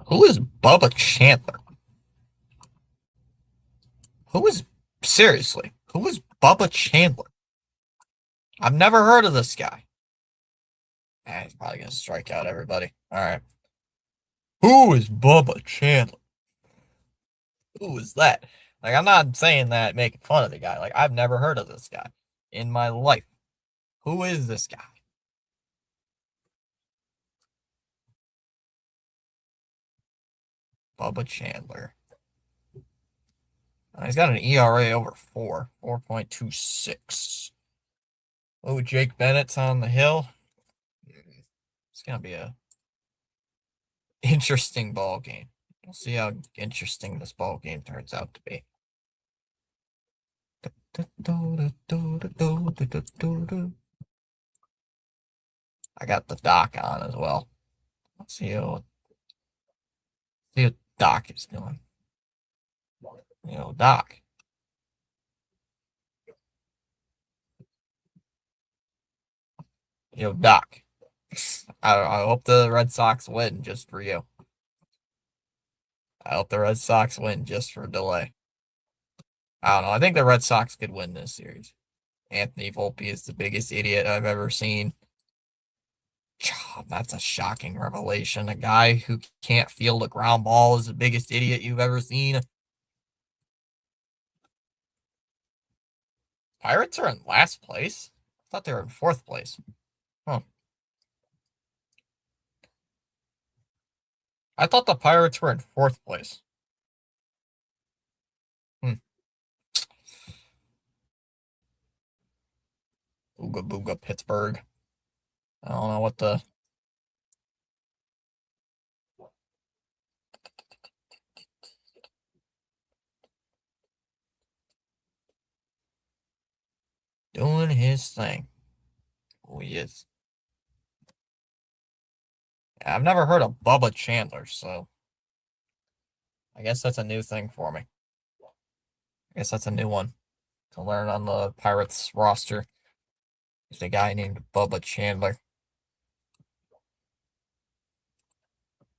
Who is Bubba Chandler? Who is, seriously, who is Bubba Chandler? I've never heard of this guy. He's probably going to strike out everybody. All right. Who is Bubba Chandler? Who is that? Like, I'm not saying that making fun of the guy. Like, I've never heard of this guy in my life. Who is this guy? Bubba Chandler. He's got an ERA over 4.26. Oh, Jake Bennett's on the hill. It's going to be a interesting ball game. We'll see how interesting this ball game turns out to be. I got the doc on as well. Let's see what Doc is doing. Doc. Doc. I hope the Red Sox win just for you. I hope the Red Sox win just for delay. I don't know. I think the Red Sox could win this series. Anthony Volpe is the biggest idiot I've ever seen. That's a shocking revelation. A guy who can't field a ground ball is the biggest idiot you've ever seen. Pirates are in last place? I thought they were in fourth place. Huh. I thought the Pirates were in fourth place. Ooga booga Pittsburgh. I don't know what the... Doing his thing. Oh, he is. Yeah, I've never heard of Bubba Chandler, so I guess that's a new thing for me. I guess that's a new one to learn on the Pirates roster. There's a guy named Bubba Chandler.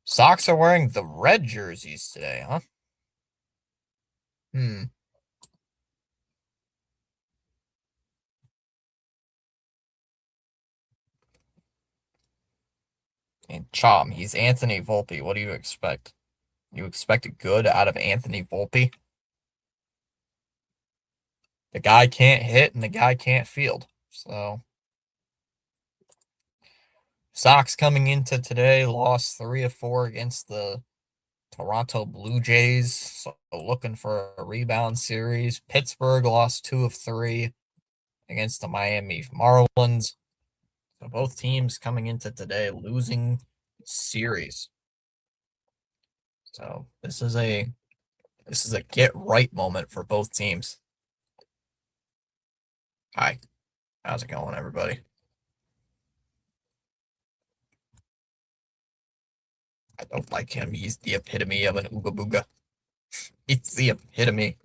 Sox are wearing the red jerseys today, huh? And Chom, he's Anthony Volpe. What do you expect? You expect good out of Anthony Volpe? The guy can't hit and the guy can't field. So, Sox coming into today lost 3 of 4 against the Toronto Blue Jays. So, looking for a rebound series. Pittsburgh lost 2 of 3 against the Miami Marlins. So, both teams coming into today losing series. So, this is a get right moment for both teams. Hi. How's it going, everybody? I don't like him. He's the epitome of an ooga booga. It's the epitome.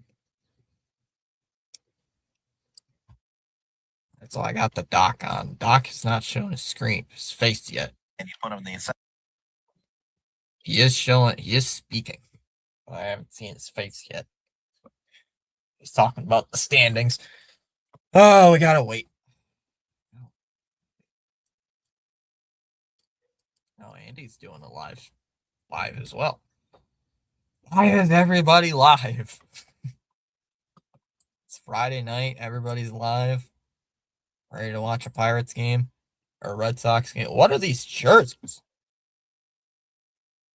That's all I got the doc on. Doc is not showing his face yet. And you put him the inside. He is speaking. But I haven't seen his face yet. He's talking about the standings. Oh, we gotta wait. Oh, Andy's doing a live as well. Why is everybody live? It's Friday night. Everybody's live. Ready to watch a Pirates game or a Red Sox game. What are these jerseys?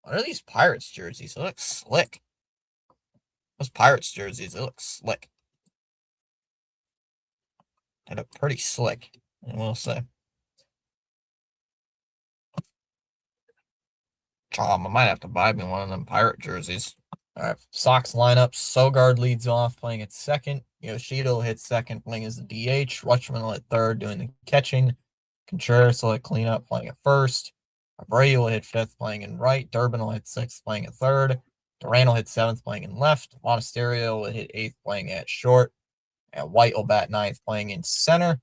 What are these Pirates jerseys? They look slick. Those Pirates jerseys, they look slick. They look pretty slick, I will say. I might have to buy me one of them pirate jerseys. All right, Sox lineup. Sogard leads off, playing at second. Yoshida will hit second, playing as the DH. Rutschman will hit third, doing the catching. Contreras will hit cleanup, playing at first. Abreu will hit fifth, playing in right. Durbin will hit sixth, playing at third. Duran will hit seventh, playing in left. Monasterio will hit eighth, playing at short. And White will bat ninth, playing in center.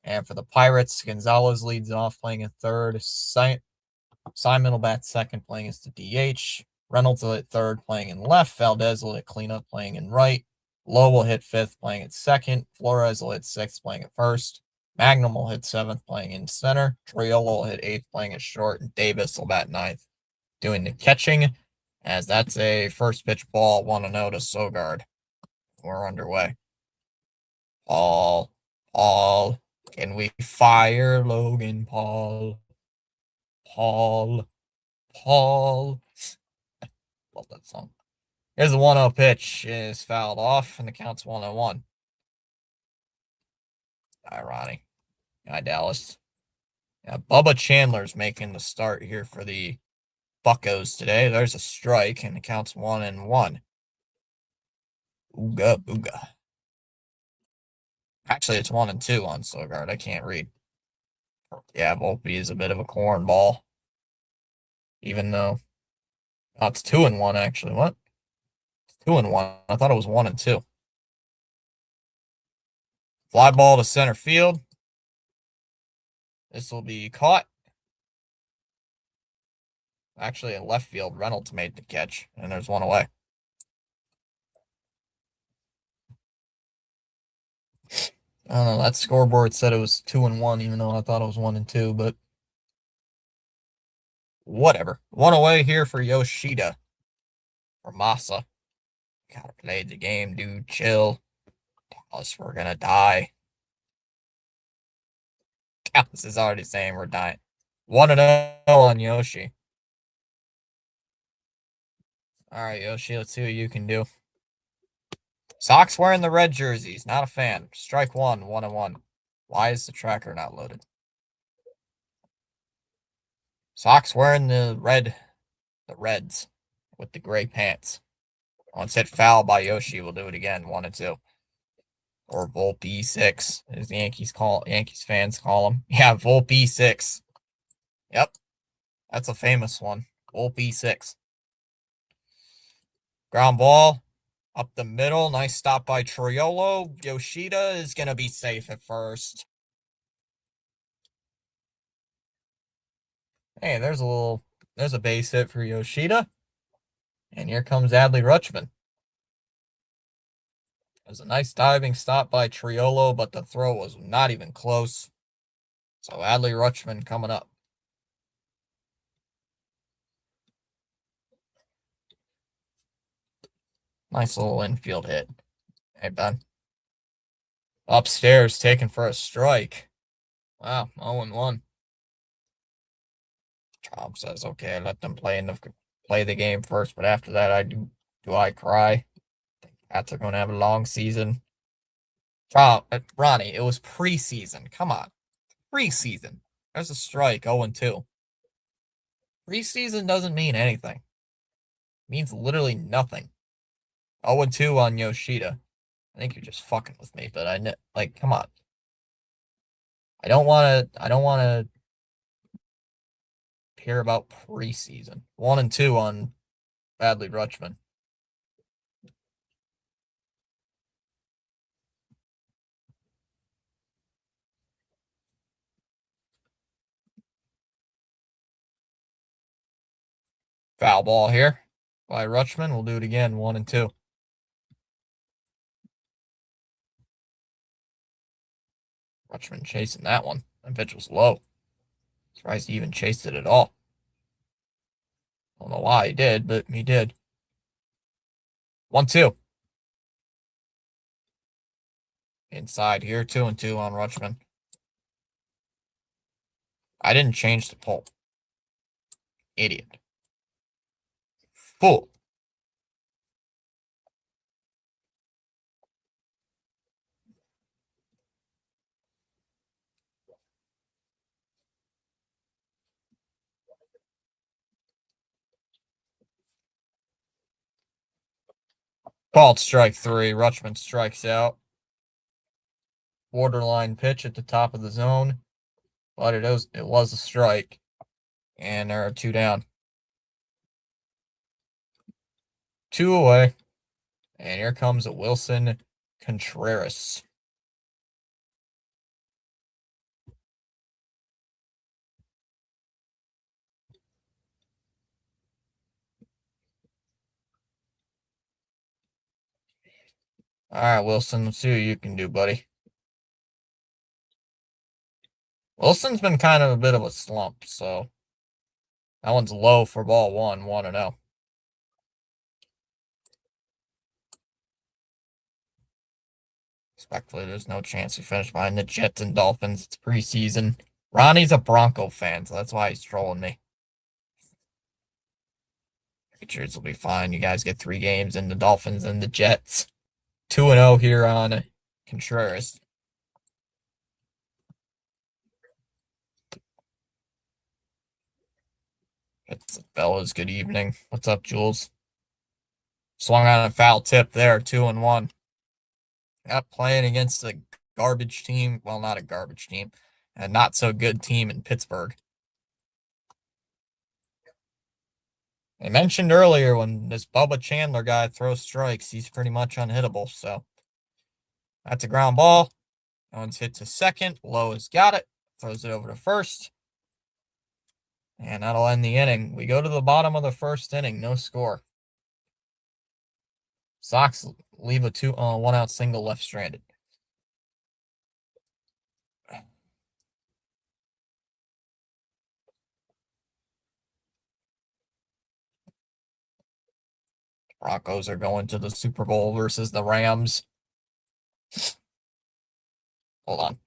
And for the Pirates, Gonzalez leads off, playing at third. Simon will bat second, playing as the DH. Reynolds will hit third, playing in left. Valdez will hit cleanup, playing in right. Lowe will hit fifth, playing at second. Flores will hit sixth, playing at first. Magnum will hit seventh, playing in center. Triolo will hit eighth, playing at short. And Davis will bat ninth, doing the catching, as that's a first pitch ball, 1-0 to Sogard. We're underway. Paul, can we fire Logan Paul? Paul. Love that song. Here's the 1-0 pitch. Is fouled off, and the count's 1-1. Ironic. Hi, Dallas. Yeah, Bubba Chandler's making the start here for the Buccos today. There's a strike, and the count's 1-1. Ooga booga. Actually, it's 1-2 on Sogard. I can't read. Yeah, Volpe is a bit of a cornball. Even though it's 2-1 actually. What? It's 2-1. I thought it was 1-2. Fly ball to center field. This will be caught. Actually, in left field, Reynolds made the catch, and there's one away. I don't know. That scoreboard said it was 2-1, even though I thought it was 1-2, but whatever. One away here for Yoshida. For Masa. Gotta play the game, dude. Chill. Dallas, we're gonna die. Dallas is already saying we're dying. 1-0 on Yoshi. Alright, Yoshi, let's see what you can do. Sox wearing the red jerseys. Not a fan. Strike one, 1-1. Why is the tracker not loaded? Sox wearing the reds with the gray pants. Once hit foul by Yoshi, we'll do it again, 1-2. Or Volpe 6, as the Yankees fans call him. Yeah, Volpe 6. Yep, that's a famous one. Volpe 6. Ground ball up the middle. Nice stop by Triolo. Yoshida is gonna be safe at first. Hey, there's a base hit for Yoshida. And here comes Adley Rutschman. It was a nice diving stop by Triolo, but the throw was not even close. So Adley Rutschman coming up. Nice little infield hit. Hey, Ben. Upstairs, taken for a strike. Wow, 0-1. Tom says, okay, let them play the game first, but after that, do I cry? Cats are going to have a long season. Ronnie, it was preseason. Come on. Preseason. There's a strike, 0-2. Preseason doesn't mean anything. It means literally nothing. 0-2 on Yoshida. I think you're just fucking with me, but come on. I don't want to hear about preseason. 1-2 on Adley Rutschman. Foul ball here by Rutschman. We'll do it again, 1-2. Rutschman chasing that one. That pitch was low. Surprised he even chased it at all. Don't know why he did, but he did. 1-2. Inside here, 2-2 on Rutschman. I didn't change the poll. Idiot. Fool. Ball strike three. Rutschman strikes out. Borderline pitch at the top of the zone, but it was a strike, and there are two down. Two away, and here comes a Wilson Contreras. All right, Wilson, let's see what you can do, buddy. Wilson's been kind of a bit of a slump, so that one's low for ball one, 1-0. Respectfully, there's no chance we finish behind the Jets and Dolphins. It's preseason. Ronnie's a Bronco fan, so that's why he's trolling me. Patriots will be fine. You guys get 3 games, and the Dolphins and the Jets. 2-0 here on Contreras. It's fellas, good evening. What's up, Jules? Swung on a foul tip there, 2-1. Yep, playing against a garbage team. Well, not a garbage team. A not so good team in Pittsburgh. I mentioned earlier when this Bubba Chandler guy throws strikes, he's pretty much unhittable. So that's a ground ball. That one's hit to second. Lowe has got it. Throws it over to first. And that'll end the inning. We go to the bottom of the first inning. No score. Sox leave a 1-out single left stranded. Broncos are going to the Super Bowl versus the Rams. Hold on.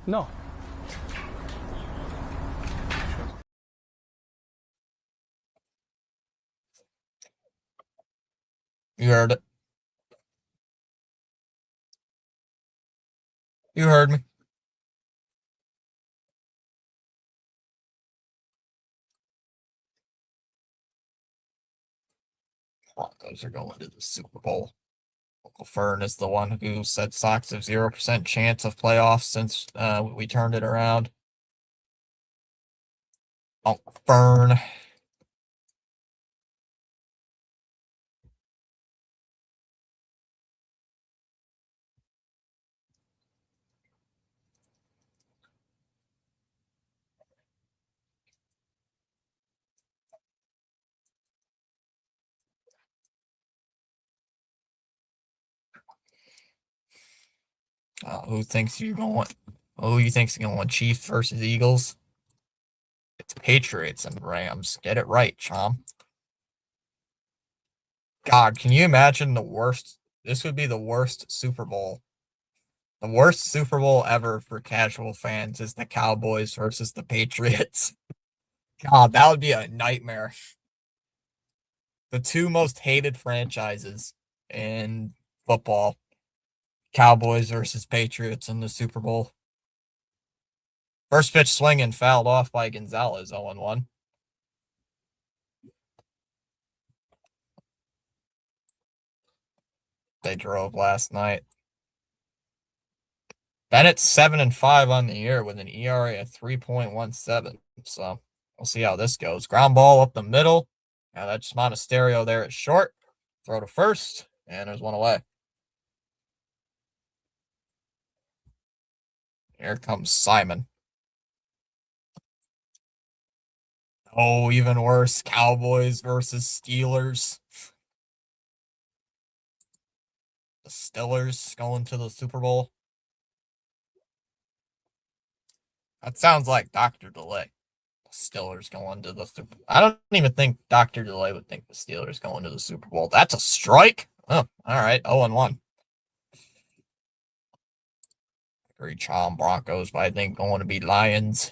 No. You heard it. You heard me. Broncos are going to the Super Bowl. Uncle Fern is the one who said Sox have 0% chance of playoffs since we turned it around. Uncle Fern. Who thinks you're going? Who you think's going to win? Chiefs versus Eagles? It's Patriots and Rams. Get it right, Chom. God, can you imagine the worst? This would be the worst Super Bowl. The worst Super Bowl ever for casual fans is the Cowboys versus the Patriots. God, that would be a nightmare. The two most hated franchises in football. Cowboys versus Patriots in the Super Bowl. First pitch swinging, fouled off by Gonzalez, 0-1. They drove last night. Bennett's 7-5 on the year with an ERA of 3.17. So we'll see how this goes. Ground ball up the middle. Now that's Monasterio there at short. Throw to first, and there's one away. Here comes Simon. Oh, even worse. Cowboys versus Steelers. The Steelers going to the Super Bowl. That sounds like Dr. Delay. The Steelers going to the Super Bowl. I don't even think Dr. Delay would think the Steelers going to the Super Bowl. That's a strike? Oh, all right. 0-1. Agree, Chom Broncos, but I think going to be Lions.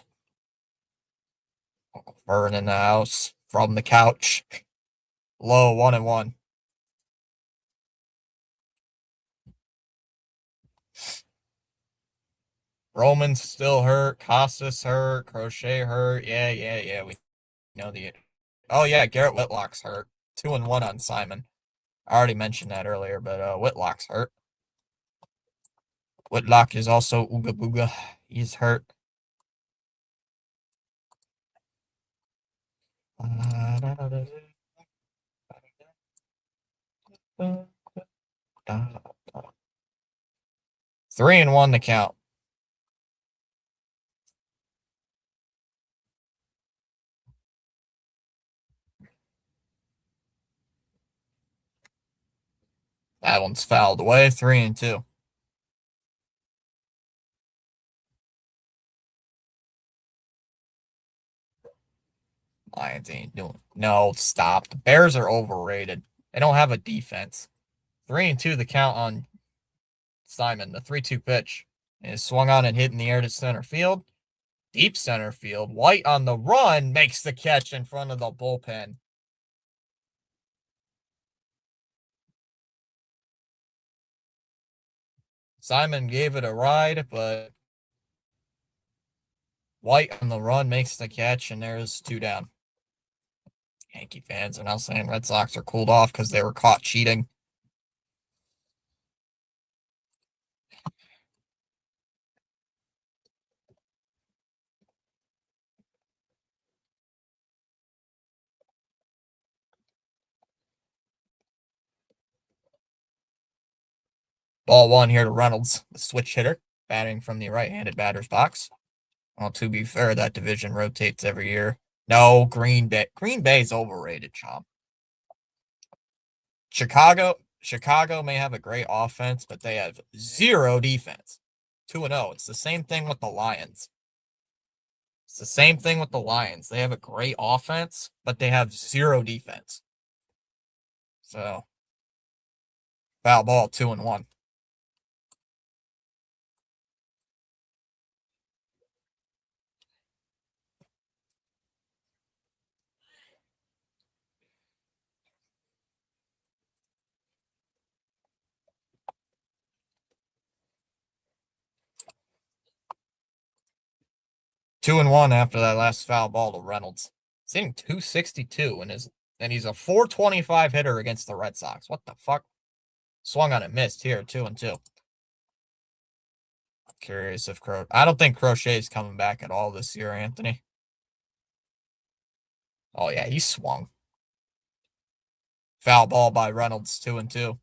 Uncle Fern in the house from the couch. Low 1-1. Roman's still hurt. Costas hurt. Crochet hurt. Yeah. We know the. Oh yeah, Garrett Whitlock's hurt. 2-1 on Simon. I already mentioned that earlier, but Whitlock's hurt. Whitlock is also Ooga Booga. He's hurt. Three and one to count. That one's fouled away. 3-2. Lions ain't doing. No, stop. The Bears are overrated. They don't have a defense. 3-2 the count on Simon. The 3-2 pitch is swung on and hit in the air to center field. Deep center field. White on the run makes the catch in front of the bullpen. Simon gave it a ride, but White on the run makes the catch, and there's 2 down. Yankee fans are now saying Red Sox are cooled off because they were caught cheating. Ball 1 here to Reynolds, the switch hitter, batting from the right-handed batter's box. Well, to be fair, that division rotates every year. No, Green Bay. Green Bay's overrated, Chomp. Chicago may have a great offense, but they have zero defense. 2-0. It's the same thing with the Lions. It's the same thing with the Lions. They have a great offense, but they have zero defense. So, foul ball, 2-1. Two and one after that last foul ball to Reynolds. He's hitting 262 and he's a 425 hitter against the Red Sox. What the fuck? Swung on and missed here, 2-2. I'm curious if I don't think Crochet's coming back at all this year, Anthony. Oh yeah, he swung. Foul ball by Reynolds, 2-2.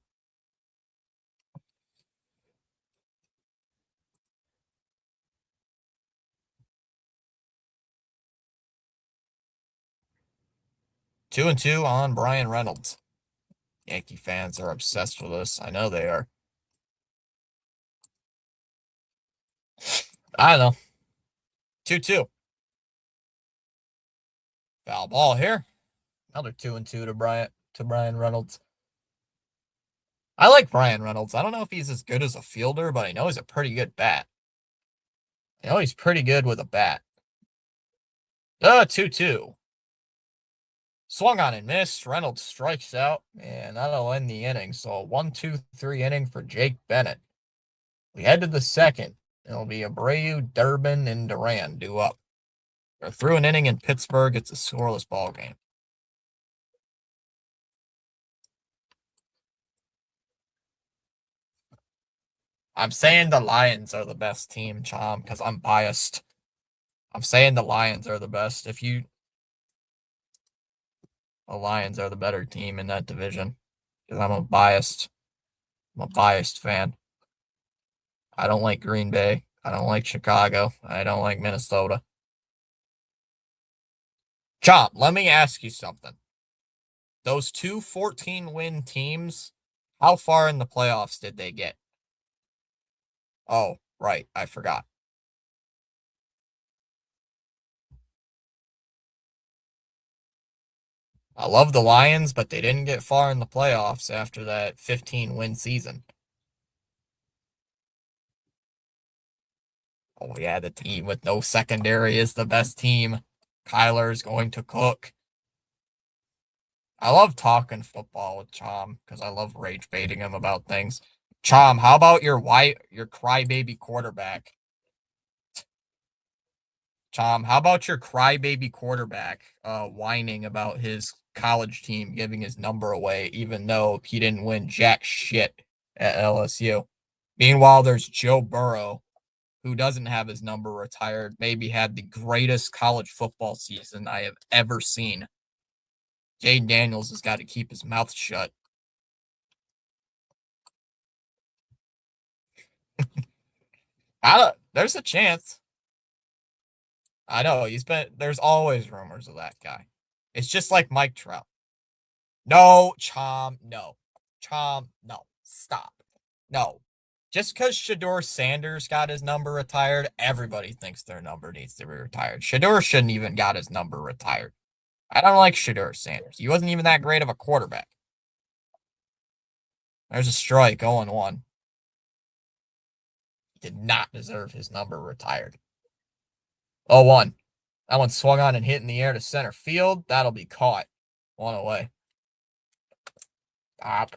Two and two on Brian Reynolds. Yankee fans are obsessed with this. I know they are. I don't know. 2-2. Foul ball here. Another 2-2 to Brian Reynolds. I like Brian Reynolds. I don't know if he's as good as a fielder, but I know he's a pretty good bat. I know he's pretty good with a bat. 2-2. Swung on and missed. Reynolds strikes out, and that'll end the inning. So a 1-2-3 inning for Jake Bennett. We head to the second. It'll be Abreu, Durbin, and Duran due up. They're through an inning in Pittsburgh. It's a scoreless ball game. I'm saying the Lions are the best team, Chom, because I'm biased. I'm saying the Lions are the best. The Lions are the better team in that division. Because I'm a biased fan. I don't like Green Bay. I don't like Chicago. I don't like Minnesota. Chomp, let me ask you something. Those two 14-win teams, how far in the playoffs did they get? Oh, right. I forgot. I love the Lions, but they didn't get far in the playoffs after that 15-win season. Oh, yeah, the team with no secondary is the best team. Kyler's going to cook. I love talking football with Chom because I love rage baiting him about things. Chom, how about your crybaby quarterback? Tom, how about your crybaby quarterback whining about his college team giving his number away, even though he didn't win jack shit at LSU? Meanwhile, there's Joe Burrow, who doesn't have his number retired, maybe had the greatest college football season I have ever seen. Jay Daniels has got to keep his mouth shut. There's a chance. I know there's always rumors of that guy. It's just like Mike Trout. No, Chom, no. Chom, no. Stop. No. Just because Shador Sanders got his number retired, everybody thinks their number needs to be retired. Shador shouldn't even got his number retired. I don't like Shador Sanders. He wasn't even that great of a quarterback. There's a strike, 0-1. He did not deserve his number retired. 0-1. That one swung on and hit in the air to center field. That'll be caught. One away. Stop.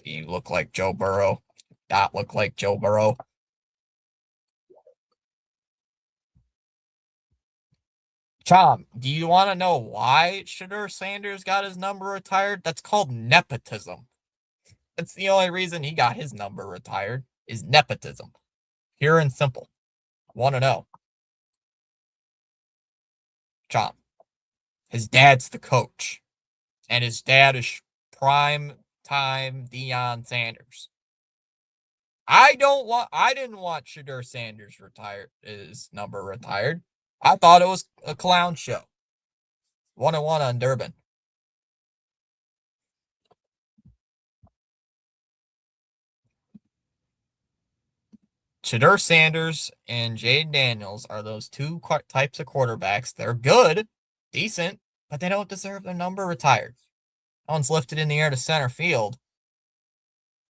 You look like Joe Burrow. Not look like Joe Burrow. Tom, do you want to know why Shador Sanders got his number retired? That's called nepotism. That's the only reason he got his number retired is nepotism. Pure and simple. 1-0. Tom, his dad's the coach. And his dad is prime time Deion Sanders. I didn't want Shador Sanders retired, his number retired. I thought it was a clown show. 1-1 on Durbin. Shador Sanders and Jade Daniels are those two types of quarterbacks. They're good, decent, but they don't deserve their number retired. That one's lifted in the air to center field.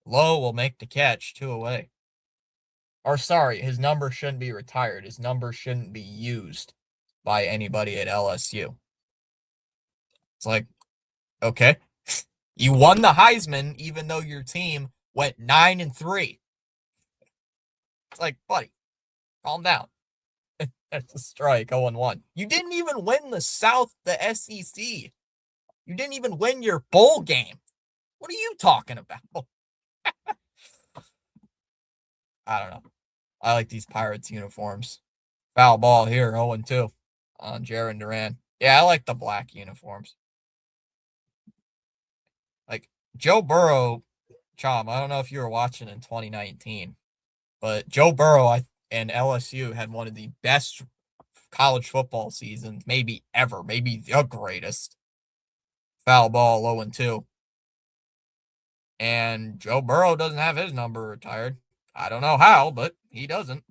Lowe will make the catch, 2 away. Or sorry, his number shouldn't be retired. His number shouldn't be used by anybody at LSU. It's like, okay, you won the Heisman even though your team went 9-3. It's like, buddy, calm down. That's a strike, 0-1. You didn't even win the SEC. You didn't even win your bowl game. What are you talking about? I don't know. I like these Pirates uniforms. Foul ball here, 0-2 on Jarren Duran. Yeah, I like the black uniforms. Like Joe Burrow, Chom, I don't know if you were watching in 2019, but Joe Burrow and LSU had one of the best college football seasons, maybe ever, maybe the greatest. Foul ball, 0-2. And Joe Burrow doesn't have his number retired. I don't know how, but he doesn't.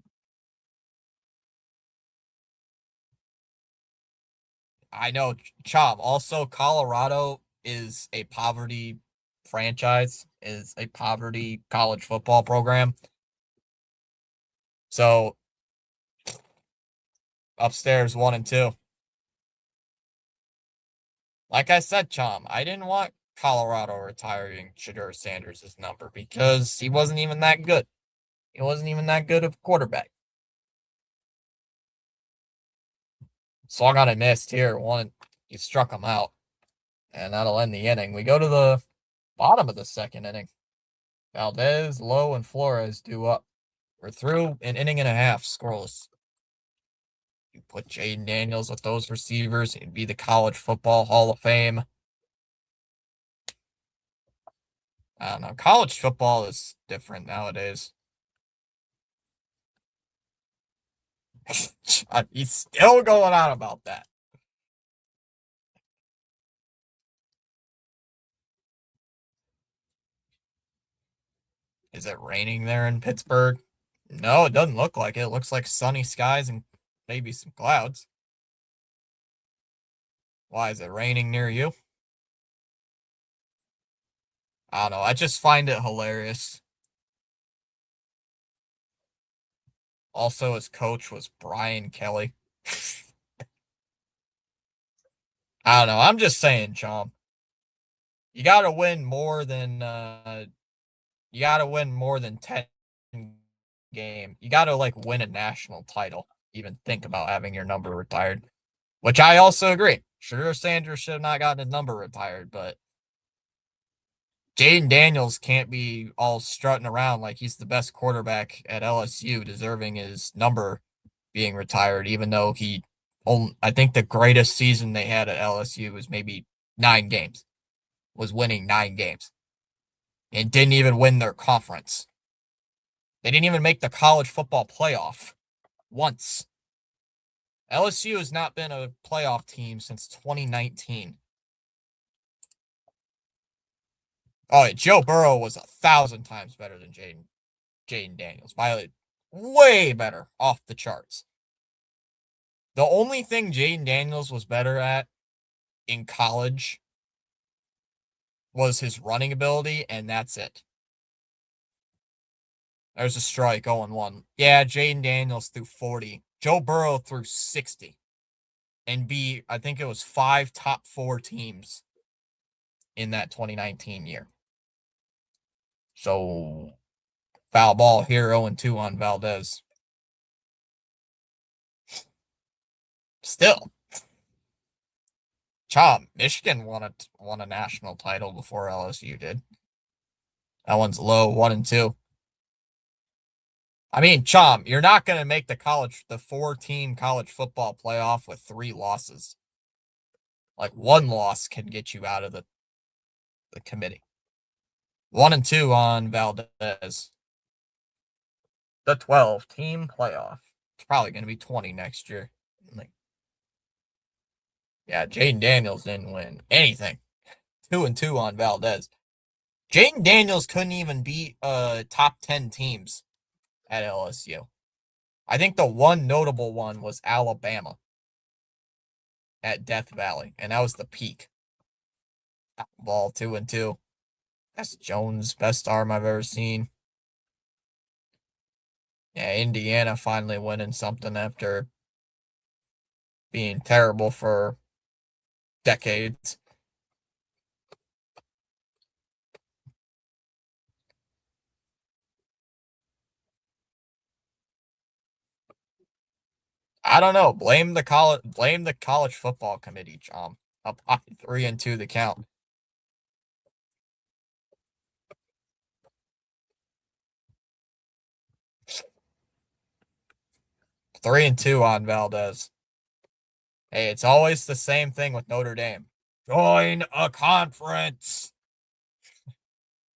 I know, Chom. Also, Colorado is a poverty franchise, is a poverty college football program. So, upstairs, 1-2. Like I said, Chom, I didn't want Colorado retiring Shador Sanders' number because he wasn't even that good. He wasn't even that good of a quarterback. Swung on and missed here. He struck him out. And that'll end the inning. We go to the bottom of the second inning. Valdez, Lowe, and Flores due up. We're through an inning and a half, scoreless. You put Jaden Daniels with those receivers, he'd be the College Football Hall of Fame. I don't know. College football is different nowadays. He's still going on about that. Is it raining there in Pittsburgh? No, it doesn't look like it. It looks like sunny skies and maybe some clouds. Why is it raining near you? I don't know. I just find it hilarious. Also, his coach was Brian Kelly. I don't know. I'm just saying, Chom. You got to win more than 10 game. You got to like win a national title, even think about having your number retired, which I also agree. Sure, Sanders should have not gotten his number retired, but Jaden Daniels can't be all strutting around like he's the best quarterback at LSU, deserving his number being retired, even though I think the greatest season they had at LSU was maybe 9 games, was winning 9 games, and didn't even win their conference. They didn't even make the college football playoff once. LSU has not been a playoff team since 2019. Oh, Joe Burrow was 1,000 times better than Jaden Daniels. Way better, off the charts. The only thing Jaden Daniels was better at in college was his running ability, and that's it. There's a strike, 0-1. Yeah, Jaden Daniels threw 40. Joe Burrow threw 60. And I think it was 5 top 4 teams in that 2019 year. So, foul ball here, 0-2 on Valdez. Still. Chom, Michigan won a national title before LSU did. That one's low, 1-2. I mean, Chom, you're not going to make the 4-team college football playoff with 3 losses. Like, 1 loss can get you out of the committee. 1-2 on Valdez. The 12-team playoff. It's probably going to be 20 next year. Yeah, Jaden Daniels didn't win anything. 2-2 on Valdez. Jaden Daniels couldn't even beat top 10 teams at LSU. I think the one notable one was Alabama at Death Valley, and that was the peak. Ball 2-2. That's Jones' best arm I've ever seen. Yeah, Indiana finally winning something after being terrible for decades. I don't know. Blame the college football committee, Chom. Up 3-2 the count. 3-2 on Valdez. Hey, it's always the same thing with Notre Dame. Join a conference.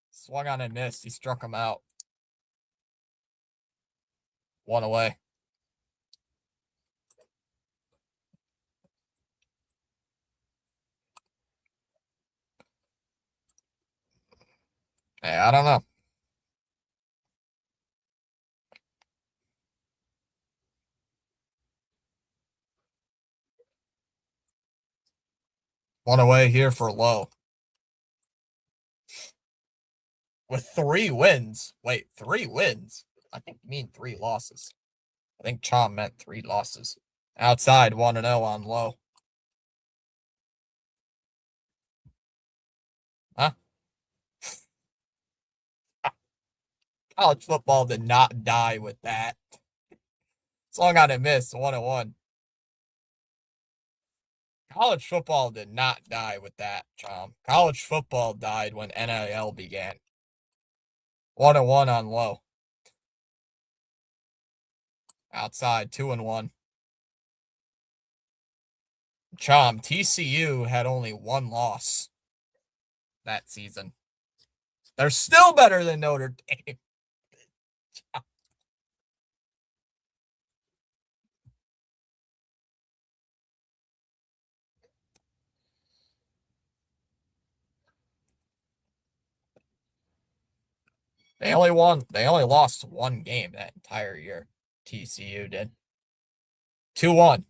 Swung on and missed. He struck him out. 1 away. Hey, I don't know. One away here for Lowe. With 3 wins. Wait, 3 wins? I think you mean 3 losses. I think Chom meant 3 losses. Outside, 1-0 on Lowe. Huh? College football did not die with that. Swung on a miss, 1-1. College football did not die with that, Chom. College football died when NIL began. 1-1 on Lowe. Outside, 2-1. Chom, TCU had only 1 loss that season. They're still better than Notre Dame. They only lost 1 game that entire year. TCU did. 2-1.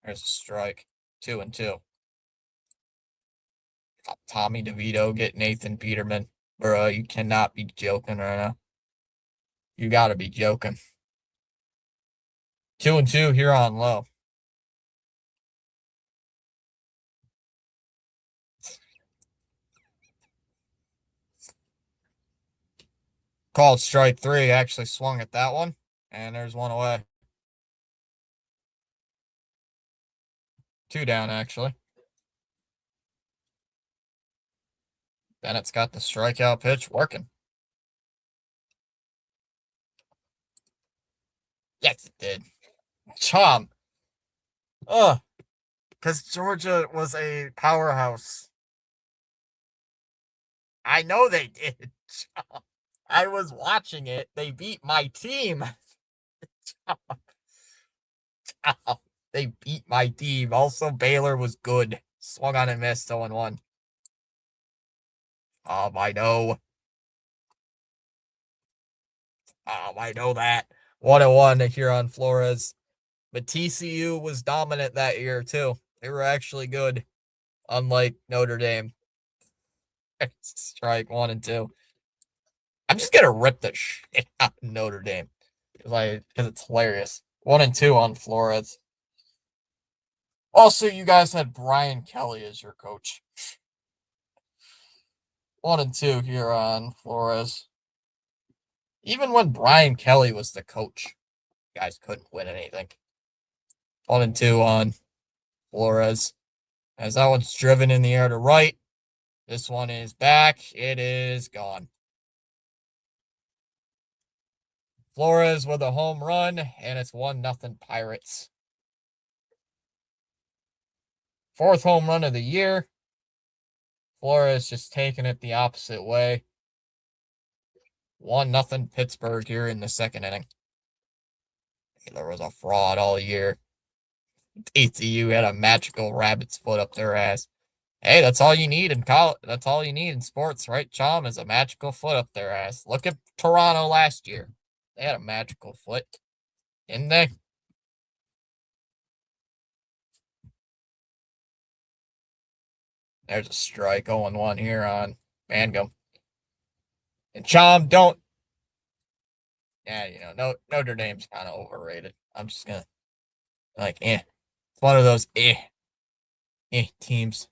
There's a strike. 2-2. Tommy DeVito get Nathan Peterman. Bro, you cannot be joking right now. You gotta be joking. 2-2 here on Low. Called strike 3. Actually swung at that one. And there's one away. Two down, actually. Bennett's got the strikeout pitch working. Yes, it did. Chom. Ugh. Because Georgia was a powerhouse. I know they did. I was watching it. They beat my team. They beat my team. Also, Baylor was good. Swung on and missed 0-1. I know. I know that. 1-1 here on Flores. But TCU was dominant that year, too. They were actually good, unlike Notre Dame. Strike 1 and 2. I'm just gonna rip the shit out of Notre Dame because it's hilarious. 1 and 2 on Flores. Also, you guys had Brian Kelly as your coach. 1 and 2 here on Flores. Even when Brian Kelly was the coach, you guys couldn't win anything. 1 and 2 on Flores. As that one's driven in the air to right. This one is back. It is gone. Flores with a home run, and it's 1-0 Pirates. Fourth home run of the year. Flores just taking it the opposite way. 1-0 Pittsburgh here in the second inning. Taylor was a fraud all year. TCU had a magical rabbit's foot up their ass. Hey, that's all you need in college. That's all you need in sports, right, Chom? Is a magical foot up their ass. Look at Toronto last year. They had a magical foot, didn't they? There's a strike 0-1 here on Mangum. And Chom, don't. Yeah, Notre Dame's kind of overrated. I'm just gonna It's one of those teams.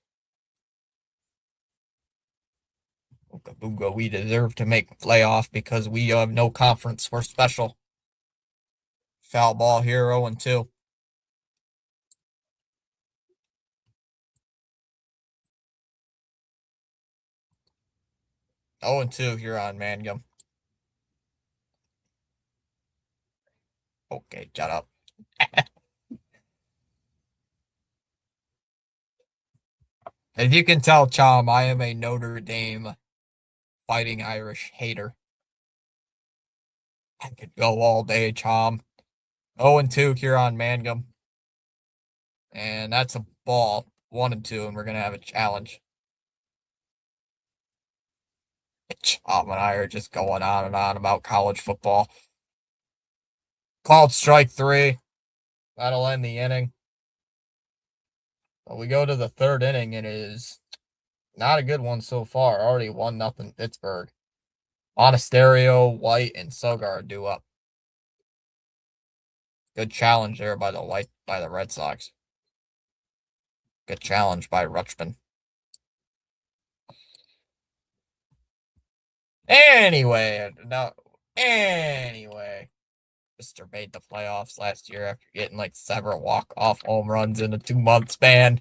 Ooga booga, we deserve to make playoff because we have no conference. We're special. Foul ball here, 0-2. Oh and 2 here on Mangum. Okay, shut up. As you can tell, Chom, I am a Notre Dame Fighting Irish hater. I could go all day, Chom. 0-2 here on Mangum. And that's a ball. 1-2, and we're gonna have a challenge. Chom and I are just going on and on about college football. Called strike 3. That'll end the inning. But we go to the third inning, and it is not a good one so far. Already 1-0 Pittsburgh. Monasterio, White, and Sogar due up. Good challenge there by the Red Sox. Good challenge by Rutschman. Anyway, Mr. made the playoffs last year after getting like several walk-off home runs in a 2-month span.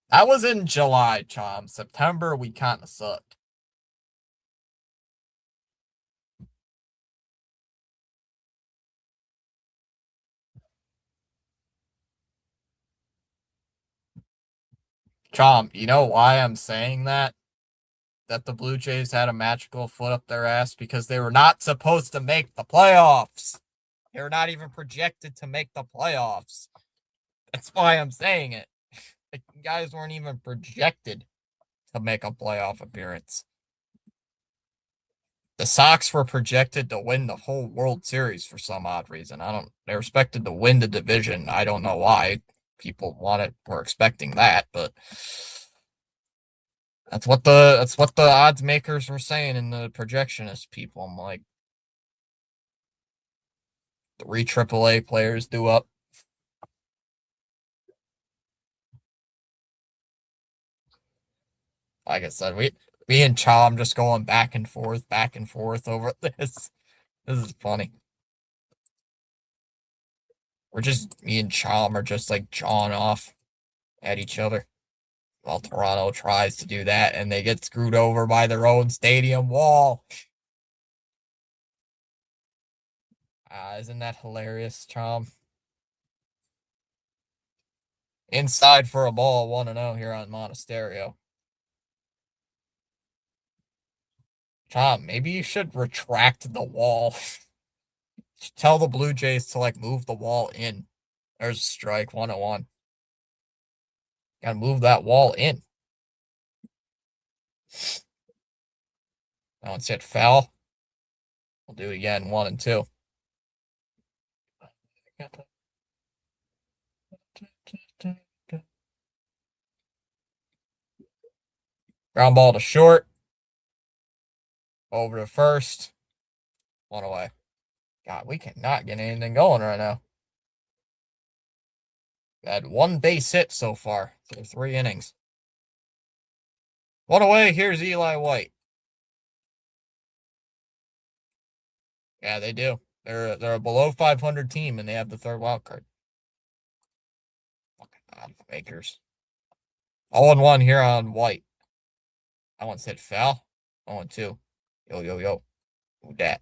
That was in July, Chom. September, we kind of sucked. Chom, you know why I'm saying that? That the Blue Jays had a magical foot up their ass? Because they were not supposed to make the playoffs. They were not even projected to make the playoffs. That's why I'm saying it. The guys weren't even projected to make a playoff appearance. The Sox were projected to win the whole World Series for some odd reason. They were expected to win the division. I don't know why. People were expecting that, but that's what the odds makers were saying and the projectionist people. I'm like, 3 AAA players due up. Like I said, we Me and Chom just going back and forth over this. This is funny. We're just, me and Chom are just like jawing off at each other while Toronto tries to do that and they get screwed over by their own stadium wall. Isn't that hilarious, Chom? Inside for a ball, 1-0 here on Monasterio. Chom, maybe you should retract the wall. Tell the Blue Jays to like move the wall in. There's a strike, 1-1. Gotta move that wall in. Now it's hit foul. We'll do it again, 1-2. Ground ball to short. Over to first. 1 away. God, we cannot get anything going right now. Had 1 base hit so far through 3 innings. 1 away. Here's Eli White. Yeah, they do. They're a below 500 team, and they have the 3rd wild card. Fucking makers. 0-1 here on White. That one's hit foul. 0-2. Yo. Who dat?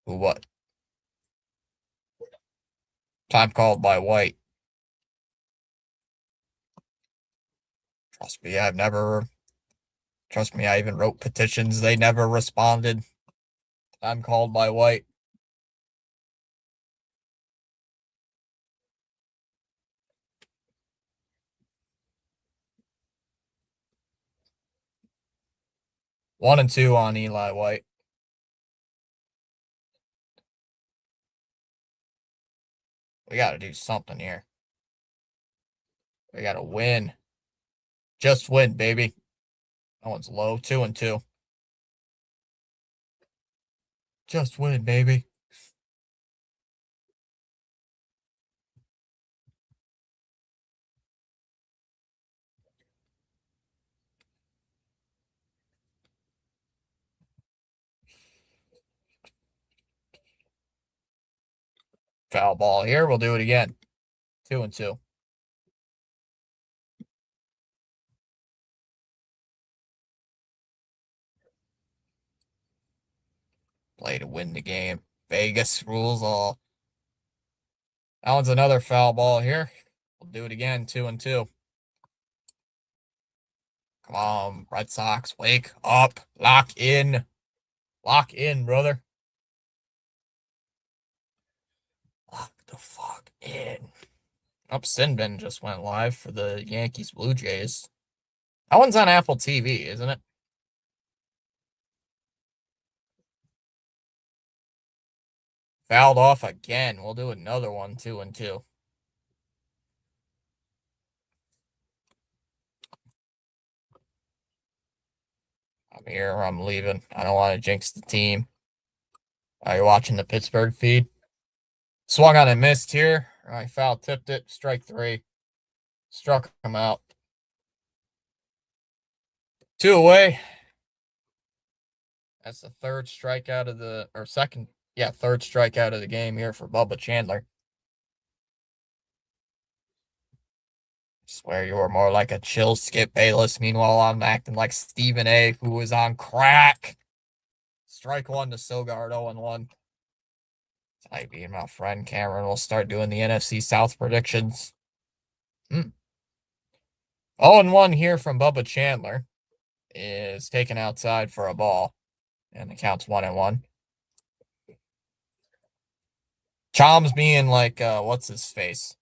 Who what? Time called by White. Trust me, I even wrote petitions. They never responded. Time called by White. One and 2 on Eli White. We got to do something here. We got to win. Just win, baby. That one's low. 2-2. Just win, baby. Foul ball here. We'll do it again. 2-2. Play to win the game. Vegas rules all. That one's another foul ball here. We'll do it again. 2-2. Come on, Red Sox. Wake up. Lock in. Lock in, brother. Lock the fuck in. Oh, Sinbin just went live for the Yankees Blue Jays. That one's on Apple TV, isn't it? Fouled off again. We'll do another one. 2-2. I'm here. I'm leaving. I don't want to jinx the team. Are you watching the Pittsburgh feed? Swung on and missed here. I foul tipped it. Strike 3. Struck him out. 2 away. That's the 3rd strikeout of the, or second, yeah, 3rd strikeout of the game here for Bubba Chandler. Swear you were more like a chill Skip Bayless. Meanwhile, I'm acting like Stephen A., who was on crack. Strike 1 to Sogard, 0-1. I being my friend Cameron will start doing the NFC South predictions. 0-1 here from Bubba Chandler is taken outside for a ball. And the count's 1-1. Chom's being like, what's his face?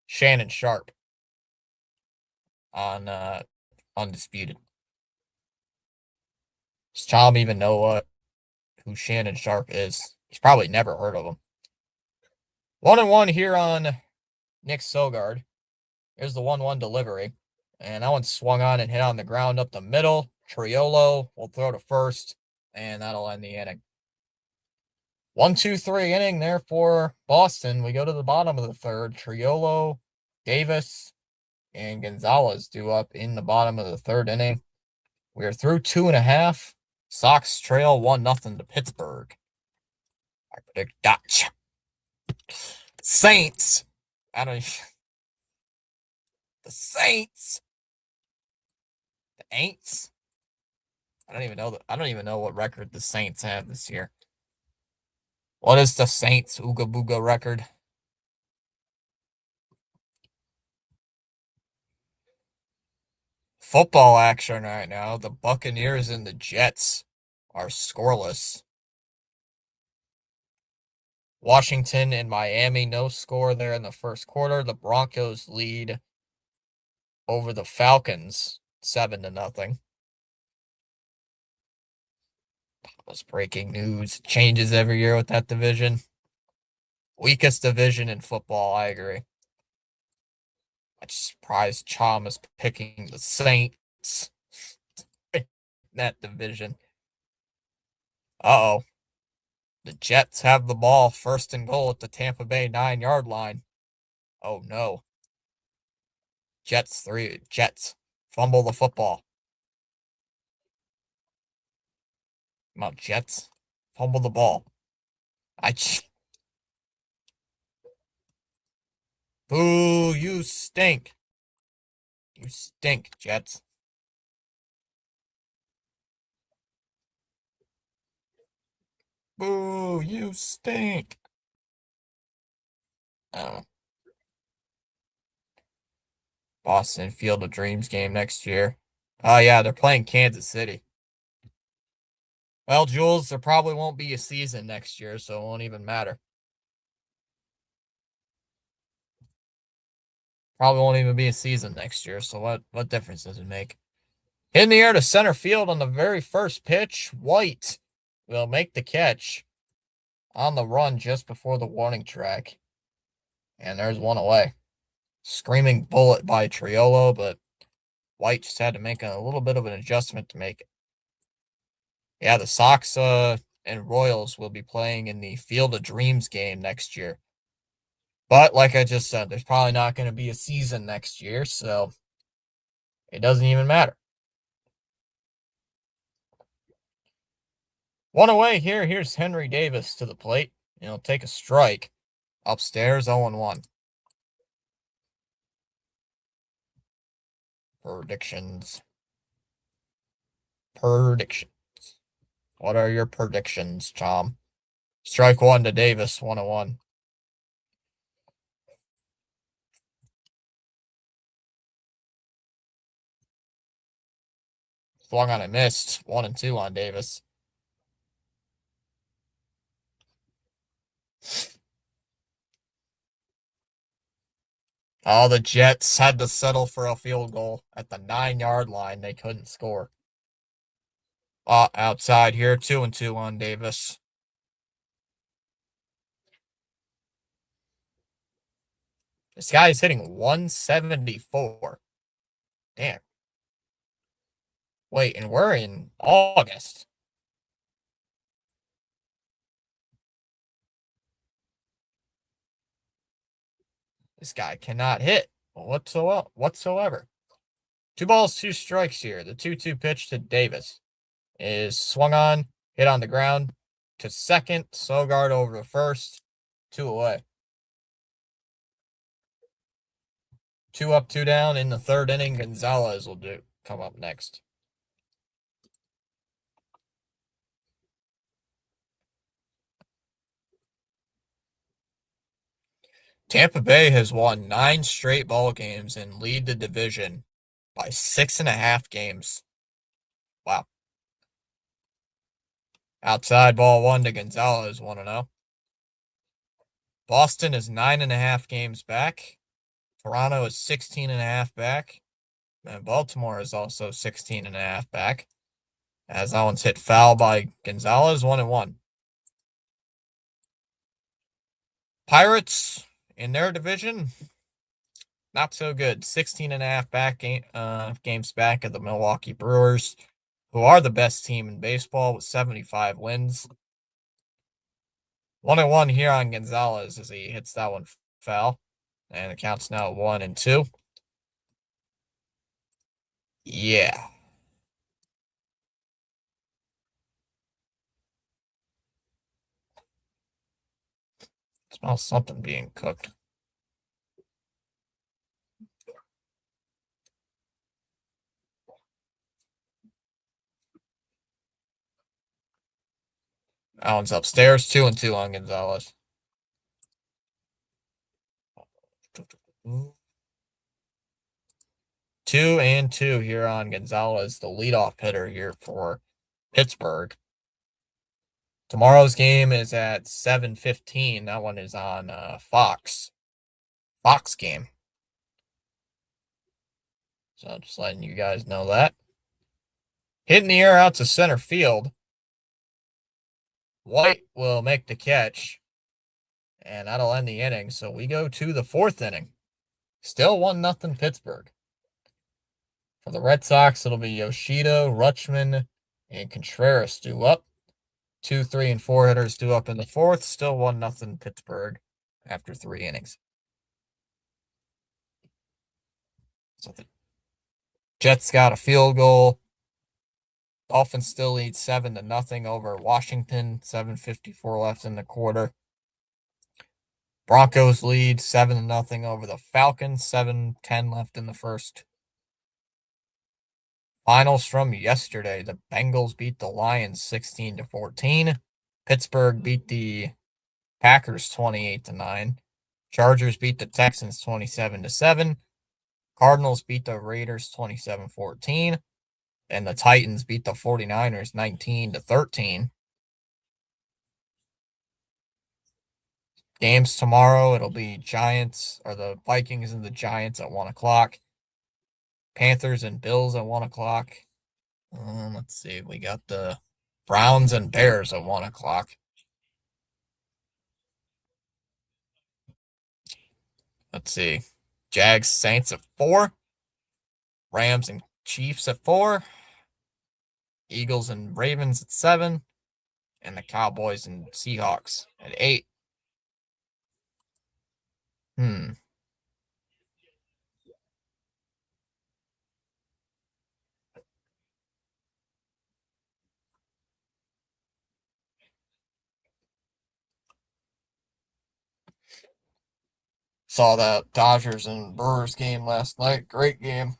Shannon Sharp on Undisputed. Does Chom even know who Shannon Sharp is? He's probably never heard of him. 1-1 here on Nick Sogard. Here's the 1-1 delivery. And that one swung on and hit on the ground up the middle. Triolo will throw to first, and that'll end the inning. 1-2-3 inning there for Boston. We go to the bottom of the 3rd. Triolo, Davis, and Gonzalez due up in the bottom of the 3rd inning. We are through 2.5. Sox trail 1-0 to Pittsburgh. I predict Dutch. Saints. I don't. The Saints. The Aints. I don't even know. I don't even know what record the Saints have this year. What is the Saints Ooga Booga record? Football action right now. The Buccaneers and the Jets are scoreless. Washington and Miami, no score there in the first quarter. The Broncos lead over the Falcons 7-0. Was breaking news. Changes every year with that division. Weakest division in football, I agree. I'm surprised Chom is picking the Saints in that division. Uh-oh. The Jets have the ball first and goal at the Tampa Bay 9-yard line. Oh no. Jets fumble the football. Come on, Jets. Fumble the ball. Boo, you stink. You stink, Jets. Boo, you stink. Oh. Boston Field of Dreams game next year. Oh, yeah, they're playing Kansas City. Well, Jules, there probably won't be a season next year, so it won't even matter. Probably won't even be a season next year, so what difference does it make? Hit in the air to center field on the very first pitch. White will make the catch on the run just before the warning track. And there's one away. Screaming bullet by Triolo, but White just had to make a little bit of an adjustment to make it. Yeah, the Sox and Royals will be playing in the Field of Dreams game next year. But like I just said, there's probably not going to be a season next year, so it doesn't even matter. One away here. Here's Henry Davis to the plate. He'll take a strike. Upstairs, 0-1. Predictions. What are your predictions, Tom? Strike one to Davis, 1-1. Swung on and missed. 1-2 on Davis. Oh, the Jets had to settle for a field goal at the 9-yard line. They couldn't score. Outside here, 2-2 on Davis. This guy is hitting 174. Damn. Wait, and we're in August. This guy cannot hit whatsoever. 2-2 here. The 2-2 pitch to Davis is swung on, hit on the ground to second. Sogard over to first. 2 away. 2 up, 2 down in the third inning. Gonzalez will come up next. Tampa Bay has won 9 straight ball games and lead the division by 6.5 games. Wow. Outside ball 1 to Gonzalez, 1-0. Boston is 9.5 games back. Toronto is 16.5 back. And Baltimore is also 16.5 back. As that one's hit foul by Gonzalez, 1-1. Pirates in their division, not so good. 16.5 games back of the Milwaukee Brewers, who are the best team in baseball with 75 wins. 1-1 here on Gonzalez as he hits that one foul. And it counts now 1-2. Yeah. Smells something being cooked. Allen's upstairs, 2-2 on Gonzalez. 2-2 here on Gonzalez, the leadoff hitter here for Pittsburgh. Tomorrow's game is at 7:15. That one is on Fox. Fox game. So just letting you guys know that. Hitting the air out to center field. White will make the catch. And that'll end the inning. So we go to the fourth inning. Still 1-0 Pittsburgh. For the Red Sox, it'll be Yoshida, Rutschman, and Contreras due up. 2, 3, and 4 hitters due up in the fourth. Still 1-0 Pittsburgh after 3 innings. So the Jets got a field goal. Dolphins still lead 7-0 over Washington. 7:54 left in the quarter. Broncos lead 7-0 over the Falcons. 7:10 left in the first. Finals from yesterday. The Bengals beat the Lions 16-14. Pittsburgh beat the Packers 28-9. Chargers beat the Texans 27-7. Cardinals beat the Raiders 27-14. And the Titans beat the 49ers 19-13. Games tomorrow, it'll be Giants, or the Vikings and the Giants at 1 o'clock. Panthers and Bills at 1 o'clock. Let's see, we got the Browns and Bears at 1 o'clock. Let's see, Jags, Saints at 4. Rams and Chiefs at 4. Eagles and Ravens at 7. And the Cowboys and Seahawks at 8. Saw that Dodgers and Brewers game last night. Great game.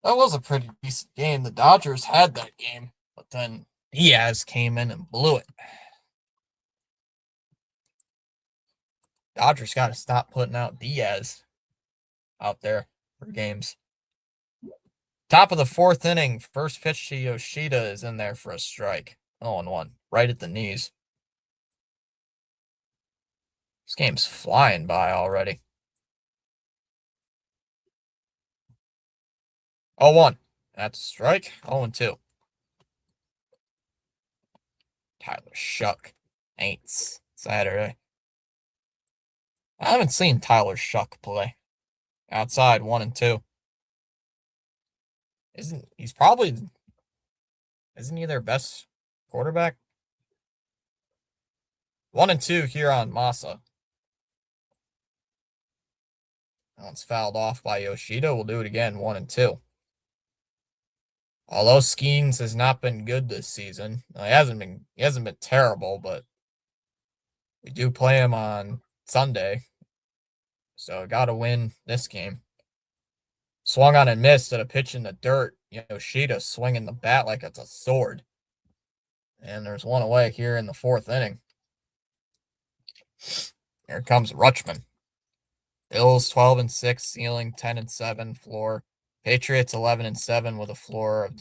That was a pretty decent game. The Dodgers had that game, but then Diaz came in and blew it. Dodgers got to stop putting out Diaz out there for games. Top of the fourth inning, first pitch to Yoshida is in there for a strike. 0-1, right at the knees. This game's flying by already. 0-1, that's a strike. 0-2. Tyler Shuck, Aints, Saturday. I haven't seen Tyler Shuck play. Outside, 1-2. Isn't he their best quarterback? 1-2 here on Massa. That one's fouled off by Yoshida. We'll do it again, 1-2. Although Skeens has not been good this season, he hasn't been terrible, but we do play him on Sunday, so got to win this game. Swung on and missed at a pitch in the dirt. Yoshida swinging the bat like it's a sword. And there's one away here in the fourth inning. Here comes Rutschman. Bills 12-6, ceiling 10-7, floor. Patriots 11-7 with a floor of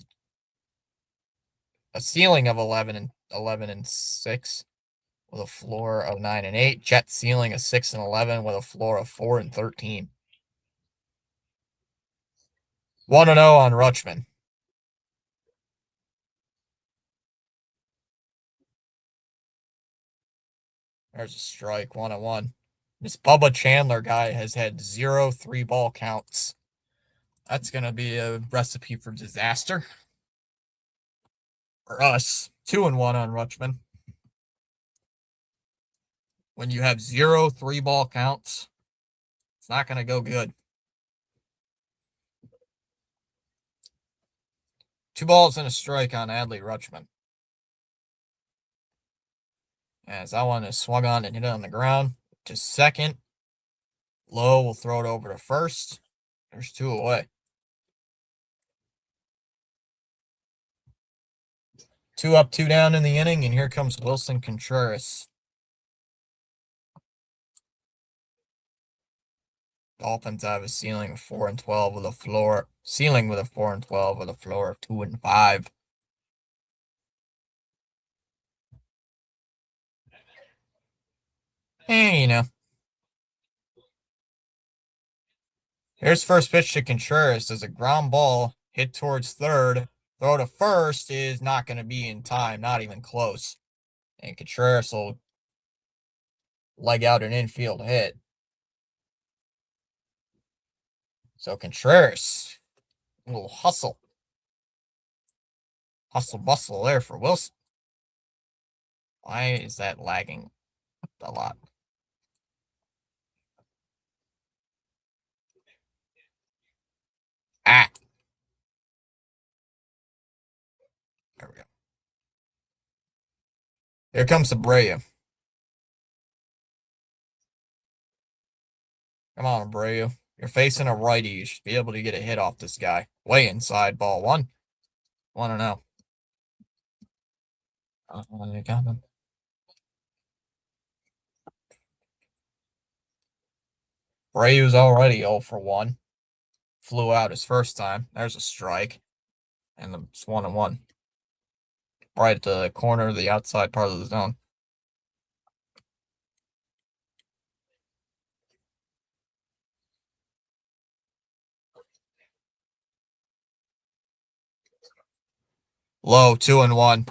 a ceiling of 11-6 with a floor of 9-8. Jets ceiling a 6-11 with a floor of 4-13. 1-0 on Rutschman. There's a strike, 1-1. This Bubba Chandler guy has had 0 3-ball counts. That's going to be a recipe for disaster. For us, 2-1 on Rutschman. When you have 0 3-ball counts, it's not going to go good. 2 balls and a strike on Adley Rutschman. As that one is swung on and hit on the ground. to second. Lowe will throw it over to first. There's 2 away. 2 up, 2 down in the inning, and here comes Wilson Contreras. Dolphins have a ceiling of 4-12 with a floor. Ceiling with a 4-12 with a floor of 2-5. And you know. Here's first pitch to Contreras. There's a ground ball hit towards third. Throw to first is not going to be in time, not even close. And Contreras will leg out an infield hit. So Contreras, a little hustle. Hustle bustle there for Wilson. Why is that lagging a lot? Ah. There we go. Here comes Abreu. Come on, Abreu. You're facing a righty. You should be able to get a hit off this guy. Way inside, ball 1. 1-0. They got him. Abreu's already 0 for 1. Flew out his first time. There's a strike. And it's 1-1. Right at the corner of the outside part of the zone. Low, 2-1.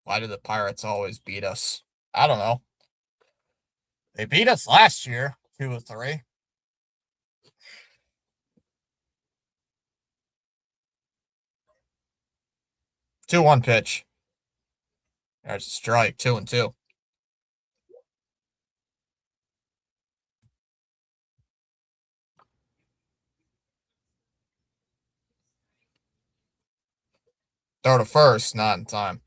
Why do the Pirates always beat us? I don't know. They beat us last year, 2-3. Two one pitch. There's a strike, 2-2. Throw to first, not in time.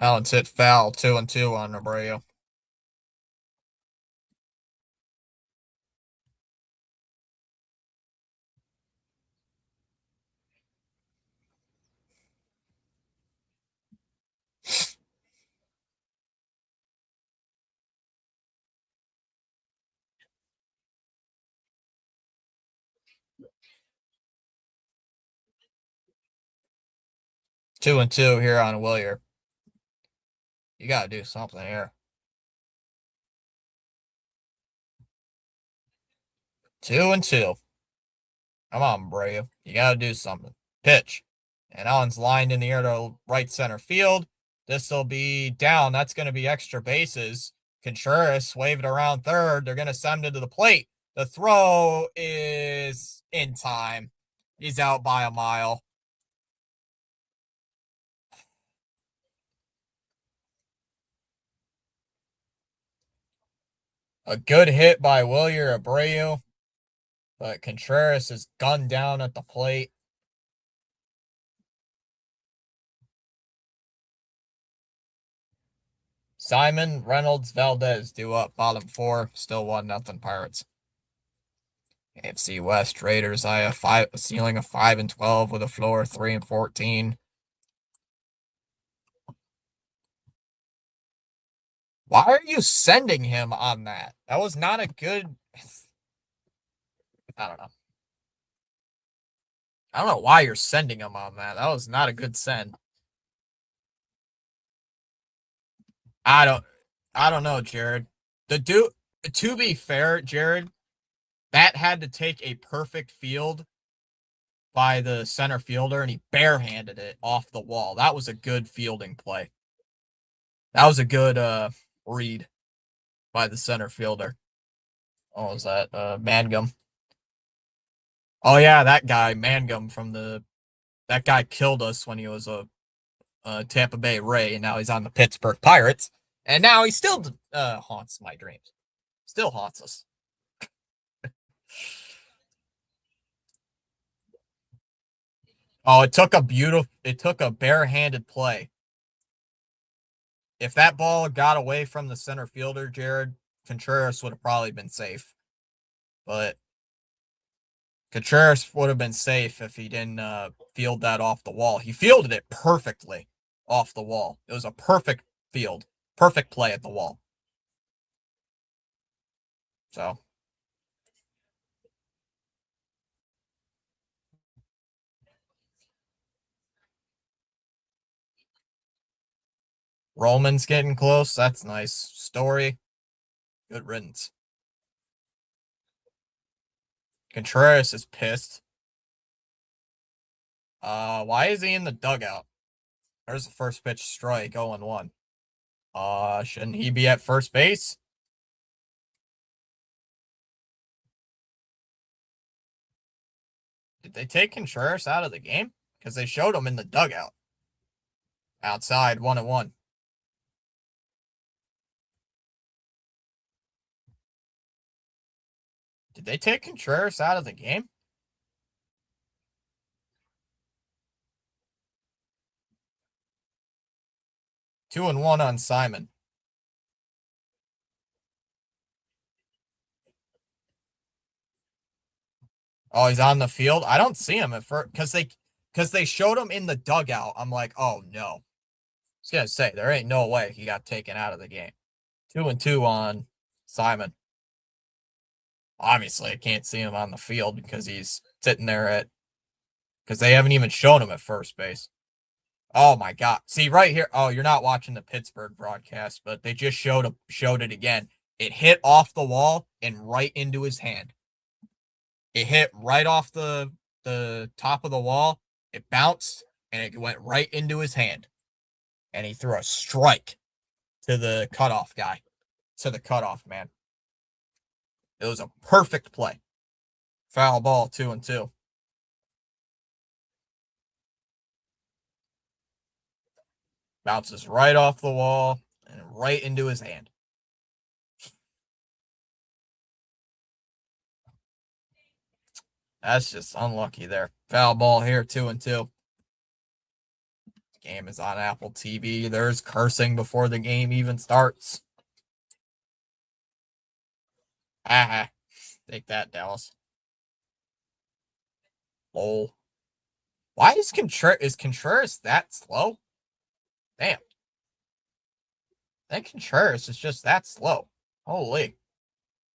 Allen's hit foul, 2-2 on Abreu. Two and two here on Willier. You got to do something here. 2-2. Come on, Abreu. You got to do something. Pitch. And Allen's lined in the air to right center field. This will be down. That's going to be extra bases. Contreras waved around third. They're going to send him to the plate. The throw is in time. He's out by a mile. A good hit by Willier Abreu, but Contreras is gunned down at the plate. Simon, Reynolds, Valdez due up, bottom 4, still 1-0 Pirates. AFC West Raiders, I have a ceiling of 5-12 with a floor of 3-14. Why are you sending him on that? That was not a good. I don't know. I don't know why you're sending him on that. That was not a good send. I don't know, Jared. To be fair, Jared, that had to take a perfect field by the center fielder, and he barehanded it off the wall. That was a good fielding play. That was a good read by the center fielder. What was that? Mangum. Oh yeah, that guy Mangum that guy killed us when he was a Tampa Bay Ray, and now he's on the Pittsburgh Pirates, and now he still haunts my dreams. Still haunts us. Oh, it took a barehanded play. If that ball got away from the center fielder, Jared, Contreras would have probably been safe. But Contreras would have been safe if he didn't field that off the wall. He fielded it perfectly off the wall. It was a perfect field, perfect play at the wall. So Roman's getting close. That's nice. Story. Good riddance. Contreras is pissed. Why is he in the dugout? There's the first pitch strike, 0-1. Shouldn't he be at first base? Did they take Contreras out of the game? Because they showed him in the dugout. Outside, 1-1. Did they take Contreras out of the game? Two and one on Simon. Oh, he's on the field. I don't see him at first because they showed him in the dugout. I'm like, oh no. I was gonna say there ain't no way he got taken out of the game. 2-2 on Simon. Obviously, I can't see him on the field because he's sitting there because they haven't even shown him at first base. Oh my god. See right here. Oh, you're not watching the Pittsburgh broadcast, but they just showed it again. It hit off the wall and right into his hand. It hit right off the top of the wall. It bounced and it went right into his hand. And he threw a strike to the cutoff guy, to the cutoff man. It was a perfect play. Foul ball, 2-2. Bounces right off the wall and right into his hand. That's just unlucky there. Foul ball here, 2-2. Game is on Apple TV. There's cursing before the game even starts. Ah, take that, Dallas. Lol. Why is Contreras that slow? Damn. That Contreras is just that slow. Holy.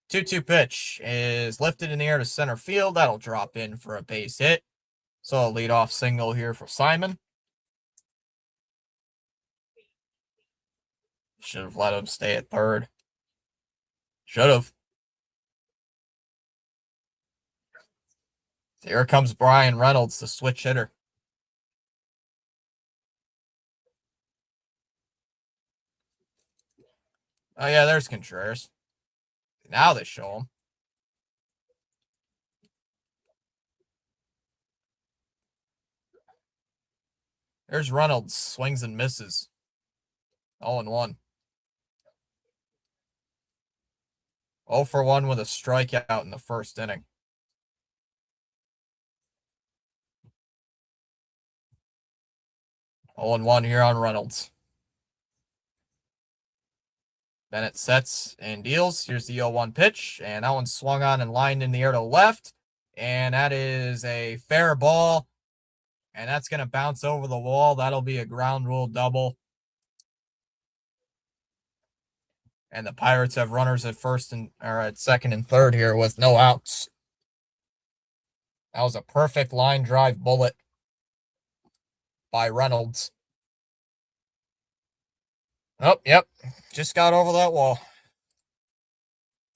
2-2 pitch is lifted in the air to center field. That'll drop in for a base hit. So a leadoff single here for Simon. Should have let him stay at third. Should have. Here comes Brian Reynolds, the switch hitter. Oh, yeah, there's Contreras. Now they show him. There's Reynolds, swings and misses. 0-1. 0-for-1 with a strikeout in the first inning. 0-1 here on Reynolds. Bennett sets and deals. Here's the 0-1 pitch, and that one swung on and lined in the air to left. And that is a fair ball. And that's going to bounce over the wall. That'll be a ground rule double. And the Pirates have runners at at second and third here with no outs. That was a perfect line drive bullet by Reynolds. Oh, yep. Just got over that wall.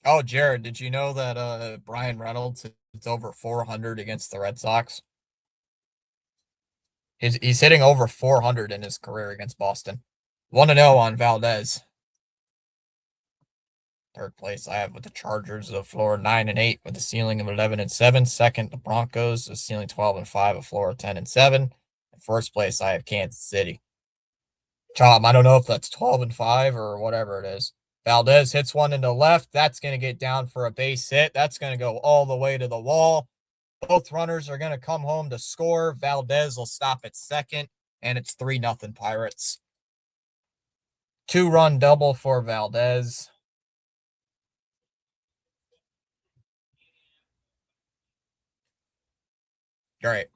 Oh, Jared, did you know that Brian Reynolds is over 400 against the Red Sox? He's hitting over 400 in his career against Boston. 1-0 on Valdez. Third place I have with the Chargers of floor 9-8 with a ceiling of 11-7. Second, the Broncos, a ceiling 12-5, a floor of 10-7. In first place, I have Kansas City. Tom, I don't know if that's 12-5 or whatever it is. Valdez hits one into left. That's going to get down for a base hit. That's going to go all the way to the wall. Both runners are going to come home to score. Valdez will stop at second, and it's 3-0 Pirates. 2-run double for Valdez. Great.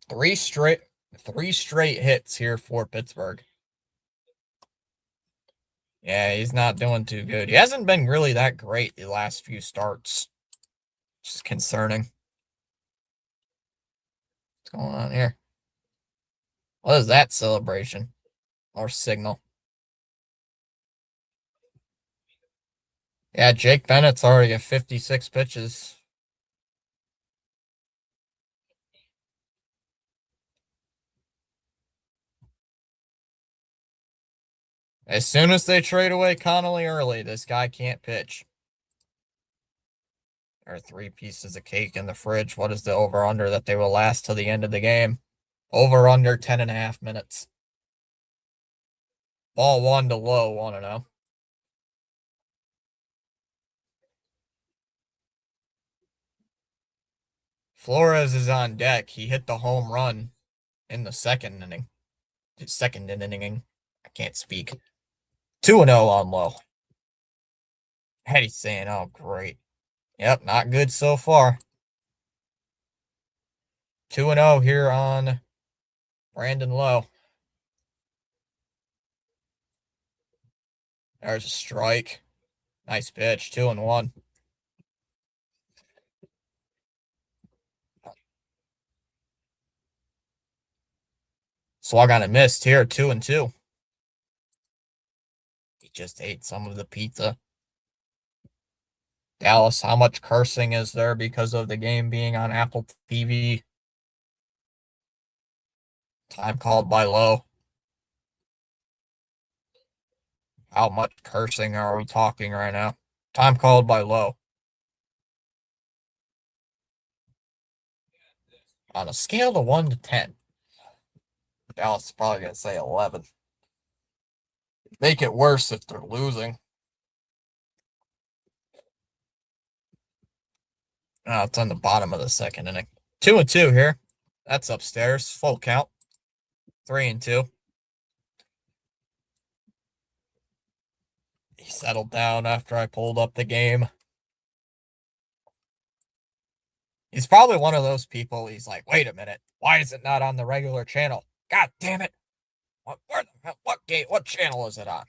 Three straight hits here for Pittsburgh. Yeah, he's not doing too good. He hasn't been really that great the last few starts. Which is concerning. What's going on here? What is that celebration or signal? Yeah, Jake Bennett's already at 56 pitches. As soon as they trade away Connolly early, this guy can't pitch. There are 3 pieces of cake in the fridge. What is the over-under that they will last till the end of the game? Over-under 10.5 minutes. Ball 1 to low, 1-0. Flores is on deck. He hit the home run in the second inning. I can't speak. 2-0 on low. Eddie's saying, oh, great. Yep, not good so far. 2-0 here on Brandon Lowe. There's a strike. Nice pitch. 2-1. Swung on a missed here. 2-2. He just ate some of the pizza. Dallas, how much cursing is there because of the game being on Apple TV? Time called by Lowe. How much cursing are we talking right now? Time called by Lowe. On a scale of 1 to 10, Dallas is probably going to say 11. Make it worse if they're losing. Oh, it's on the bottom of the second inning. 2-2 here. That's upstairs. Full count. 3-2. He settled down after I pulled up the game. He's probably one of those people. He's like, wait a minute. Why is it not on the regular channel? God damn it. What channel is it on?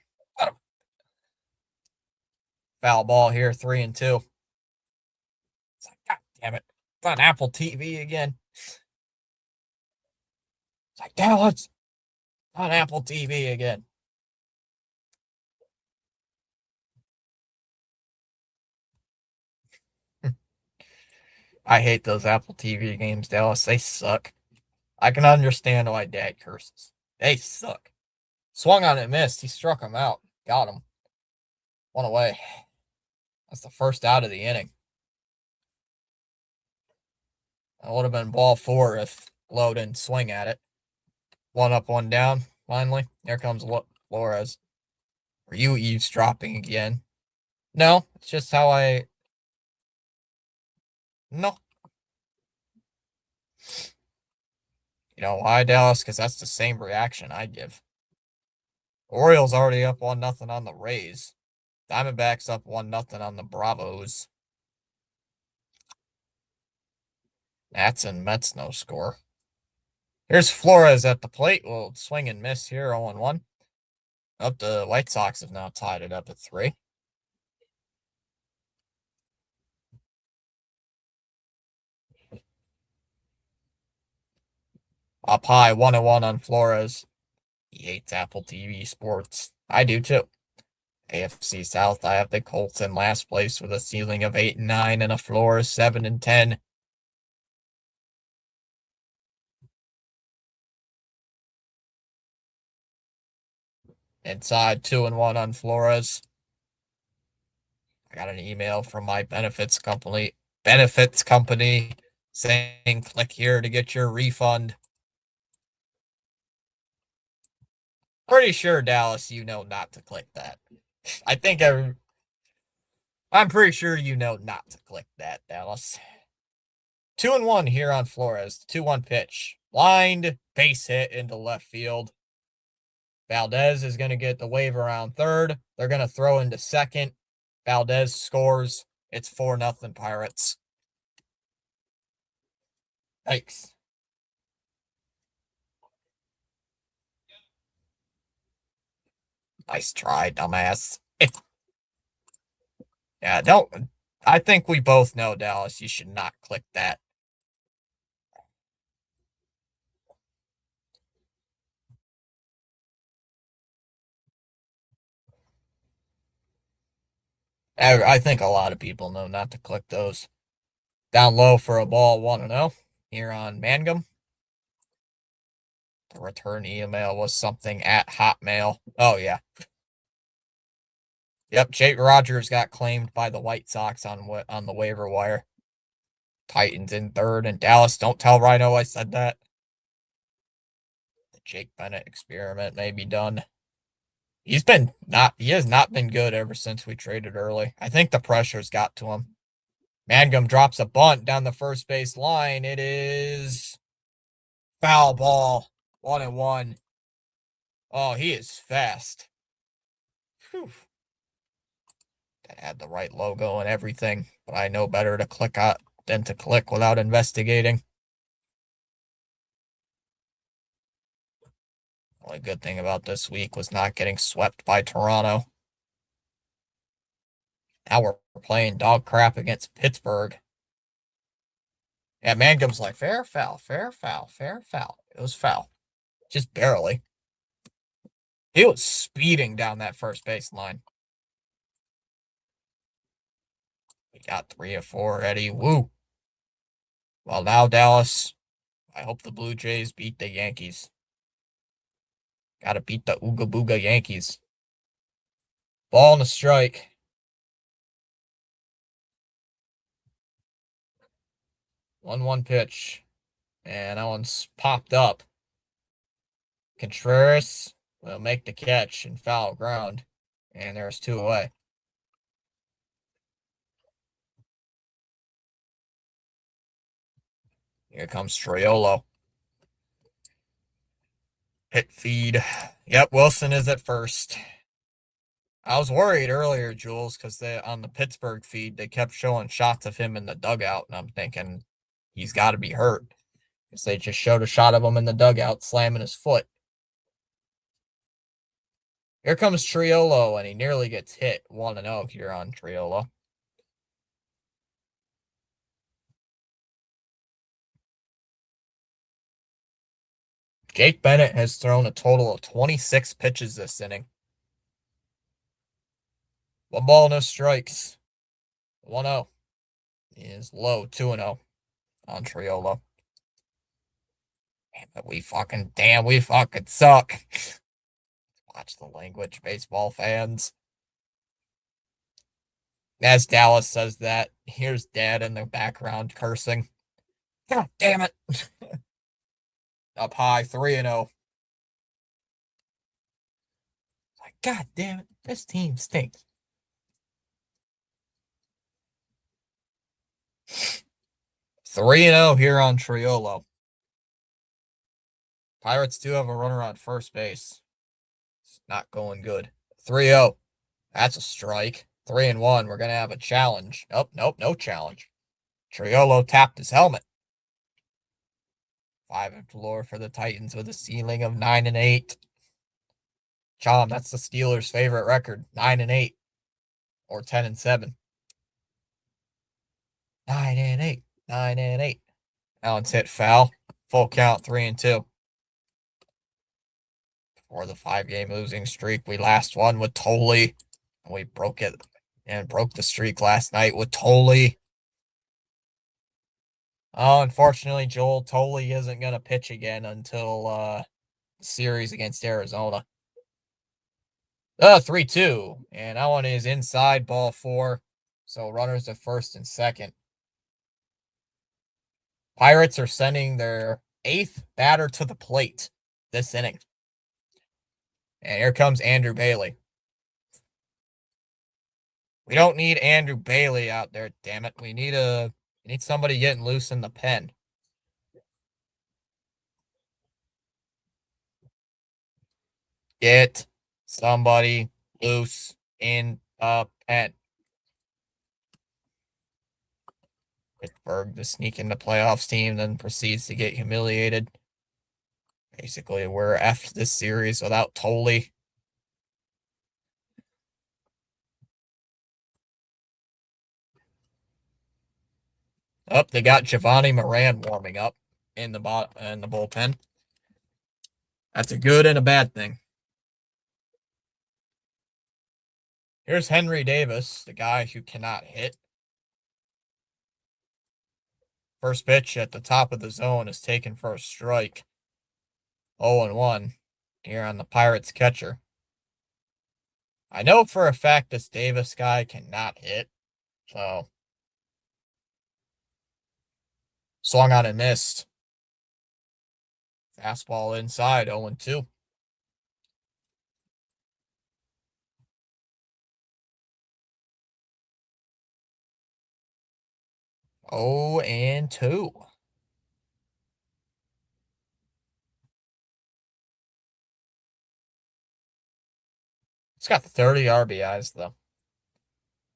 Foul ball here, 3-2. It's like, God damn it. It's on Apple TV again. It's like, Dallas, on Apple TV again. I hate those Apple TV games, Dallas. They suck. I can understand why Dad curses. They suck. Swung on it, missed. He struck him out. Got him. 1 away. That's the first out of the inning. That would have been ball 4 if Lowe didn't swing at it. 1 up, 1 down. Finally, here comes Flores. Are you eavesdropping again? No, it's just how I. No. You know why, Dallas? Because that's the same reaction I give. Orioles already up 1-0 on the Rays. Diamondbacks up 1-0 on the Bravos. Nats and Mets no score. Here's Flores at the plate. Will swing and miss here, 0-1. Up the White Sox have now tied it up at 3. Up high, 1-1 on Flores. He hates Apple TV Sports. I do too. AFC South, I have the Colts in last place with a ceiling of 8-9 and a floor of 7-10. Inside, 2-1 on Flores. I got an email from my benefits company saying click here to get your refund. Pretty sure, Dallas, you know not to click that. I'm pretty sure you know not to click that, Dallas. 2-1 here on Flores. 2-1 pitch. Lined, base hit into left field. Valdez is going to get the wave around third. They're going to throw into second. Valdez scores. It's 4-0 Pirates. Thanks. Nice try, dumbass. Yeah, don't. I think we both know, Dallas, you should not click that. I think a lot of people know not to click those. Down low for a ball, 1-0 here on Mangum. The return email was something at Hotmail. Oh, yeah. Yep, Jake Rogers got claimed by the White Sox on the waiver wire. Titans in third, and Dallas, don't tell Rhino I said that. The Jake Bennett experiment may be done. He has not been good ever since we traded early. I think the pressure's got to him. Mangum drops a bunt down the first base line. It is foul ball. 1-1. Oh, he is fast. Whew. That had the right logo and everything, but I know better to click out than to click without investigating. Only good thing about this week was not getting swept by Toronto. Now we're playing dog crap against Pittsburgh. Yeah, Mangum's like, fair, foul, fair, foul, fair, foul. It was foul. Just barely. He was speeding down that first base line. We got 3 of 4 already. Woo. Well, now Dallas, I hope the Blue Jays beat the Yankees. Gotta beat the Ooga Booga Yankees. Ball and a strike. 1-1 pitch. And that one's popped up. Contreras will make the catch and foul ground. And there's 2 away. Here comes Triolo. Hit feed. Yep, Wilson is at first. I was worried earlier, Jules, because on the Pittsburgh feed, they kept showing shots of him in the dugout, and I'm thinking he's got to be hurt. Because they just showed a shot of him in the dugout slamming his foot. Here comes Triolo, and he nearly gets hit. 1-0 here on Triolo. Jake Bennett has thrown a total of 26 pitches this inning. 1 ball, no strikes. 1-0 is low. 2-0 on Triolo. We fucking suck. Watch the language, baseball fans. As Dallas says that, here's Dad in the background cursing. God damn it. Up high, 3-0. Like, God damn it, this team stinks. 3-0 here on Triolo. Pirates do have a runner on first base. It's not going good. 3-0. That's a strike. 3-1. We're going to have a challenge. Oh, nope, no challenge. Triolo tapped his helmet. 5 of lore for the Titans with a ceiling of 9-8. Chom, that's the Steelers' favorite record. 9-8. Or 10-7. 9-8. 9-8. Allen's hit foul. Full count, 3-2. For the 5-game losing streak, we last won with Tolley. We broke it and broke the streak last night with Tolley. Oh, unfortunately, Joel Tolley isn't going to pitch again until the series against Arizona. 3-2. And that one is inside, ball 4. So runners at first and second. Pirates are sending their 8th batter to the plate this inning. And here comes Andrew Bailey. We don't need Andrew Bailey out there, damn it. We need somebody getting loose in the pen. Get somebody loose in the pen. Pittsburgh to sneak into playoffs team, then proceeds to get humiliated. Basically, we're F this series without Tolley. Up, they got Giovanni Moran warming up in the bullpen. That's a good and a bad thing. Here's Henry Davis, the guy who cannot hit. First pitch at the top of the zone is taken for a strike. 0-1 here on the Pirates catcher. I know for a fact this Davis guy cannot hit, so swung on and missed. Fastball inside, 0-2. Oh, and 2. It's got 30 RBIs, though.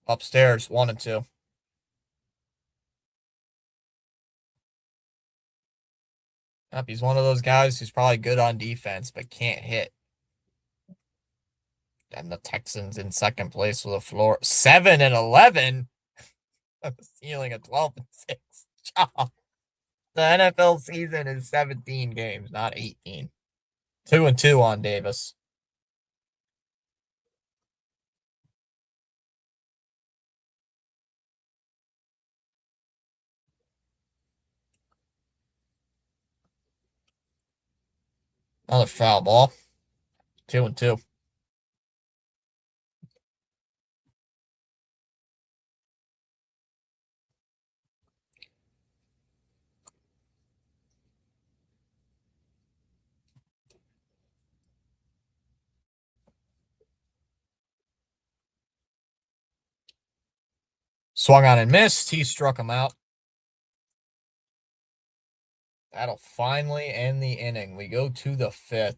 Upstairs, 1 and 2. Yep, he's one of those guys who's probably good on defense, but can't hit. And the Texans in second place with a floor 7-11. Ceiling of 12-6. The NFL season is 17 games, not 18. 2-2 on Davis. Another foul ball. 2-2. Swung on and missed. He struck him out. That'll finally end the inning. We go to the 5th.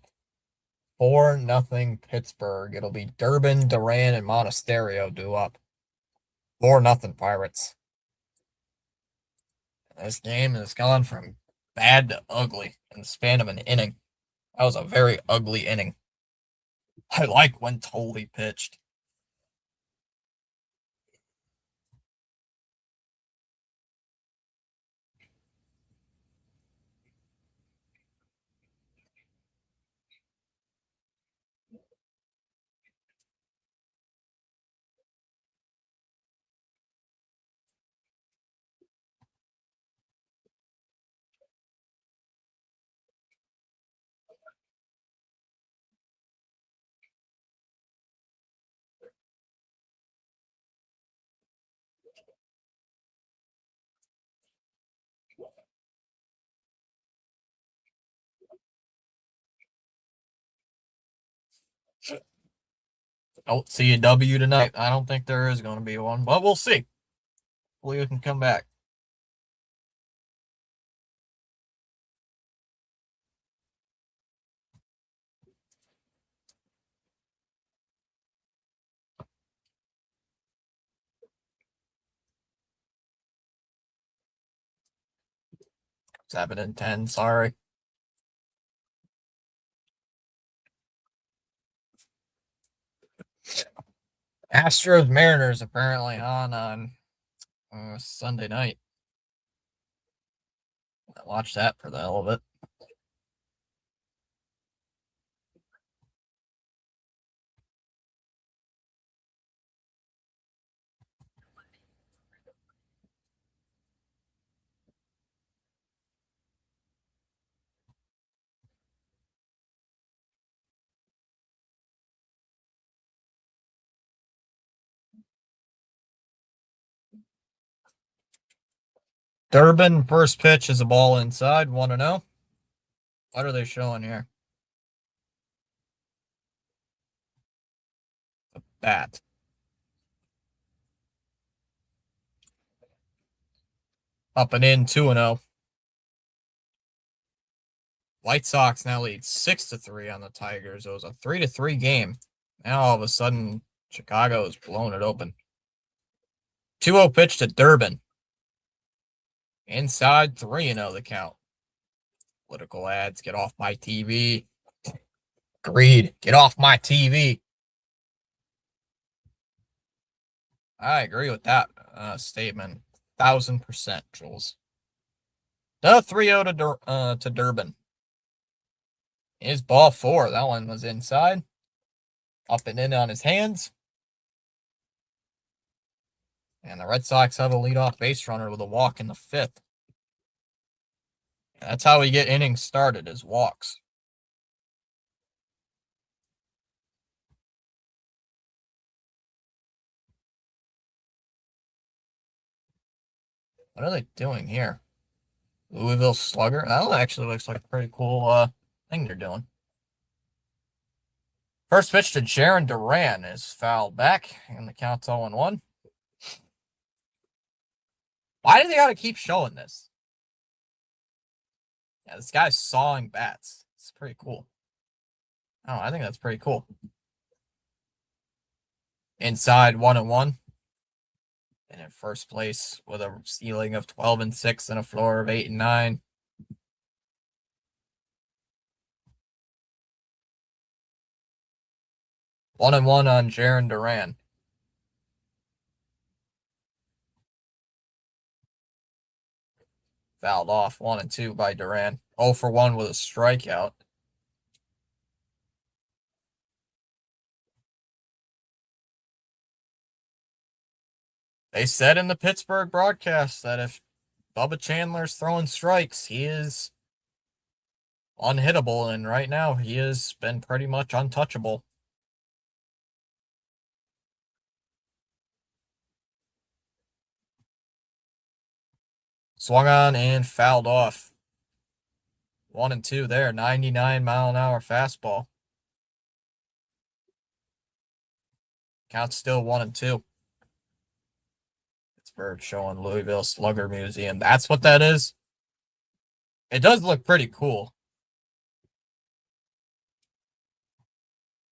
4-0 Pittsburgh. It'll be Durbin, Duran, and Monasterio due up. 4-0 Pirates. This game has gone from bad to ugly in the span of an inning. That was a very ugly inning. I like when Tolley pitched. Don't see a W tonight. I don't think there is going to be one, but we'll see. Hopefully we can come back. It's 7-10, sorry. Astros Mariners apparently on Sunday night. I watched that for the hell of it. Durbin, first pitch is a ball inside, 1-0. What are they showing here? bat. Up and in 2-0. White Sox now lead 6-3 on the Tigers. It was a 3-3 game. Now all of a sudden, Chicago is blowing it open. 2-0 pitch to Durbin. Inside 3-0 the count. Political ads, get off my TV. Agreed, get off my TV. I agree with that statement. 1,000%, Jules. The 3-0 to Durbin. Is ball 4. That one was inside. Up and in on his hands. And the Red Sox have a leadoff base runner with a walk in the 5th. And that's how we get innings started, is walks. What are they doing here? Louisville Slugger? That actually looks like a pretty cool thing they're doing. First pitch to Jaron Duran is fouled back, and the count's 0-1. Why do they gotta keep showing this? Yeah, this guy's sawing bats. It's pretty cool. Oh, I think that's pretty cool. Inside 1-1. And in first place with a ceiling of 12-6 and a floor of 8-9. One and one on Jaron Duran. Fouled off 1-2 by Duran. 0 for 1 with a strikeout. They said in the Pittsburgh broadcast that if Bubba Chandler's throwing strikes, he is unhittable, and right now he has been pretty much untouchable. Swung on and fouled off. 1-2 there. 99-mile-an-hour fastball. Count still 1-2. Pittsburgh showing Louisville Slugger Museum. That's what that is. It does look pretty cool.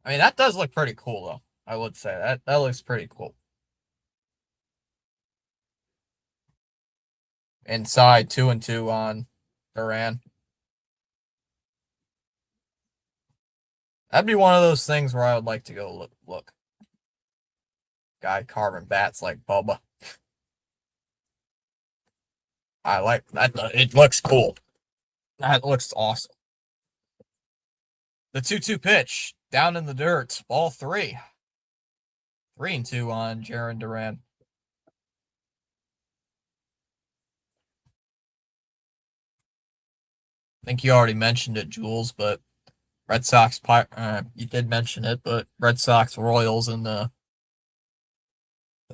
I mean, that does look pretty cool, though. I would say that looks pretty cool. Inside 2-2 on Duran. That'd be one of those things where I would like to go look. Guy carving bats like Bubba. I like that. It looks cool. That looks awesome. The 2-2 pitch down in the dirt. Ball 3. 3-2 on Jaron Duran. I think you already mentioned it, Jules, but Red Sox, you did mention it, but Red Sox Royals in the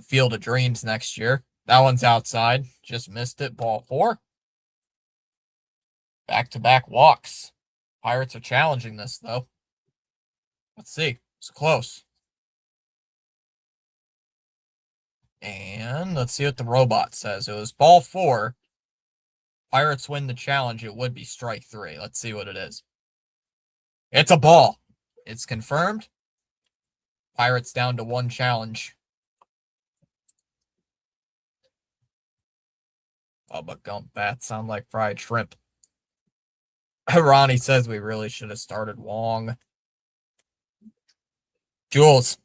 Field of Dreams next year. That one's outside. Just missed it. Ball 4. Back-to-back walks. Pirates are challenging this, though. Let's see. It's close. And let's see what the robot says. It was ball 4. Pirates win the challenge. It would be strike 3. Let's see what it is. It's a ball. It's confirmed. Pirates down to 1 challenge. Bubba Gump bats sound like fried shrimp. Ronnie says we really should have started Wong. Jules,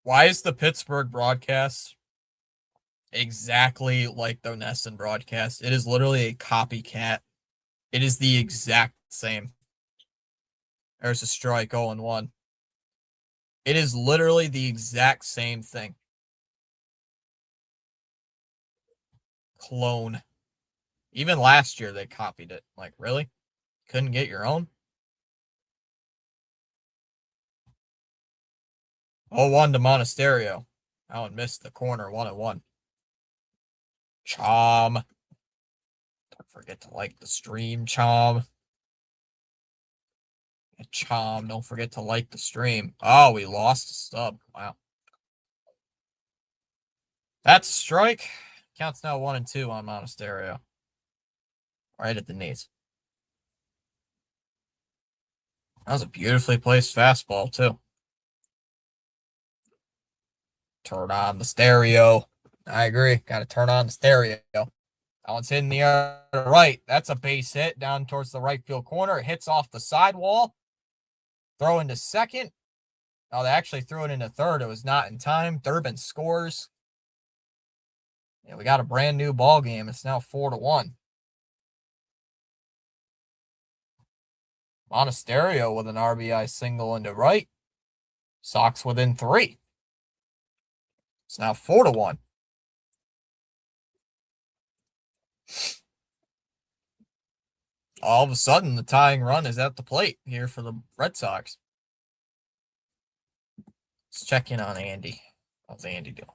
why is the Pittsburgh broadcast exactly like the Nesson broadcast? It is literally a copycat. It is the exact same. There's a strike, 0-1. It is literally the exact same thing. Clone. Even last year they copied it. Like, really? Couldn't get your own? 0-1 to Monasterio. That one missed the corner. 1-1. Chom. Don't forget to like the stream, Chom. Chom, don't forget to like the stream. Oh, we lost a stub. Wow. That's a strike. Counts now 1-2 on Monasterio. Right at the knees. That was a beautifully placed fastball, too. Turn on the stereo. I agree. Got to turn on the stereo. That one's hitting the air to right. That's a base hit down towards the right field corner. It hits off the sidewall. Throw into second. Oh, they actually threw it into third. It was not in time. Durbin scores. Yeah, we got a brand new ball game. It's now 4-1. Monasterio with an RBI single into right. Sox within 3. It's now 4-1. All of a sudden, the tying run is at the plate here for the Red Sox. Let's check in on Andy. How's Andy doing?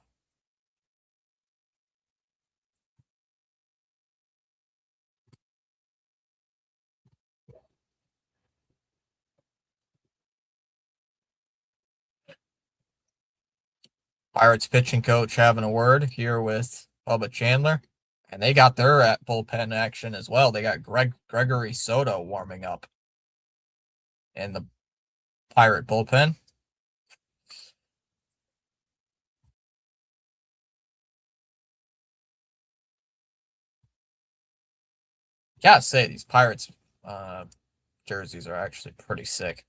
Pirates pitching coach having a word here with Bubba Chandler. And they got their at bullpen action as well. They got Gregory Soto warming up in the Pirate bullpen. Gotta say, these Pirates jerseys are actually pretty sick.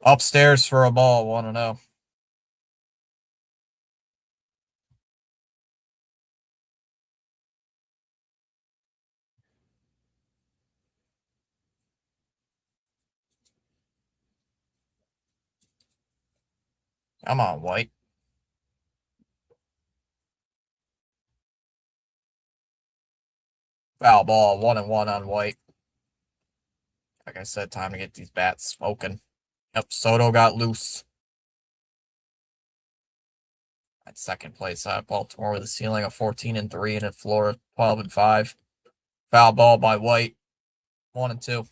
Upstairs for a ball, 1-0. Come on, White. Foul ball, 1-1 on White. Like I said, time to get these bats smoking. Yep, Soto got loose. At second place, Baltimore with a ceiling of 14-3 and at Florida 12-5. Foul ball by White, 1-2.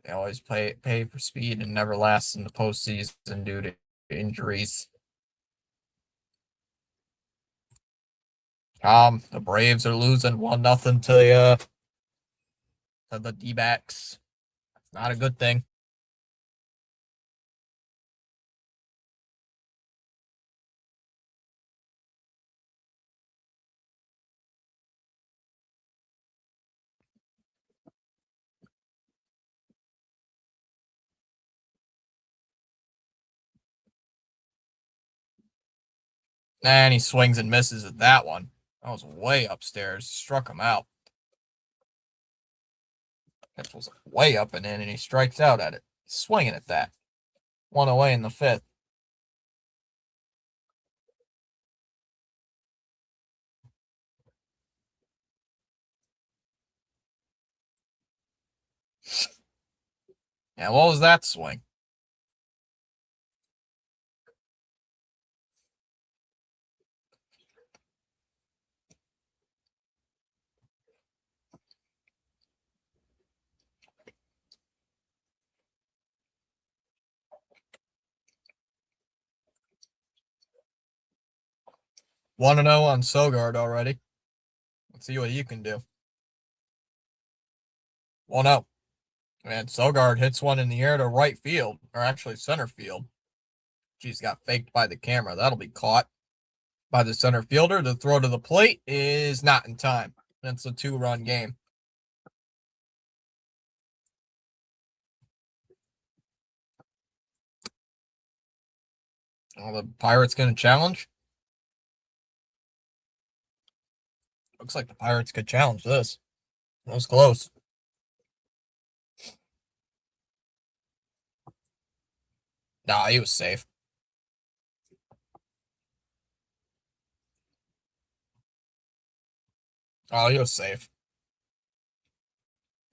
They always pay for speed and never last in the postseason due to injuries. The Braves are losing 1-0 to the D-backs. That's not a good thing. And he swings and misses at that one. That was way upstairs. Struck him out. That was way up and in, and he strikes out at it. Swinging at that. 1 away in the 5th. Yeah, what was that swing? One and 0 on Sogard already. Let's see what you can do. 1-0. And Sogard hits one in the air to right field, or actually center field. She's got faked by the camera. That'll be caught by the center fielder. The throw to the plate is not in time. It's a 2-run game. Well, the Pirates going to challenge. Looks like the Pirates could challenge this. That was close. Nah, he was safe. Oh, he was safe.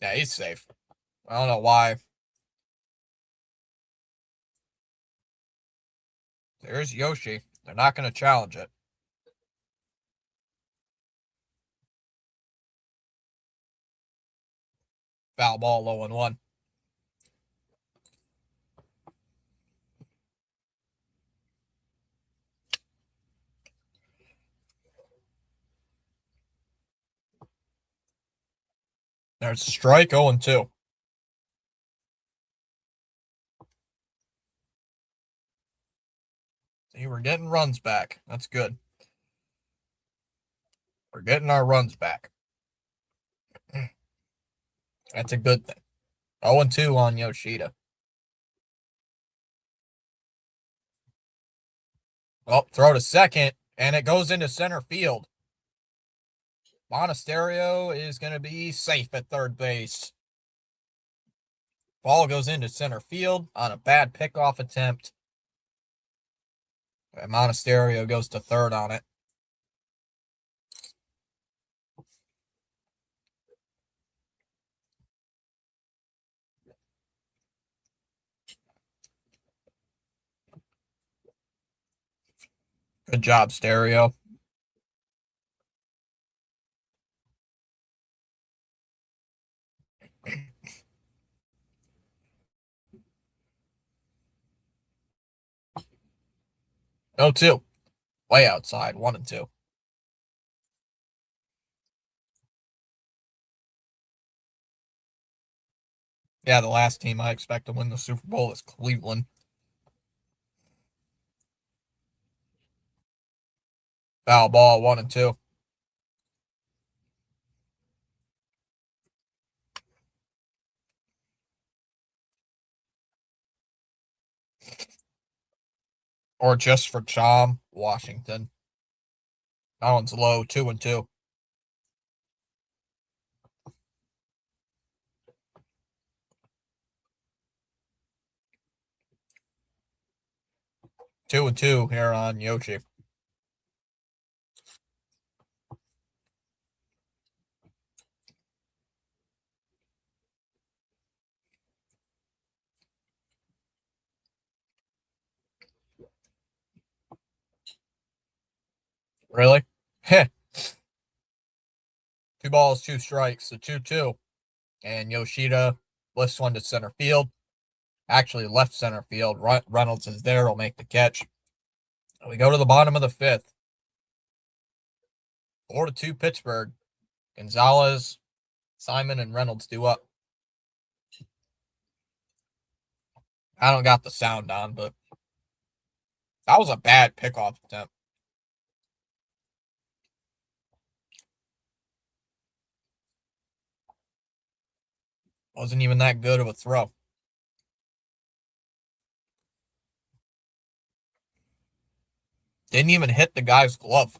Yeah, he's safe. I don't know why. There's Yoshi. They're not going to challenge it. Foul ball, 0-1. There's a strike, 0-2. See, we're getting runs back. That's good. We're getting our runs back. That's a good thing. 0-2 on Yoshida. Oh, throw to second, and it goes into center field. Monasterio is going to be safe at third base. Ball goes into center field on a bad pickoff attempt. And Monasterio goes to third on it. Good job, Stereo. No 2. Way outside, 1-2. Yeah, the last team I expect to win the Super Bowl is Cleveland. Foul ball, 1-2. Or just for Chom, Washington. That one's low, 2-2. 2-2 here on Yoshi. Really? Heh. 2 balls, 2 strikes, so 2-2. And Yoshida lifts one to center field. Actually, left center field. Reynolds is there. Will make the catch. We go to the bottom of the 5th. 4-2 Pittsburgh. Gonzalez, Simon, and Reynolds do up. I don't got the sound on, but that was a bad pickoff attempt. Wasn't even that good of a throw. Didn't even hit the guy's glove.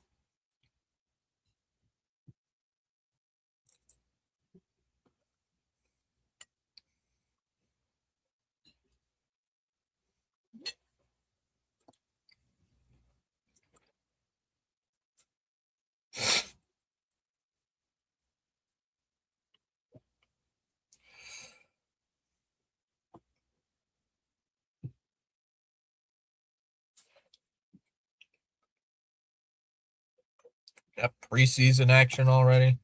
Got preseason action already.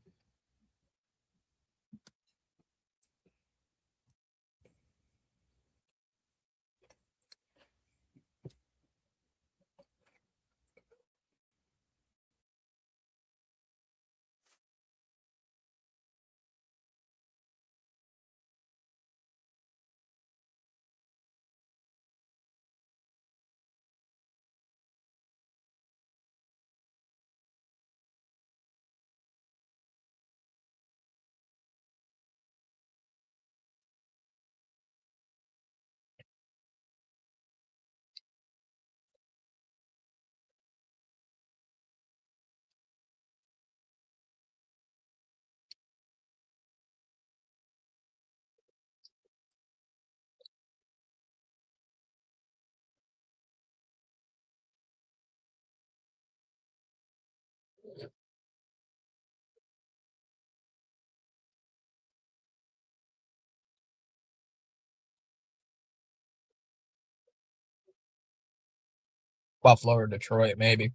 Buffalo or Detroit, maybe.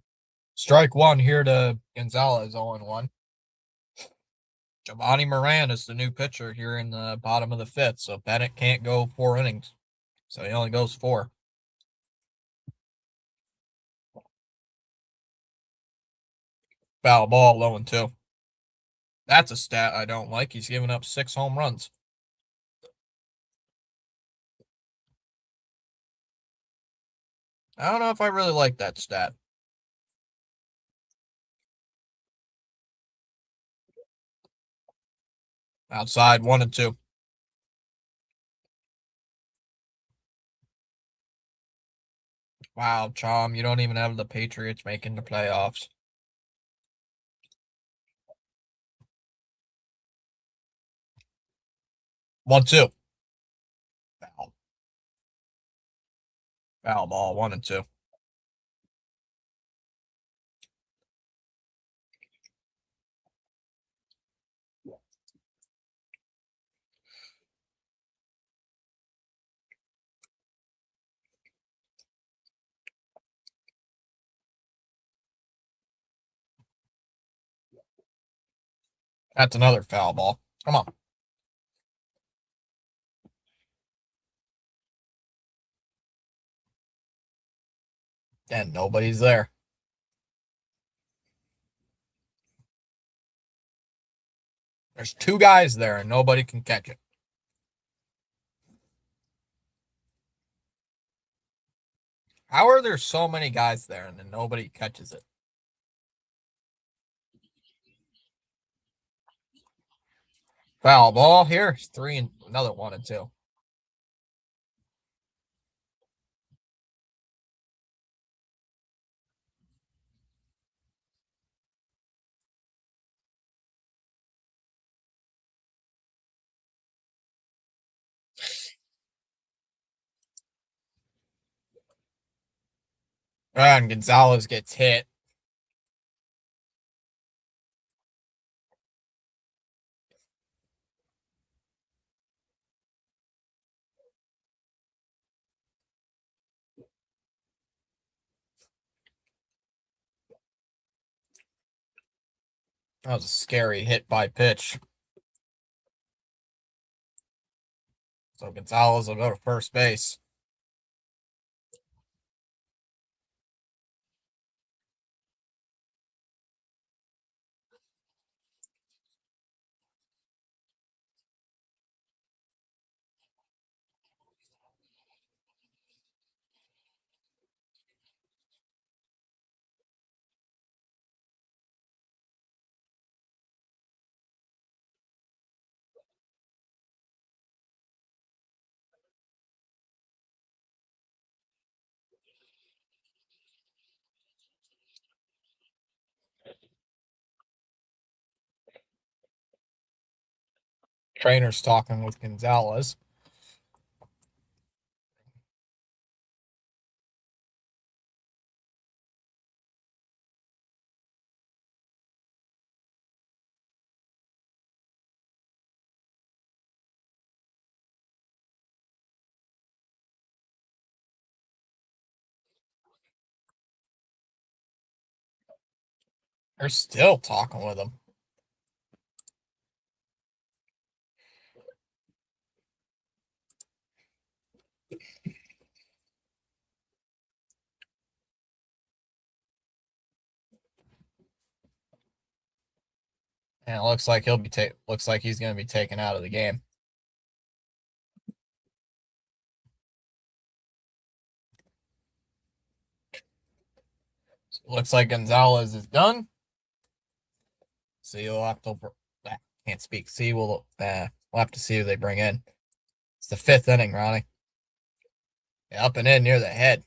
Strike one here to Gonzalez, 0-1. Giovanni Moran is the new pitcher here in the bottom of the 5th, so Bennett can't go 4 innings. So he only goes 4. Foul ball, 0-2. That's a stat I don't like. He's given up 6 home runs. I don't know if I really like that stat. Outside 1-2. Wow, Chom, you don't even have the Patriots making the playoffs. 1-2. Foul. Foul ball, 1-2. That's another foul ball. Come on. And nobody's there. There's 2 guys there and nobody can catch it. How are there so many guys there and then nobody catches it? Foul ball here. It's 3 and another 1-2. And Gonzalez gets hit. That was a scary hit by pitch. So Gonzalez will go to first base. Trainer's talking with Gonzalez. They're still talking with him. And it looks like looks like he's going to be taken out of the game. So looks like Gonzalez is done. See, we'll have to. Can't speak. See, we'll have to see who they bring in. It's the 5th inning, Ronnie. Yeah, up and in near the head.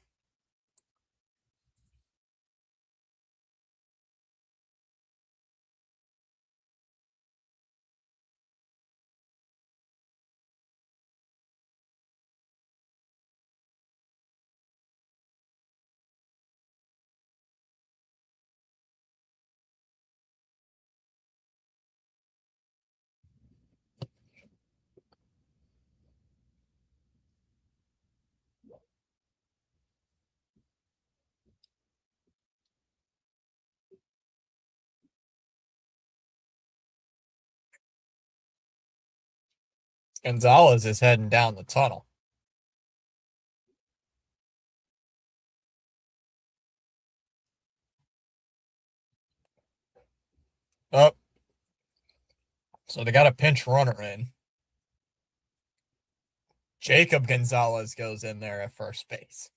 Gonzalez is heading down the tunnel. Up. So they got a pinch runner in. Jacob Gonzalez goes in there at first base.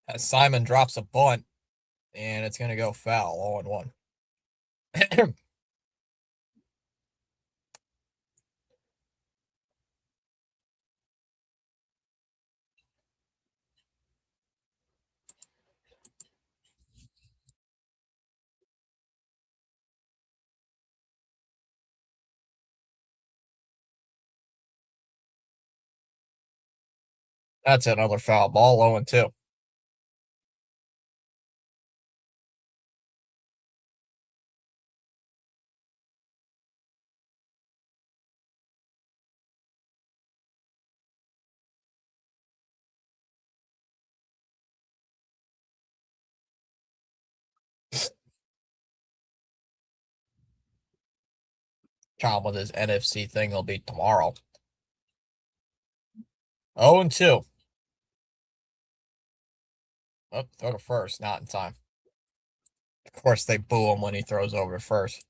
As Simon drops a bunt, and it's going to go foul, 0-1. That's another foul ball, 0-2. Tom with his NFC thing will be tomorrow. 0-2. Oh, throw to first, not in time. Of course, they boo him when he throws over to first.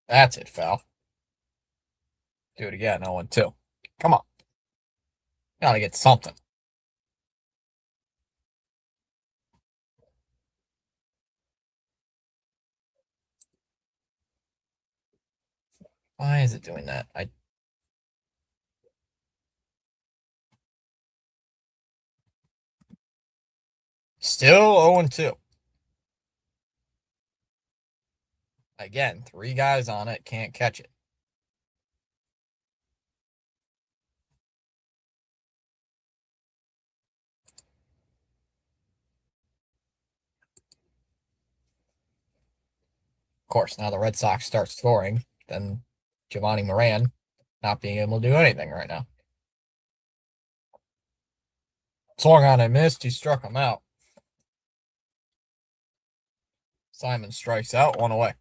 That's it, foul. Do it again, 0-2. Come on. Gotta get something. Why is it doing that? Still 0-2. Again, 3 guys on it, can't catch it. Of course, now the Red Sox start scoring, then Giovanni Moran not being able to do anything right now. Swung on and missed, he struck him out. Simon strikes out, 1 away.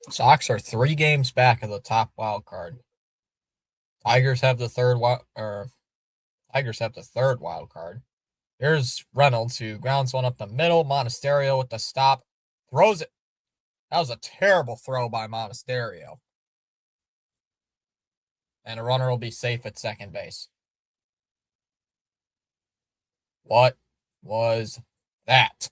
Sox are 3 games back of the top wild card. Tigers have the third wild card. Here's Reynolds, who grounds one up the middle. Monasterio with the stop, throws it. That was a terrible throw by Monasterio. And a runner will be safe at second base. What was that?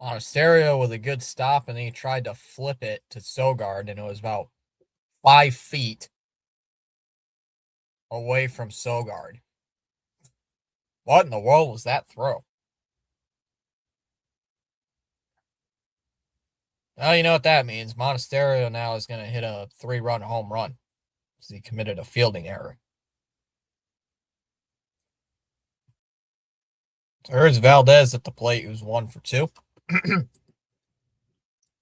Monasterio with a good stop, and then he tried to flip it to Sogard, and it was about 5 feet away from Sogard. What in the world was that throw? Well, you know what that means. Monasterio now is going to hit a 3-run home run because he committed a fielding error. So here's Valdez at the plate, who's 1 for 2.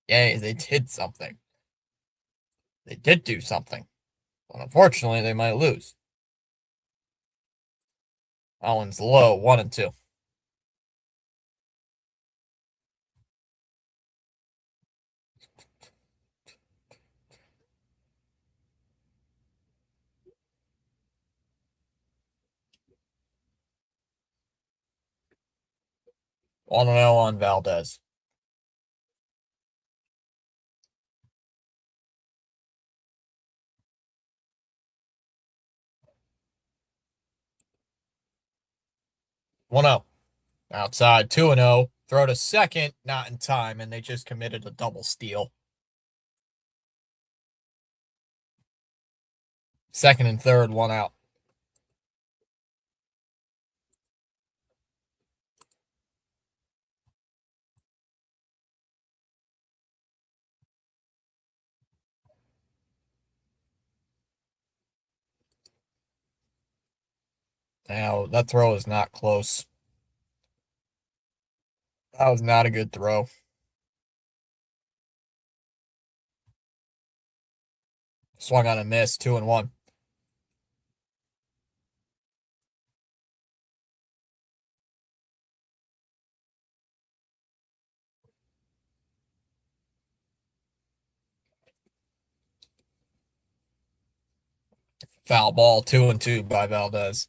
Yay, they did something. They did do something. But unfortunately, they might lose. That one's low, 1-2. One and 0 on Valdez. One 0 outside, 2-0. Throw to second, not in time, and they just committed a double steal. Second and third, 1 out. Now, that throw is not close. That was not a good throw. Swung on a miss, 2-1. Foul ball, 2-2 by Valdez.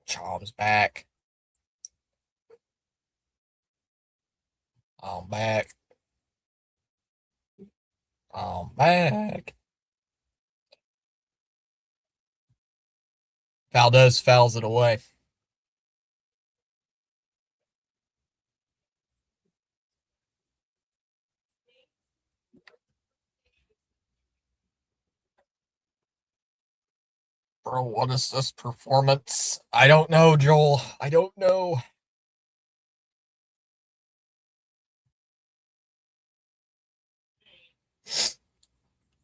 Chom's back. I'm back. I'm back. Valdez fouls it away. Bro, what is this performance? I don't know, Joel. I don't know.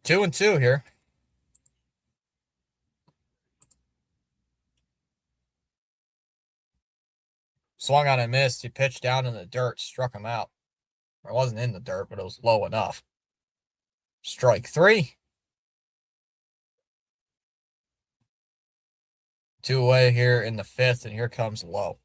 2-2 here. Swung on and missed. He pitched down in the dirt, struck him out. Or it wasn't in the dirt, but it was low enough. Strike 3. 2 away here in the 5th, and here comes low.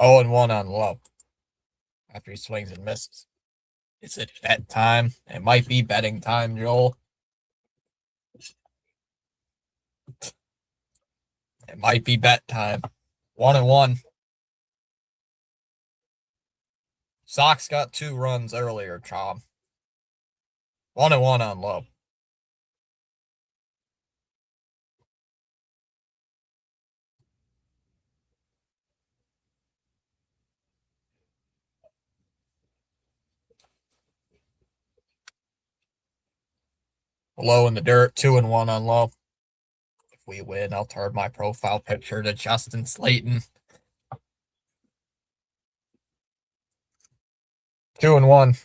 Oh, and 1 on low. After he swings and misses. Is it bet time? It might be betting time, Joel. It might be bet time. 1-1. Sox got 2 runs earlier, Chom. 1-1 on low. Low in the dirt, 2-1 on low. If we win, I'll turn my profile picture to Justin Slayton. 2-1.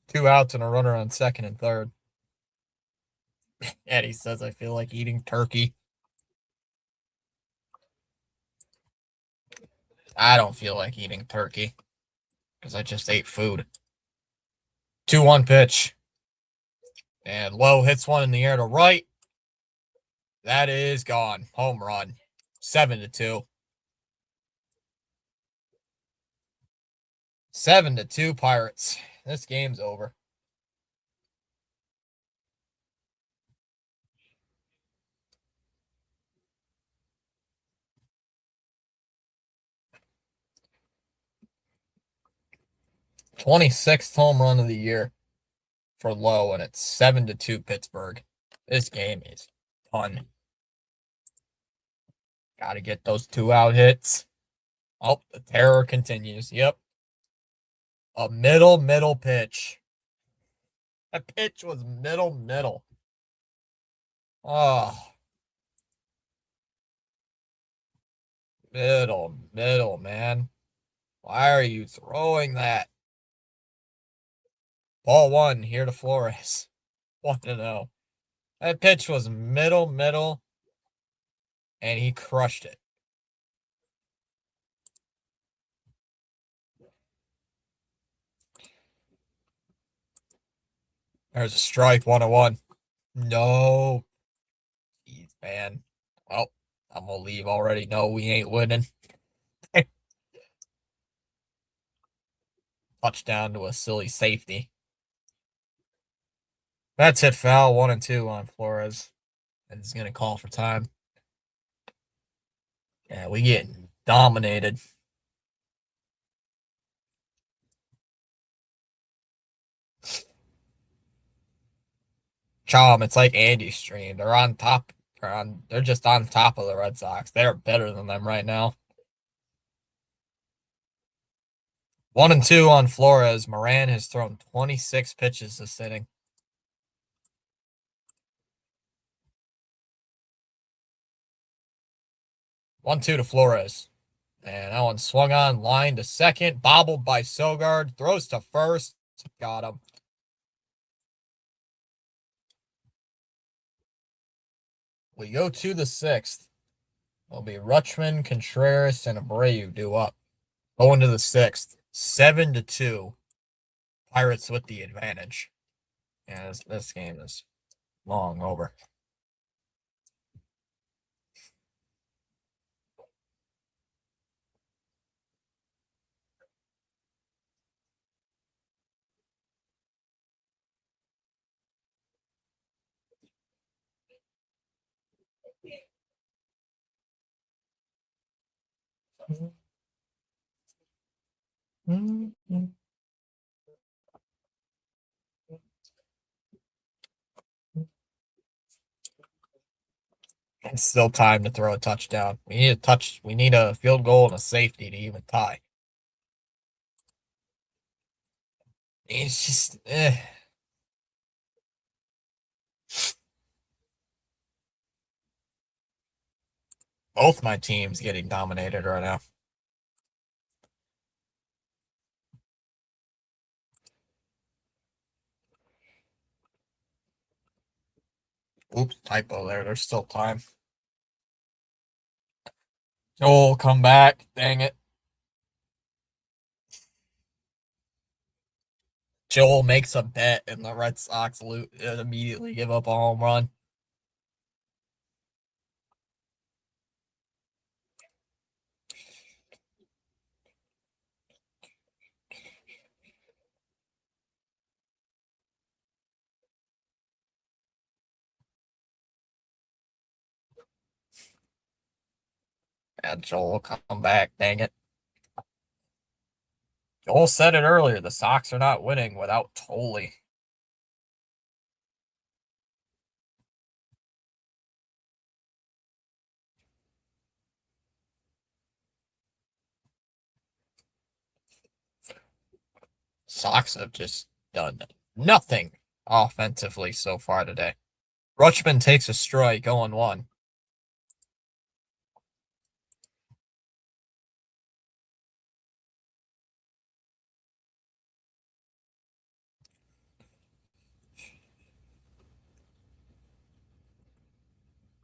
2 outs and a runner on second and third. Eddie says, I feel like eating turkey. I don't feel like eating turkey because I just ate food. 2-1 pitch. And Lowe hits one in the air to right. That is gone. Home run. 7-2. 7-2 Pirates. This game's over. '26th home run of the year for Lowe, and it's 7-2 Pittsburgh. This game is done. Got to get those 2 out hits. Oh, the terror continues. Yep. A middle pitch. That pitch was middle. Oh. Middle, man. Why are you throwing that? Ball 1 here to Flores. 1-0. That pitch was middle, and he crushed it. There's a strike, 1-1. No. Jeez, man. Well, I'm going to leave already. No, we ain't winning. Touchdown to a silly safety. That's hit foul, 1-2 on Flores. And he's going to call for time. Yeah, we getting dominated. Chom, it's like Andy's stream. They're on top. They're just on top of the Red Sox. They're better than them right now. 1-2 on Flores. Moran has thrown 26 pitches this inning. 1-2 to Flores. And that one swung on, line to second, bobbled by Sogard, throws to first, got him. We go to the sixth. It'll be Rutschman, Contreras, and Abreu due up. Going to the sixth, 7-2. Pirates with the advantage. And this game is long over. It's still time to throw a touchdown. We need a touch. We need a field goal and a safety to even tie. It's just, both my teams getting dominated right now. Oops, typo there. There's still time. Joel, come back. Dang it. Joel makes a bet and the Red Sox immediately give up a home run. And Joel, come back. Dang it. Joel said it earlier. The Sox are not winning without Tolley. Sox have just done nothing offensively so far today. Rutschman takes a strike, 0-1.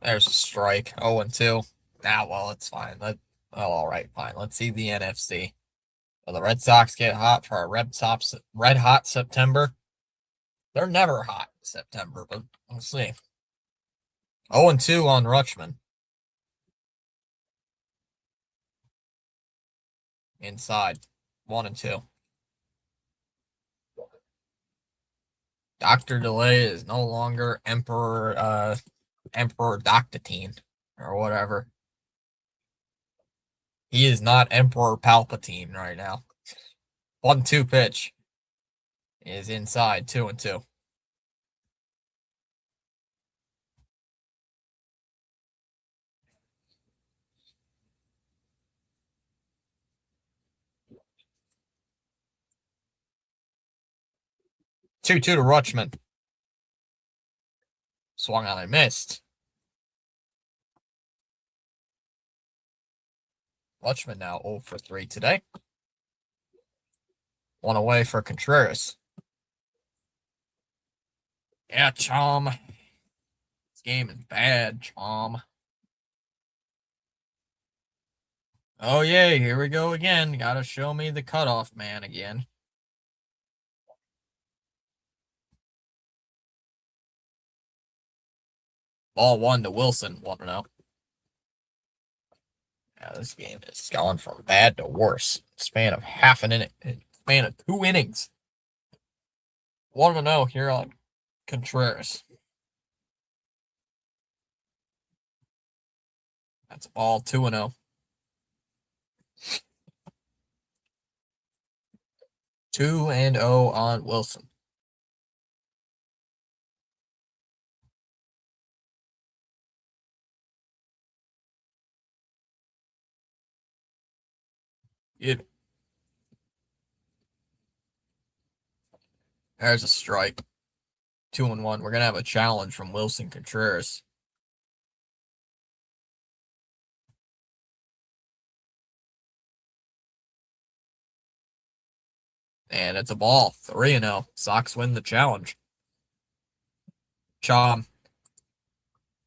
There's a strike, 0-2. Well, it's fine. All right, fine. Let's see the NFC. Will the Red Sox get hot for a red hot September? They're never hot in September, but we'll see. 0-2 on Rutschman. Inside, 1-2. Dr. Delay is no longer Emperor Doctatine or whatever. He is not Emperor Palpatine right now. 1-2 pitch is inside, 2-2. Two to Rutschman. Swung on and missed. Rutschman now 0 for 3 today. One away for Contreras. Yeah, Chom. This game is bad, Chom. Oh, yay, here we go again. Gotta show me the cutoff man again. Ball 1 to Wilson, 1-0. Yeah, this game is going from bad to worse. Span of half an inning. Span of 2 innings. 1-0 here on Contreras. That's all 2-0. 2-0 on Wilson. There's a strike. 2-1. We're gonna have a challenge from Wilson Contreras. And it's a ball. 3-0. Sox win the challenge. Chom.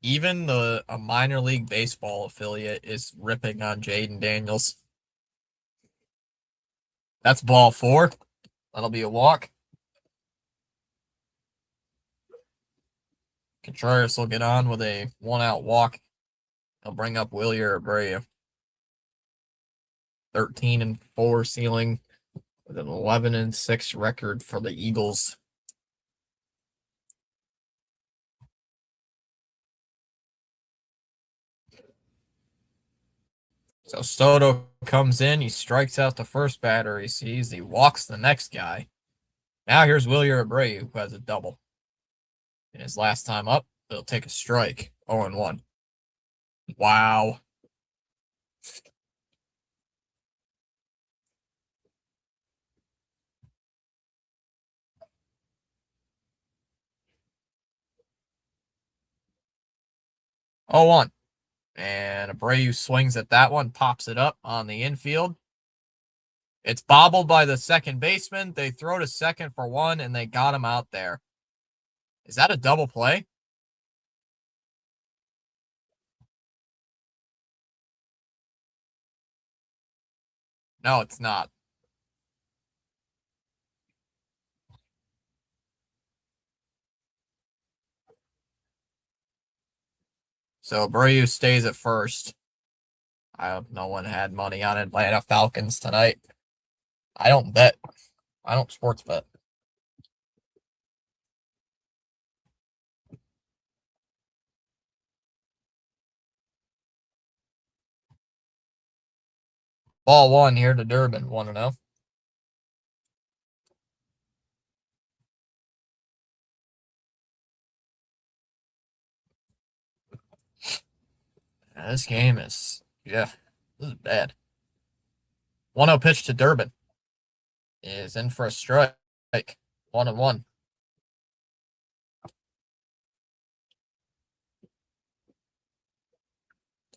Even a minor league baseball affiliate is ripping on Jaden Daniels. That's ball 4. That'll be a walk. Contreras will get on with a 1-out walk. He'll bring up Wilyer Abreu. 13-4 ceiling with an 11-6 record for the Eagles. So Soto comes in, he strikes out the first batter he sees, he walks the next guy. Now here's Wilyer Abreu, who has a double. In his last time up, he'll take a strike. 0-1. Wow. Oh, 1. And Abreu swings at that one, pops it up on the infield. It's bobbled by the second baseman. They throw to second for 1, and they got him out there. Is that a double play? No, it's not. So Abreu stays at first. I hope no one had money on Atlanta Falcons tonight. I don't bet. I don't sports bet. Ball 1 here to Durbin. 1-0. This game is, this is bad. 1-0 pitch to Durbin. Is in for a strike. 1-1.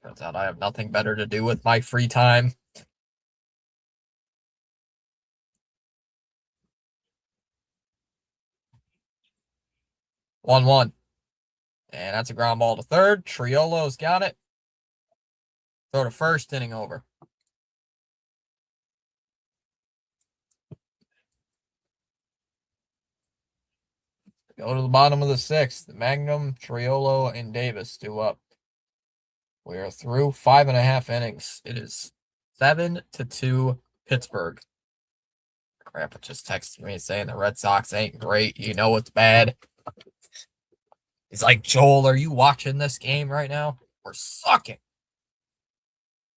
Turns out I have nothing better to do with my free time. 1-1. And that's a ground ball to third. Triolo's got it. Throw to first, inning over. Go to the bottom of the 6th. Magnum, Triolo, and Davis do up. We are through 5.5 innings. It is 7-2 Pittsburgh. Grandpa just texted me saying the Red Sox ain't great. You know it's bad. He's like, Joel, are you watching this game right now? We're sucking.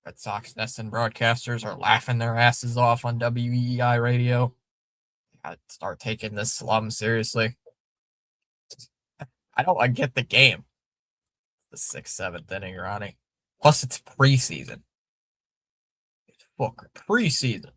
Red Sox Nesson broadcasters are laughing their asses off on WEI radio. Gotta start taking this slum seriously. I get the game. The 6th, 7th inning, Ronnie. Plus, it's preseason. It's fucking preseason.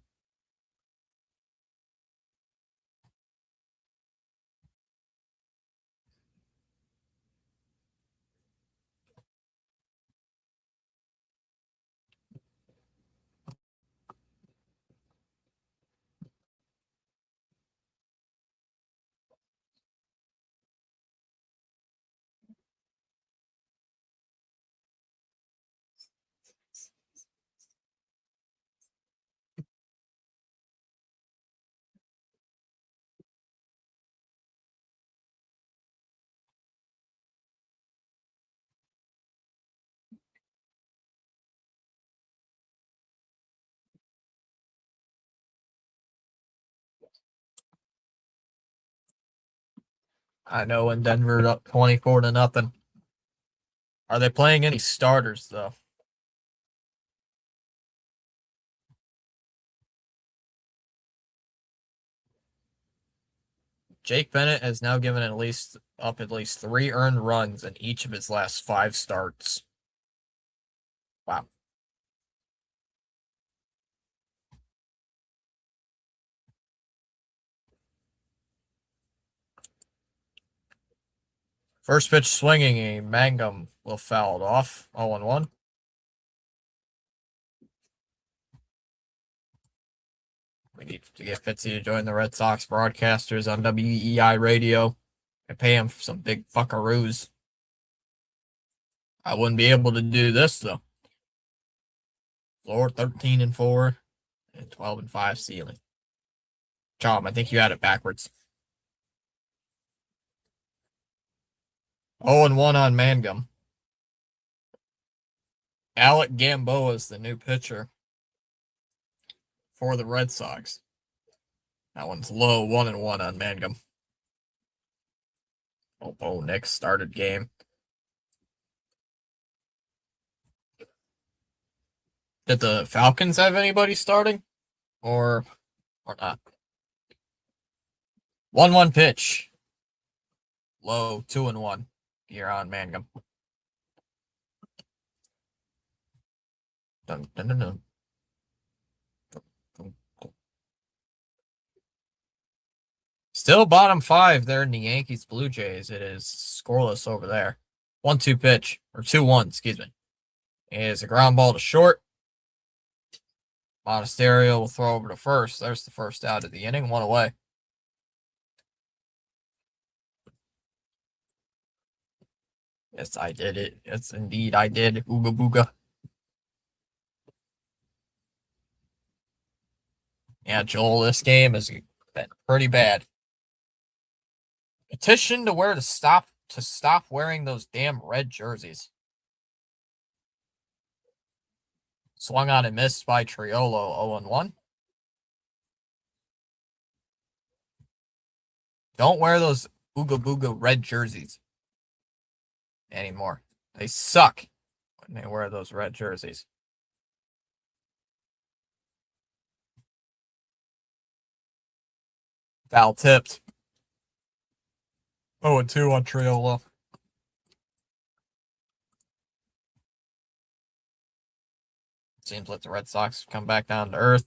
I know when Denver's up 24-0. Are they playing any starters, though? Jake Bennett has now given at least 3 earned runs in each of his last 5 starts. Wow. First pitch swinging, a Mangum will foul it off. 0-1. We need to get Fitzy to join the Red Sox broadcasters on WEI radio and pay him for some big fuckaroos. I wouldn't be able to do this though. Floor 13-4 and 12-5 ceiling. Chom, I think you had it backwards. 0-1 on Mangum. Alec Gamboa is the new pitcher for the Red Sox. That one's low, 1-1 on Mangum. Oh, Nick started game. Did the Falcons have anybody starting? Or not? 1-1 pitch. Low, 2-1. Here on Mangum. Dun, dun, dun, dun. Still bottom 5 there in the Yankees Blue Jays. It is scoreless over there. 1-2 pitch, or 2-1, excuse me. Is a ground ball to short. Monasterio will throw over to first. There's the first out of the inning. 1 away. Yes, I did it. Yes, indeed, I did. Ooga booga. Yeah, Joel, this game has been pretty bad. Petition to stop wearing those damn red jerseys. Swung on and missed by Triolo, 0-1. Don't wear those Ooga Booga red jerseys anymore. They suck when they wear those red jerseys. Foul tipped. 0-2 on Triolo. Seems like the Red Sox come back down to earth.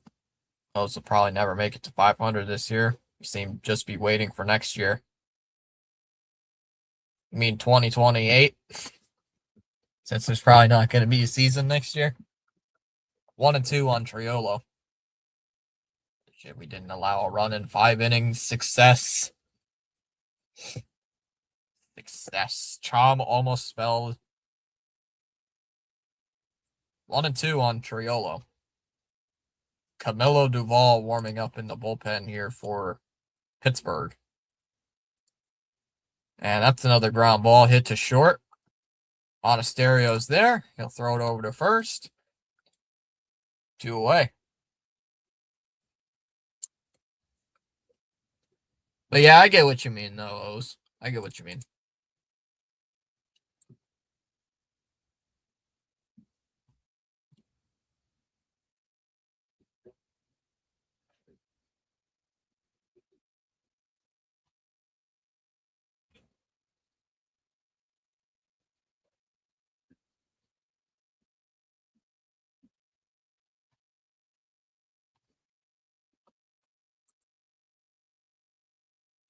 Those will probably never make it to 500 this year. We seem to just be waiting for next year. You mean 2028? Since there's probably not going to be a season next year. 1-2 on Triolo. Shit, we didn't allow a run in 5 innings. Success. Chom almost spelled. 1-2 on Triolo. Camilo Duvall warming up in the bullpen here for Pittsburgh. And that's another ground ball hit to short. Monasterio's there. He'll throw it over to first. 2 away. But yeah, I get what you mean, though, O's. I get what you mean.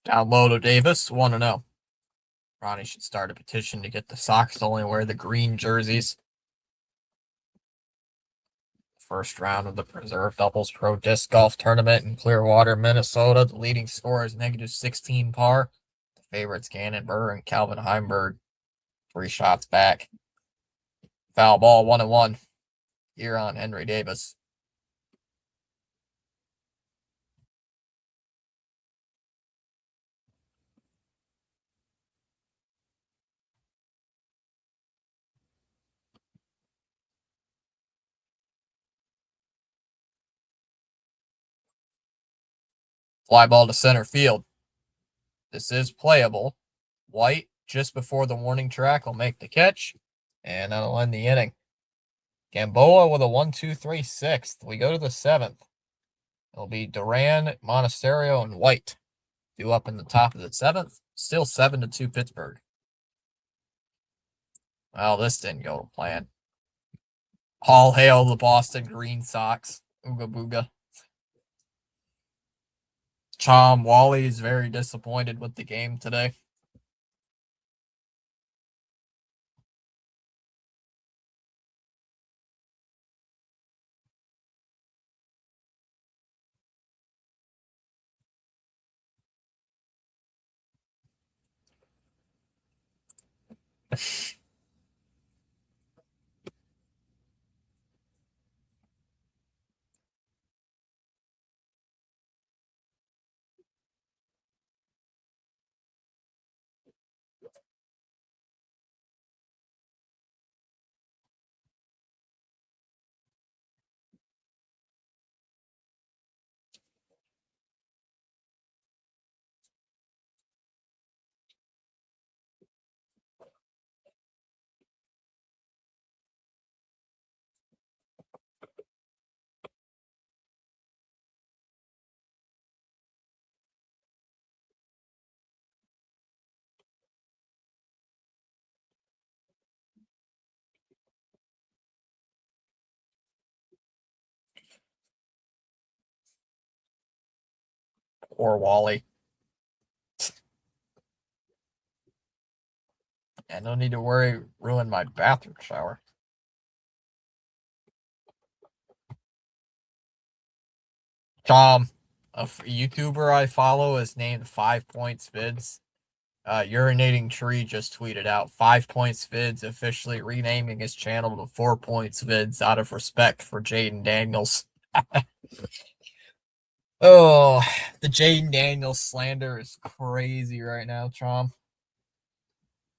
Down low to Davis, 1-0. Ronnie should start a petition to get the Sox to only wear the green jerseys. First round of the Preserve Doubles Pro Disc Golf Tournament in Clearwater, Minnesota. The leading score is -16 par. The favorites Gannon Burr and Calvin Heimberg. 3 shots back. Foul ball, 1-1. Here on Henry Davis. Fly ball to center field. This is playable. White, just before the warning track, will make the catch. And that'll end the inning. Gamboa with a 1-2-3 sixth. We go to the 7th. It'll be Duran, Monasterio, and White. Due up in the top of the 7th. Still 7-2 Pittsburgh. Well, this didn't go to plan. All hail the Boston Green Sox. Ooga booga. Chom Wally is very disappointed with the game today. Or Wally. And no need to worry, ruin my bathroom shower. A YouTuber I follow is named 5 Points Vids. Urinating Tree just tweeted out 5 Points Vids officially renaming his channel to 4 Points Vids out of respect for Jaden Daniels. Oh, the Jaden Daniels slander is crazy right now, Chom.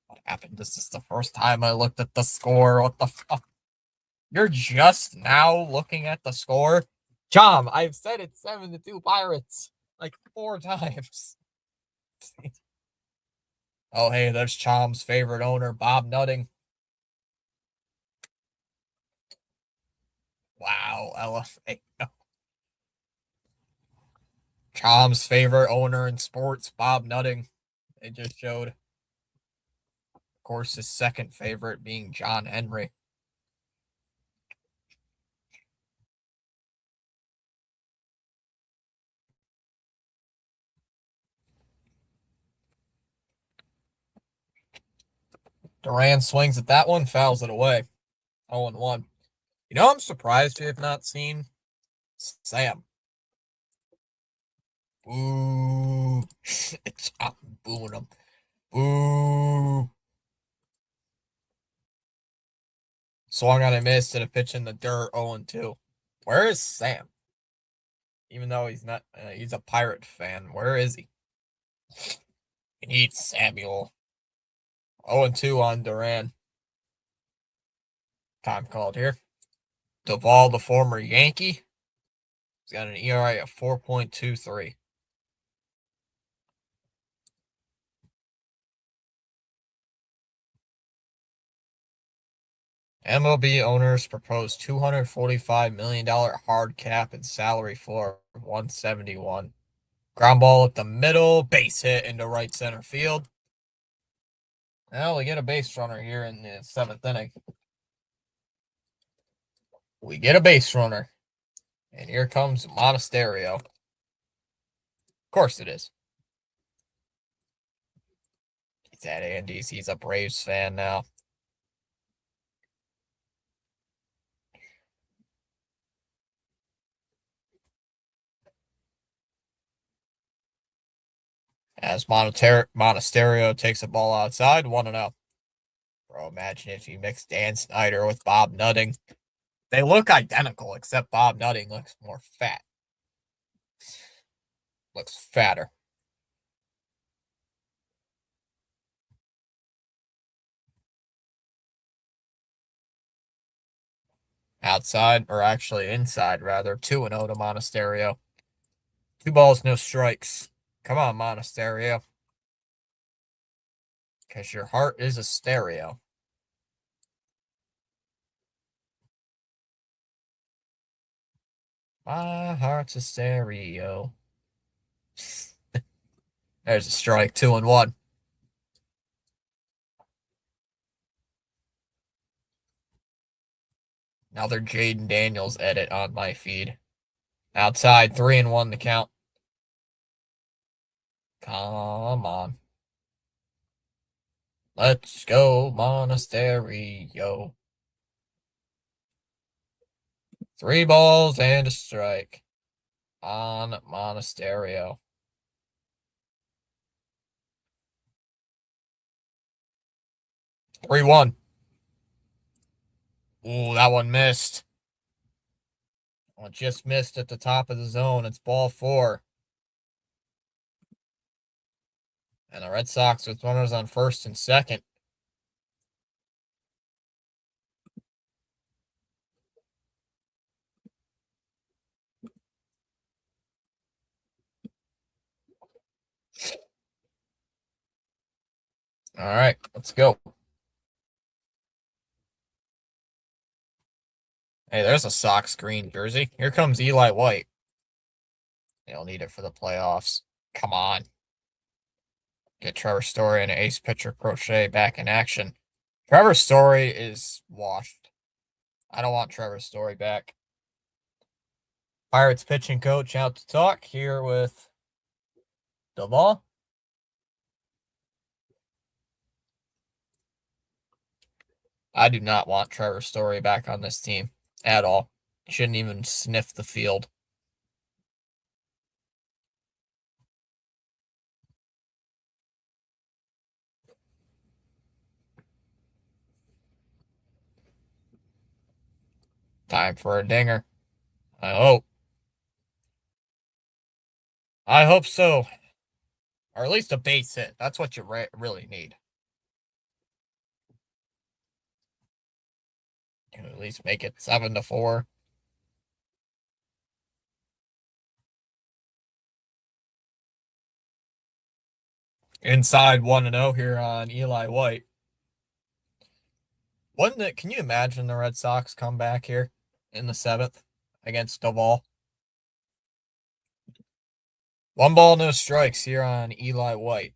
What happened? This is the first time I looked at the score. What the fuck? You're just now looking at the score? Chom, I've said it's 7-2 Pirates like 4 times. Oh, hey, there's Chom's favorite owner, Bob Nutting. Wow, LFA. Chom's favorite owner in sports, Bob Nutting. They just showed. Of course, his second favorite being John Henry. Duran swings at that one, fouls it away. 0-1. You know, I'm surprised you have not seen Sam. Ooh. I'm booing him. Ooh. Swung on a miss to the pitch in the dirt, 0-2. Where is Sam? Even though he's not, he's a Pirate fan. Where is he? He needs Samuel. 0-2 on Duran. Time called here. Duvall, the former Yankee, he's got an ERA of 4.23. MLB owners propose $245 million hard cap and salary floor of 171. Ground ball at the middle, base hit into right center field. Well, we get a base runner here in the 7th inning. We get a base runner. And here comes Monasterio. Of course it is. He's at Andy's. He's a Braves fan now. As Monasterio takes a ball outside, 1-0. Bro, imagine if you mix Dan Snyder with Bob Nutting. They look identical, except Bob Nutting looks more fat. Looks fatter. Outside, or actually inside, rather. 2-0 to Monasterio. 2 balls, no strikes. Come on, Monasterio. Because your heart is a stereo. My heart's a stereo. There's a strike, 2-1. Another Jaden Daniels edit on my feed. Outside, 3-1 the count. Come on. Let's go, Monasterio. 3 balls and a strike on Monasterio. 3-1. Ooh, that one missed. Well, just missed at the top of the zone. It's ball 4. And the Red Sox with runners on first and second. All right, let's go. Hey, there's a Sox green jersey. Here comes Eli White. They'll need it for the playoffs. Come on. Get Trevor Story and ace pitcher Crochet back in action. Trevor Story is washed. I don't want Trevor Story back. Pirates pitching coach out to talk here with Duvall. I do not want Trevor Story back on this team at all. Shouldn't even sniff the field. Time for a dinger. I hope. I hope so. Or at least a base hit. That's what you really need. You can at least make it 7-4. Inside 1-0 here on Eli White. Wouldn't it? Can you imagine the Red Sox come back here in the 7th against Duvall? 1 ball, no strikes here on Eli White.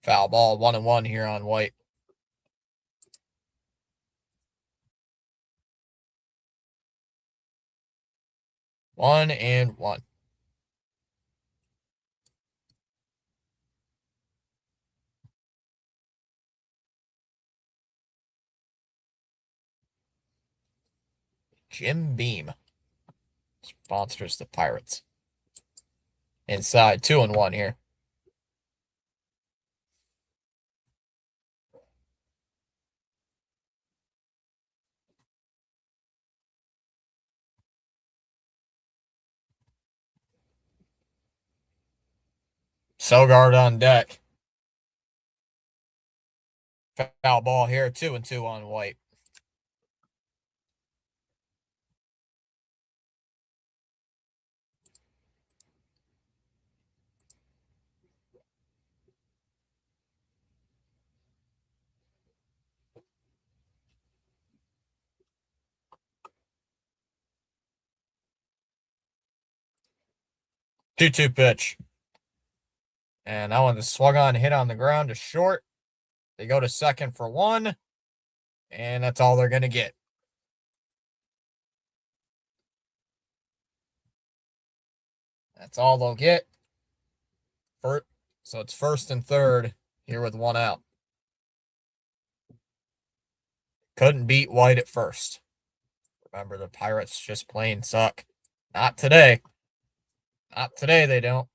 Foul ball, 1-1 here on White. 1-1. Jim Beam sponsors the Pirates. Inside 2-1 here. Sogard on deck. Foul ball here, 2-2 on White. Two-two pitch. And that one is swung on, hit on the ground to short. They go to second for 1. And that's all they're going to get. That's all they'll get. So it's first and third here with 1 out. Couldn't beat White at first. Remember, the Pirates just plain suck. Not today. Not today, they don't.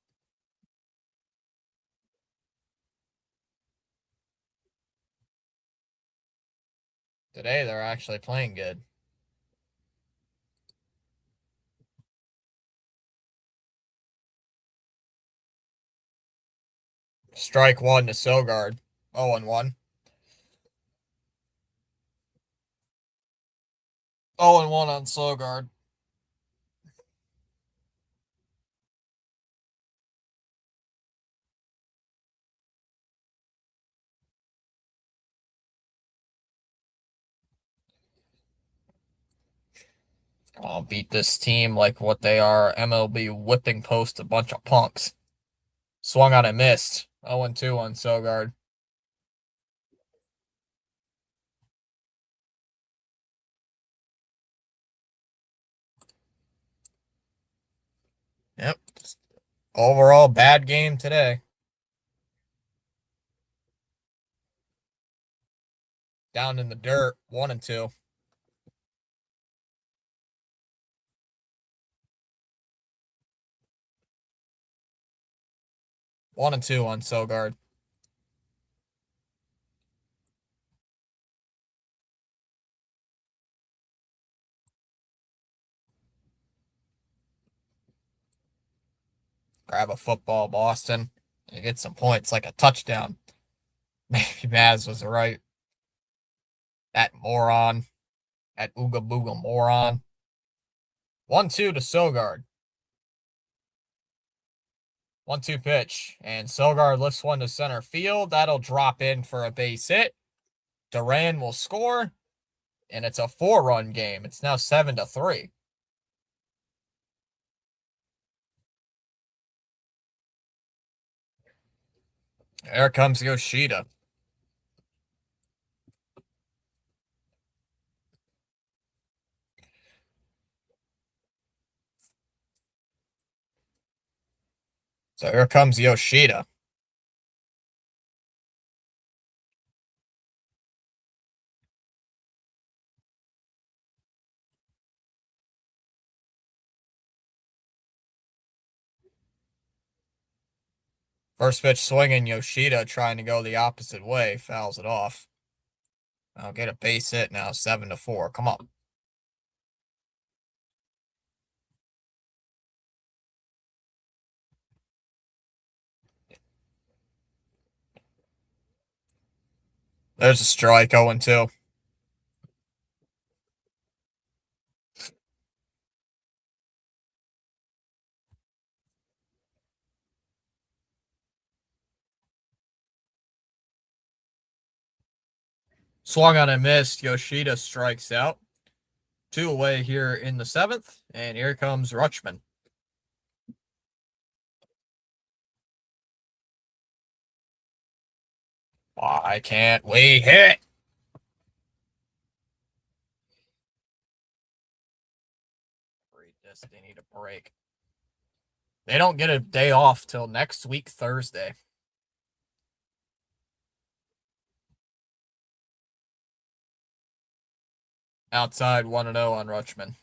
Today, they're actually playing good. Strike 1 to Sogard. 0-1. 0-1 on Sogard. I'll beat this team like what they are. MLB whipping post, a bunch of punks. Swung on and missed. 0-2 on Sogard. Yep. Overall, bad game today. Down in the dirt, 1-2. 1-2 on Sogard. Grab a football, Boston. And get some points like a touchdown. Maybe Maz was right. That moron. That Ooga Booga moron. 1-2 to Sogard. 1-2 pitch. And Sogard lifts one to center field. That'll drop in for a base hit. Duran will score. And it's a 4-run game. It's now 7-3. There comes Yoshida. So here comes Yoshida. First pitch swinging, Yoshida trying to go the opposite way, fouls it off. I'll get a base hit now, 7-4. Come on. There's a strike, 0-2. Swung on and missed. Yoshida strikes out. 2 away here in the 7th, and here comes Rutschman. Why can't we hit? Read this. They need a break. They don't get a day off till next week, Thursday. Outside 1-0 on Rutschman.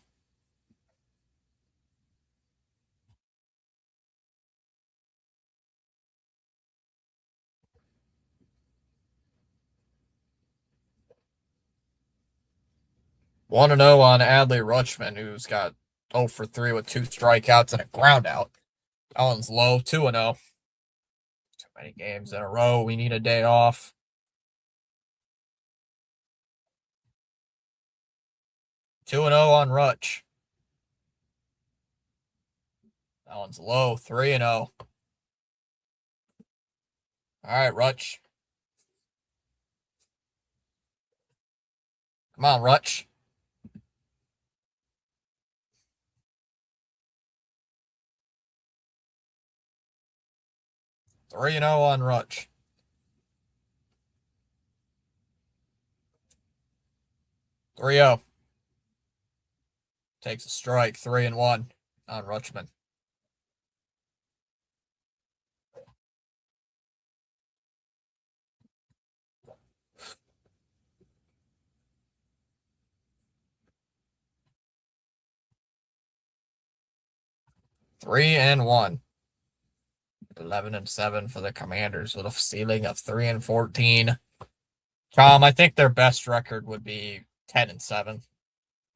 One and 0 on Adley Rutschman, who's got 0 for 3 with 2 strikeouts and a ground out. That one's low, 2-0. Too many games in a row. We need a day off. 2-0 on Rutsch. That one's low, 3-0. All right, Rutsch. Come on, Rutsch. Three and 0 on Rutsch. 3-0. Takes a strike, 3-1 on Rutschman. Three and 1. 11-7 for the Commanders with a ceiling of 3-14. I think their best record would be 10-7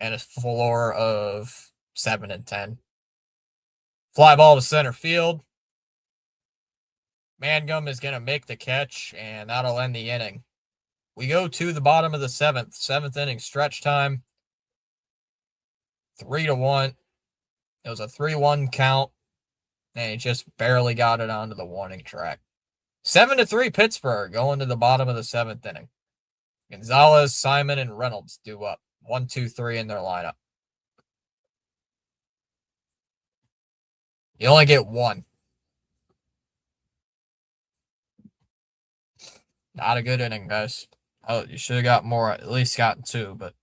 and a floor of 7-10. Fly ball to center field. Mangum is going to make the catch, and that'll end the inning. We go to the bottom of the 7th inning stretch time. 3-1. It was a 3-1 count, and he just barely got it onto the warning track. 7-3 Pittsburgh going to the bottom of the 7th inning. Gonzalez, Simon, and Reynolds due up. 1, 2, 3 in their lineup. You only get one. Not a good inning, guys. Oh, you should have got more, at least gotten 2, but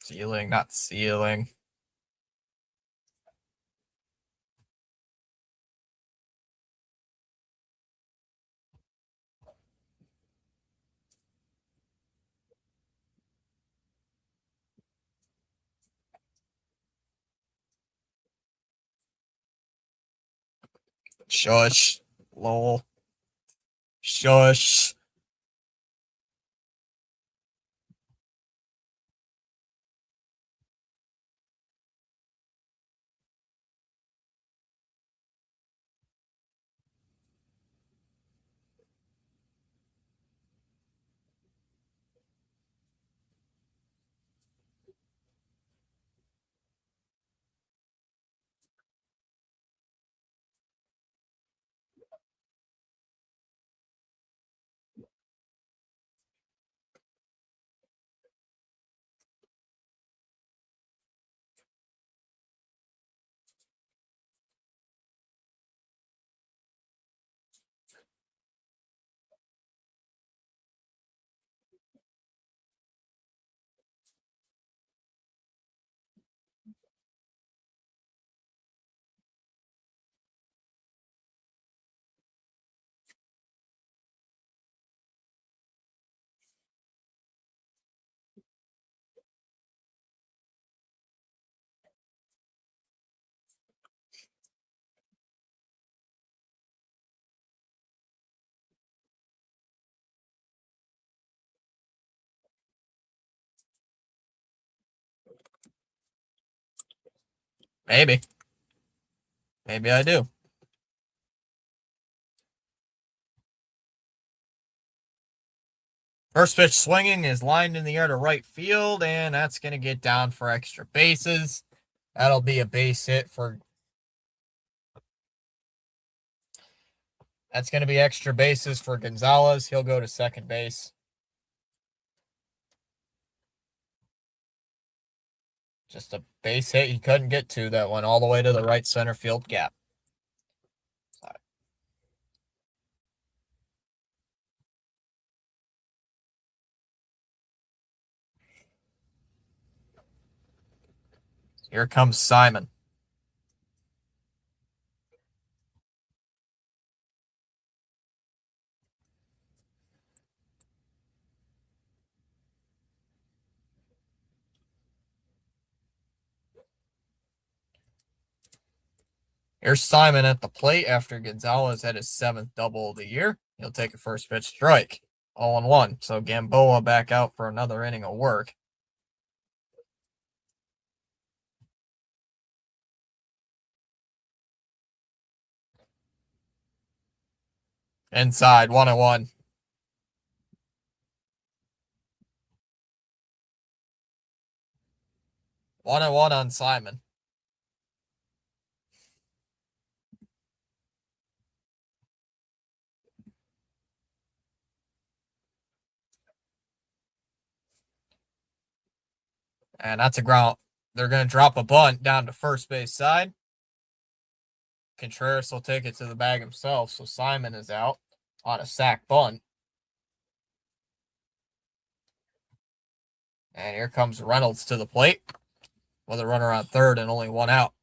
ceiling, not ceiling. Shush. Lol. Shush. Maybe. Maybe I do. First pitch swinging is lined in the air to right field, and that's going to get down for extra bases. That'll be a base hit for. That's going to be extra bases for Gonzalez. He'll go to second base. Just a base hit he couldn't get to that went all the way to the right center field gap. Here comes Simon. Here's Simon at the plate after Gonzalez had his 7th double of the year. He'll take a first pitch strike. 0-1. So Gamboa back out for another inning of work. Inside, 1-1. 1-1 on Simon. And that's a ground. They're going to drop a bunt down to first base side. Contreras will take it to the bag himself, so Simon is out on a sac bunt. And here comes Reynolds to the plate with a runner on third and only one out.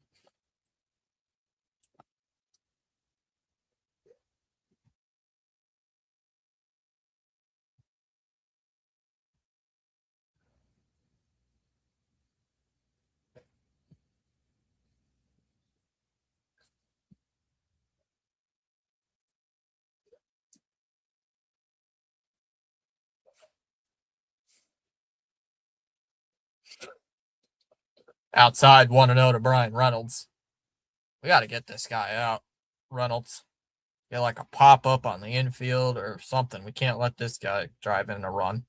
Outside, 1-0 to Brian Reynolds. We got to get this guy out, Reynolds. Get like a pop up on the infield or something. We can't let this guy drive in a run.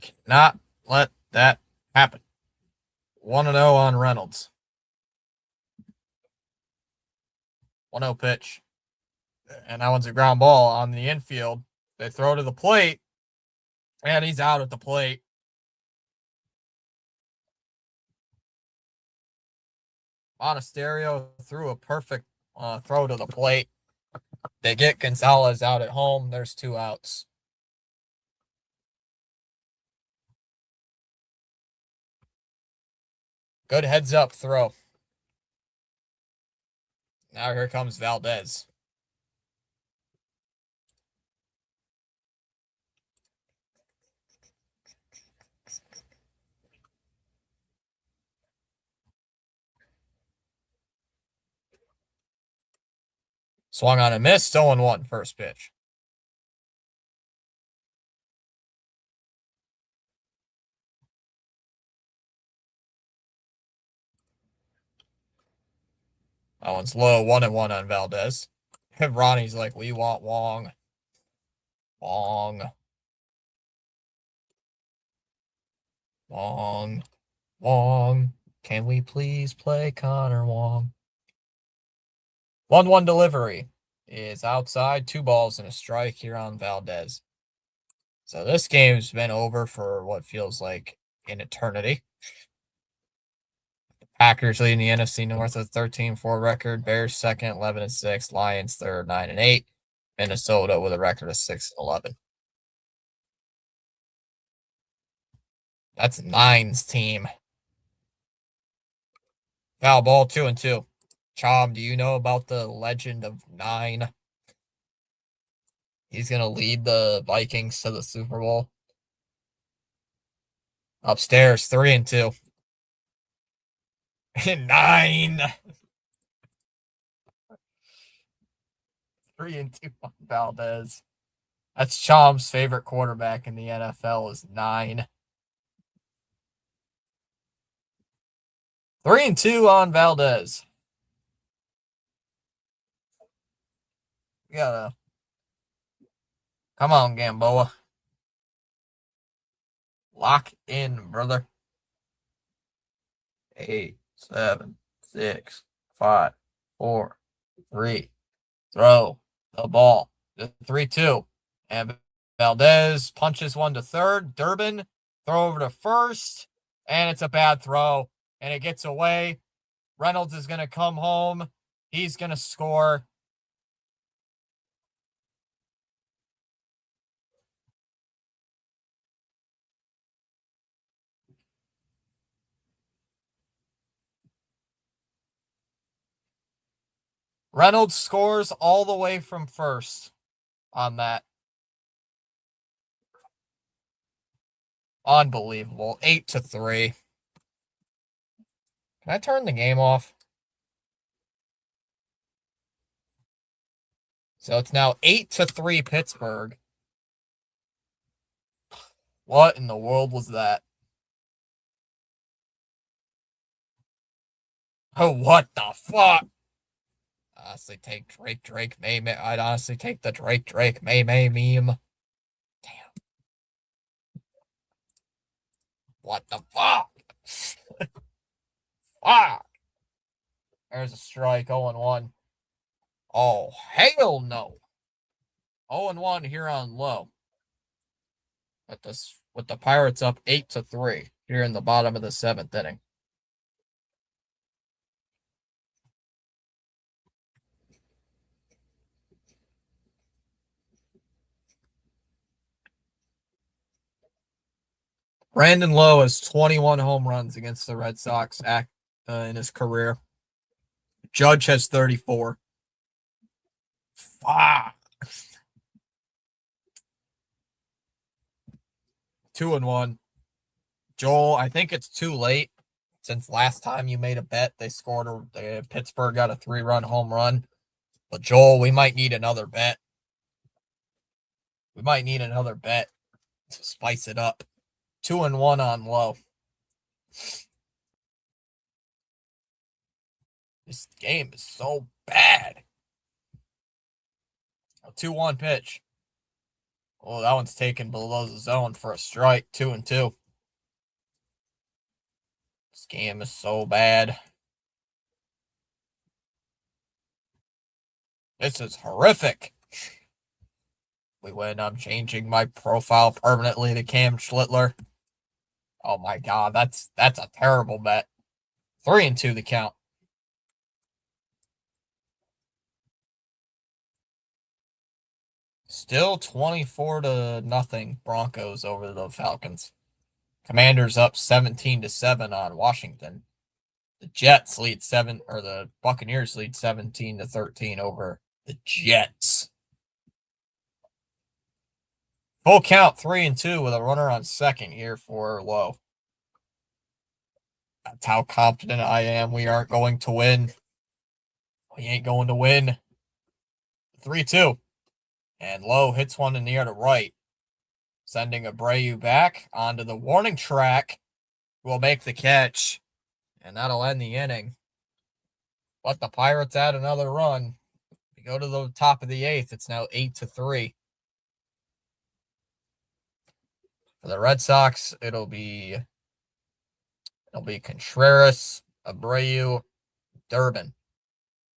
Cannot let that happen. 1-0 on Reynolds. 1-0 pitch. And that one's a ground ball on the infield. They throw to the plate, and he's out at the plate. Monasterio threw a perfect throw to the plate. They get Gonzalez out at home. There's 2 outs. Good heads-up throw. Now here comes Valdez. Swung on a miss. 0-1 first pitch. That one's low. 1-1 on Valdez. Ronnie's like, we want Wong. Wong. Wong. Wong. Can we please play Connor Wong? 1-1 delivery is outside. 2 balls and a strike here on Valdez. So this game's been over for what feels like an eternity. Packers leading the NFC North with 13-4 record. Bears second, 11-6. Lions third, 9-8. Minnesota with a record of 6-11. That's Nine's team. Foul ball, 2-2. Chom, do you know about the legend of Nine? He's going to lead the Vikings to the Super Bowl. Upstairs, 3-2. 9. 3-2 on Valdez. That's Chom's favorite quarterback in the NFL is 9. 3-2 on Valdez. We gotta. Come on, Gamboa. Lock in, brother. 8, 7, 6, 5, 4, 3. Throw the ball. 3-2. And Valdez punches one to third. Durbin, throw over to first. And it's a bad throw. And it gets away. Reynolds is going to come home. He's going to score. Reynolds scores all the way from first on that. Unbelievable. 8-3. Can I turn the game off? So it's now 8-3 Pittsburgh. What in the world was that? Oh, what the fuck? Honestly, take Drake, May. I'd honestly take the Drake, May meme. Damn. What the fuck? Fuck. There's a strike. 0-1. Oh, hell no. 0-1 here on low. With the Pirates up 8-3 here in the bottom of the 7th inning. Brandon Lowe has 21 home runs against the Red Sox in his career. Judge has 34. Fuck. 2-1. Joel, I think it's too late. Since last time you made a bet, Pittsburgh got a 3-run home run. But Joel, we might need another bet. We might need another bet to spice it up. 2-1 on low. This game is so bad. A 2-1 pitch. Oh, that one's taken below the zone for a strike. 2-2. This game is so bad. This is horrific. We win. I'm changing my profile permanently to Cam Schlittler. Oh my god, that's a terrible bet. 3-2 the count. Still 24-0 Broncos over the Falcons. Commanders up 17-7 on Washington. The Jets lead the Buccaneers lead 17-13 over the Jets. Full count 3-2 with a runner on second here for Lowe. That's how confident I am. We aren't going to win. We ain't going to win. 3-2. And Lowe hits one in the air to right, sending Abreu back onto the warning track. Will make the catch, and that'll end the inning. But the Pirates add another run. We go to the top of the eighth. It's now 8-3. For the Red Sox, it'll be Contreras, Abreu, Durbin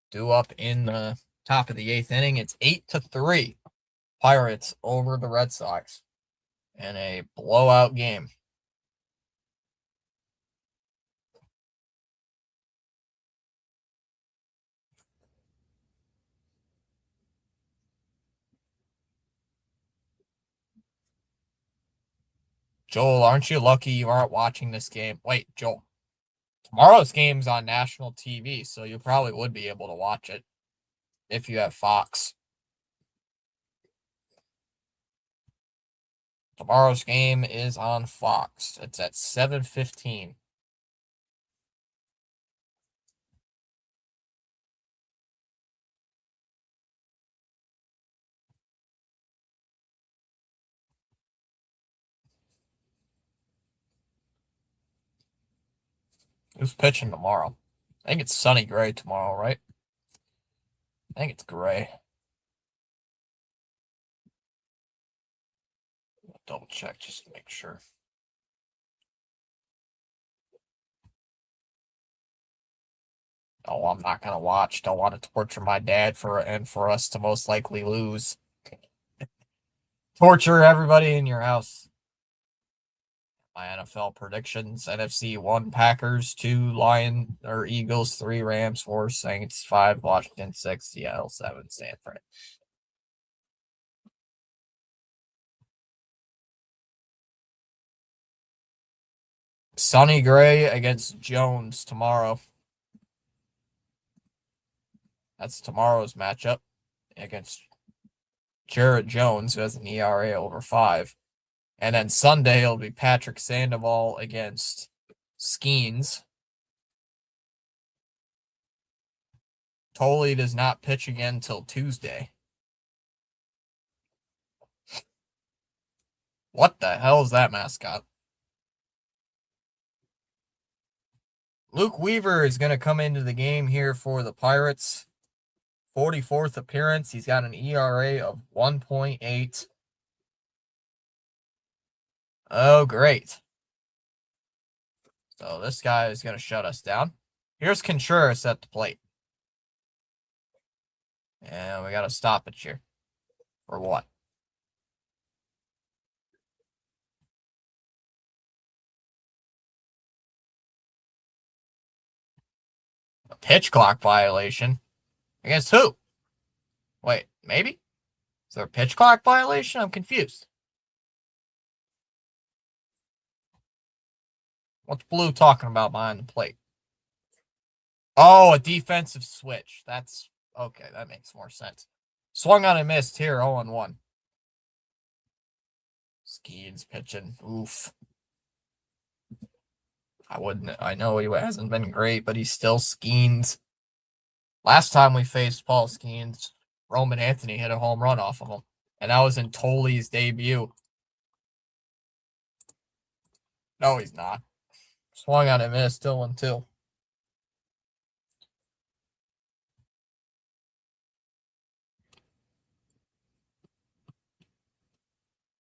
due up in the top of the eighth inning. It's 8-3. Pirates over the Red Sox in a blowout game. Joel, aren't you lucky you aren't watching this game? Wait, Joel. Tomorrow's game's on national TV, so you probably would be able to watch it if you have Fox. Tomorrow's game is on Fox. It's at 7:15. Who's pitching tomorrow? I think it's Sonny Gray tomorrow, right? I think it's Gray. Double check just to make sure. Oh, I'm not gonna watch. Don't want to torture my dad for us to most likely lose. Torture everybody in your house. My NFL predictions: NFC 1 Packers, 2 Eagles, 3 Rams, 4 Saints, 5 Washington, 6 Seattle, 7 San Fran. Sonny Gray against Jones tomorrow. That's tomorrow's matchup against Jarrett Jones, who has an ERA over 5. And then Sunday it'll be Patrick Sandoval against Skeens. Tolley does not pitch again until Tuesday. What the hell is that mascot? Luke Weaver is going to come into the game here for the Pirates. 44th appearance. He's got an ERA of 1.8. Oh, great. So this guy is going to shut us down. Here's Contreras at the plate. And we got to stop it here. For what? A pitch clock violation? Against who? Wait, maybe? Is there a pitch clock violation? I'm confused. What's Blue talking about behind the plate? Oh, a defensive switch. That's okay. That makes more sense. Swung on and missed here, 0-1. Skeens pitching. Oof. I know he hasn't been great, but he's still Skeens. Last time we faced Paul Skeens, Roman Anthony hit a home run off of him. And that was in Tolley's debut. No, he's not. Swung on and missed, still 1-2.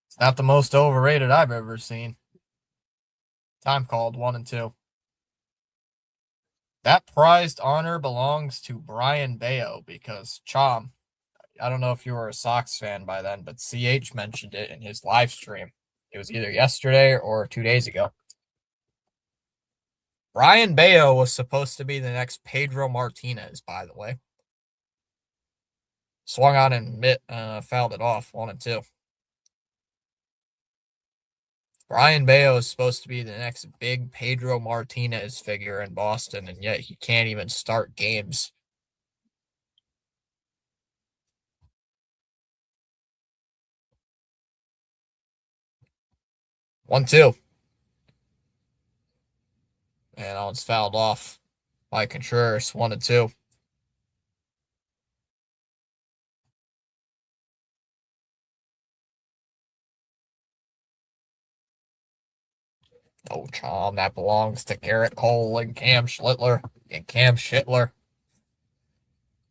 It's not the most overrated I've ever seen. Time called 1-2. That prized honor belongs to Brian Bayo because Chom, I don't know if you were a Sox fan by then, but CH mentioned it in his live stream. It was either yesterday or 2 days ago. Brian Bayo was supposed to be the next Pedro Martinez, by the way. Swung on and fouled it off, 1-2. Brian Bayo is supposed to be the next big Pedro Martinez figure in Boston, and yet he can't even start games. One, two. And now it's fouled off by Contreras, 1-2. Oh, Chom, that belongs to Garrett Cole and Cam Schlittler and Cam Schittler.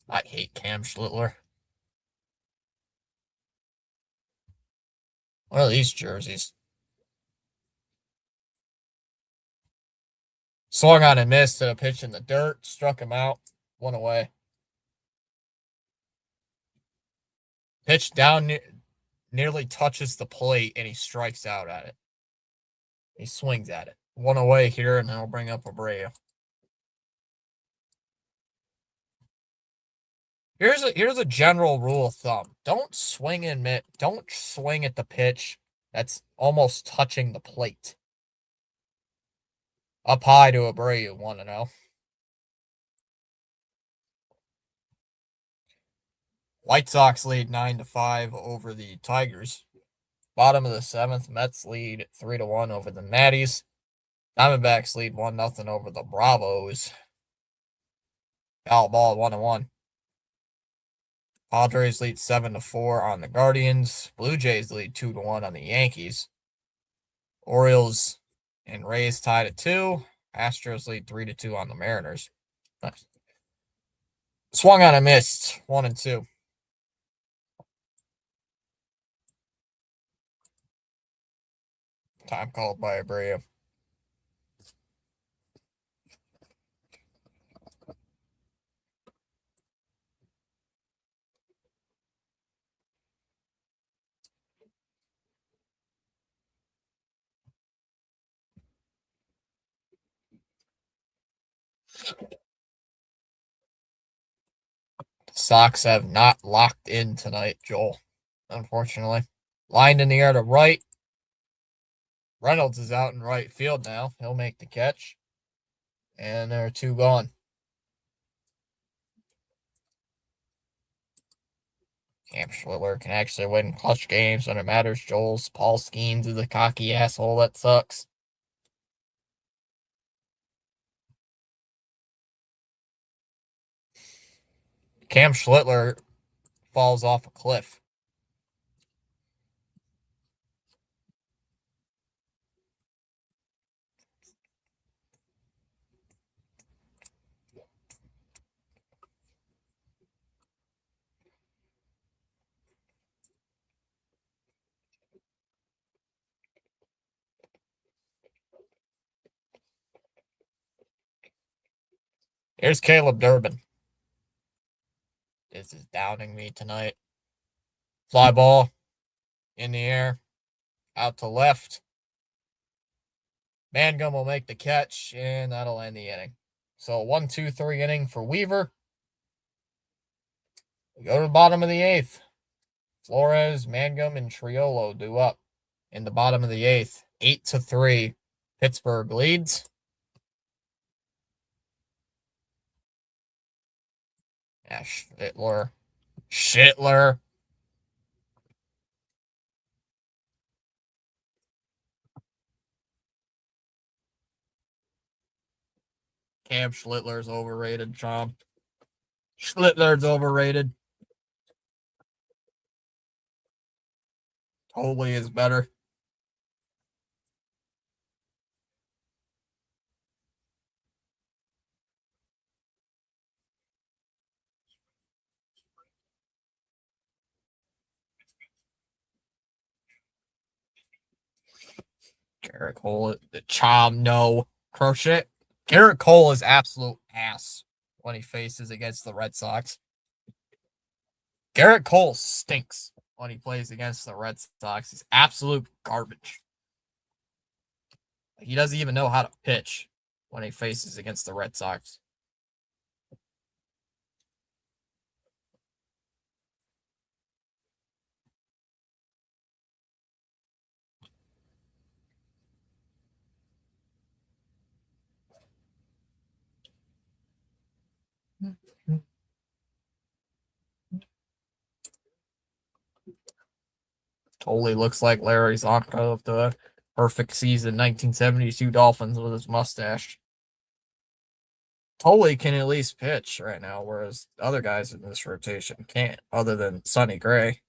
I hate Cam Schlittler. What are these jerseys? Swung on and missed to a pitch in the dirt, struck him out, one away. Pitch down nearly touches the plate, and he strikes out at it. He swings at it. One away here, and then I'll bring up Abreu. Here's a general rule of thumb. Don't swing at the pitch that's almost touching the plate. Up high to Abreu, 1-0. White Sox lead 9-5 over the Tigers. Bottom of the 7th, Mets lead 3-1 over the Natties. Diamondbacks lead 1-0 over the Bravos. Foul ball 1-1. Padres lead 7-4 on the Guardians. Blue Jays lead 2-1 on the Yankees. Orioles and Rays tied at 2. Astros lead 3-2 on the Mariners. Nice. Swung on and missed, 1-2. Time called by Abreu. Sox have not locked in tonight, Joel, unfortunately. Lined in the air to right. Reynolds is out in right field now. He'll make the catch. And there are 2 gone. Cam Schlittler can actually win clutch games when it matters, Joel's. Paul Skeens is a cocky asshole that sucks. Cam Schlittler falls off a cliff. Here's Caleb Durbin. This is downing me tonight. Fly ball in the air, out to left. Mangum will make the catch, and that'll end the inning. So 1-2-3 inning for Weaver. We go to the bottom of the 8th. Flores, Mangum, and Triolo do up in the bottom of the 8th. 8-3. Pittsburgh leads. Yeah, Schittler. Cam Schlittler's overrated, Chom. Schlittler's overrated. Holy is better. Garrett Cole, the Chom, no. Crochet. Garrett Cole is absolute ass when he faces against the Red Sox. Garrett Cole stinks when he plays against the Red Sox. He's absolute garbage. He doesn't even know how to pitch when he faces against the Red Sox. Totally looks like Larry Zonka of the perfect season 1972 Dolphins with his mustache. Totally can at least pitch right now, whereas other guys in this rotation can't, other than Sonny Gray.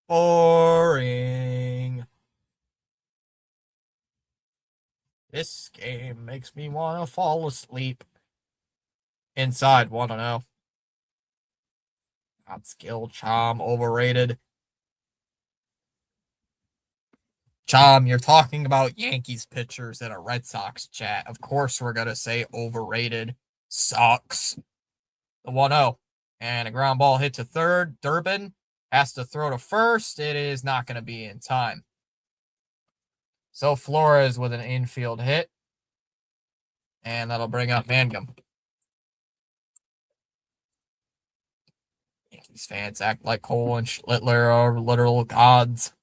Boring. This game makes me want to fall asleep. Inside 1-0. Not skill, charm, overrated. Chom, you're talking about Yankees pitchers in a Red Sox chat. Of course, we're going to say overrated. Sucks. The 1-0. And a ground ball hit to third. Durbin has to throw to first. It is not going to be in time. So Flores with an infield hit. And that'll bring up Mangum. Yankees fans act like Cole and Schlittler are literal gods.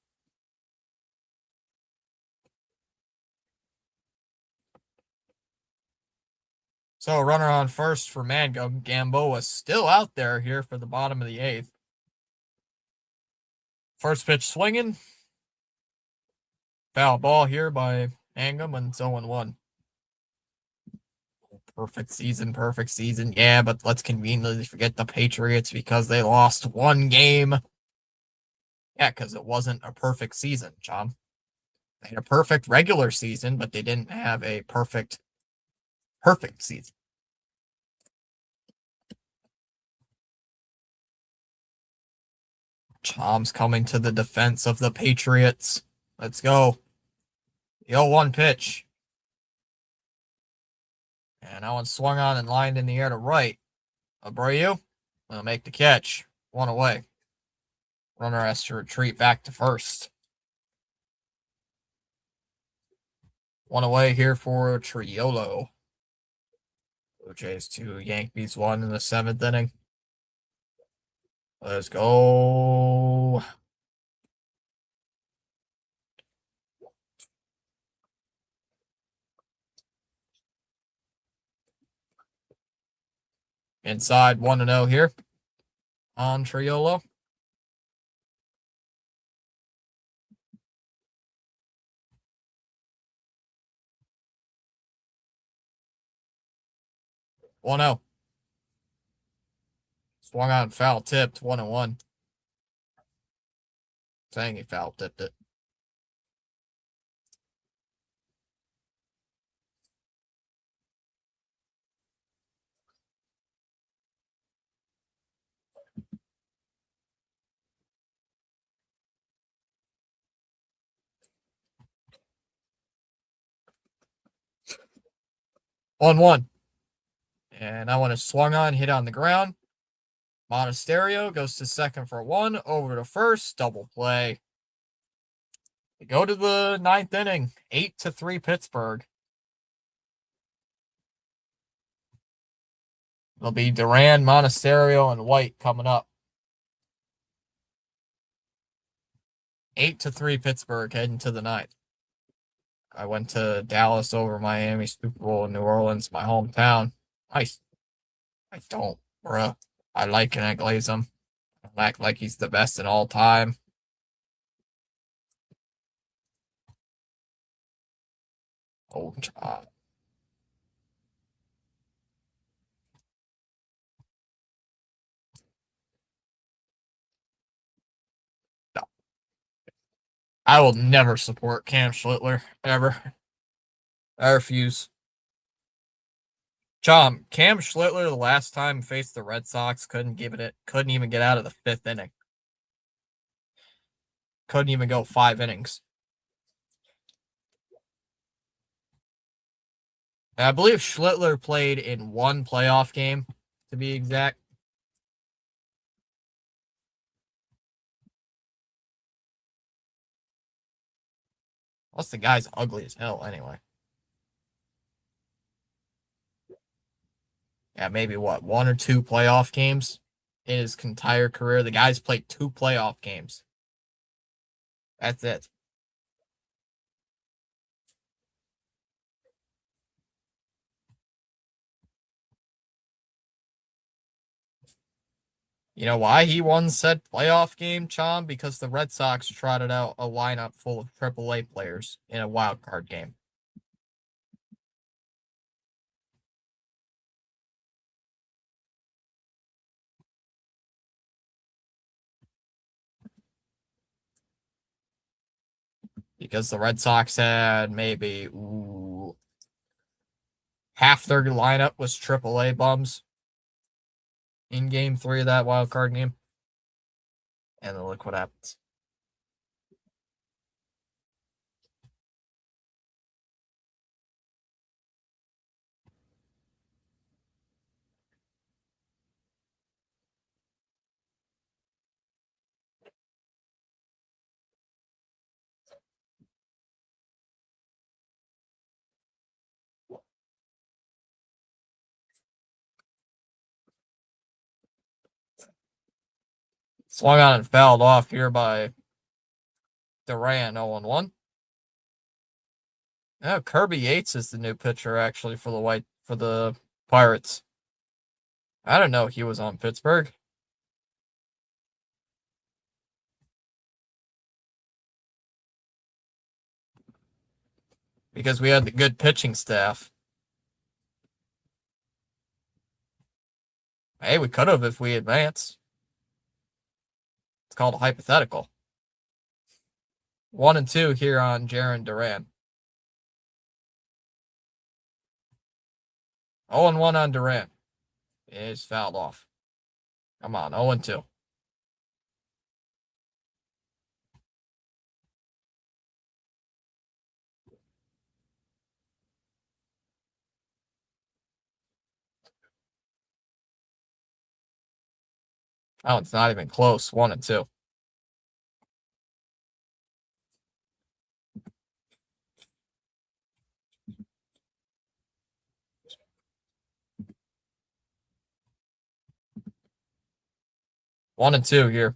So runner on first for Mangum. Gamboa still out there here for the bottom of the eighth. First pitch swinging. Foul ball here by Mangum, and it's 0-1. Perfect season. Yeah, but let's conveniently forget the Patriots because they lost one game. Yeah, because it wasn't a perfect season, John. They had a perfect regular season, but they didn't have a perfect season. Chom's coming to the defense of the Patriots. Let's go. The 0-1 pitch. And that one swung on and lined in the air to right. Abreu will make the catch. One away. Runner has to retreat back to first. One away here for Triolo. Blue Jays 2, Yankees 1 in the 7th inning. Let's go. Inside 1-0 here on Triolo. One 0. Swung on foul tipped 1-1. Saying he foul tipped it. On 1. And that one is swung on, hit on the ground. Monasterio goes to second for 1, over to first, double play. We go to the 9th inning, 8-3 Pittsburgh. It'll be Duran, Monasterio, and White coming up. 8-3 Pittsburgh heading to the 9th. I went to Dallas over Miami, Super Bowl in New Orleans, my hometown. I don't, bruh. I like and I glaze him. I act like he's the best in all time. Oh, job. No. I will never support Cam Schlittler, ever. I refuse. Cam Schlittler the last time faced the Red Sox couldn't even get out of the 5th inning. Couldn't even go 5 innings. And I believe Schlittler played in 1 playoff game, to be exact. Plus, the guy's ugly as hell anyway. Yeah, maybe 1 or 2 playoff games in his entire career. The guy's played 2 playoff games. That's it. You know why he won said playoff game, Chom? Because the Red Sox trotted out a lineup full of AAA players in a wild card game. because the Red Sox had maybe half their lineup was AAA bums in game 3 of that wild card game. And then look what happens. Swung on and fouled off here by Duran, 0-1. Oh, Kirby Yates is the new pitcher actually for the Pirates. I don't know he was on Pittsburgh. Because we had the good pitching staff. Hey, we could have if we advanced. It's called a hypothetical. 1-2 here on Jarren Duran. 0-1 on Duran. Is fouled off. Come on, 0-2. Oh, it's not even close. 1-2. One and two here.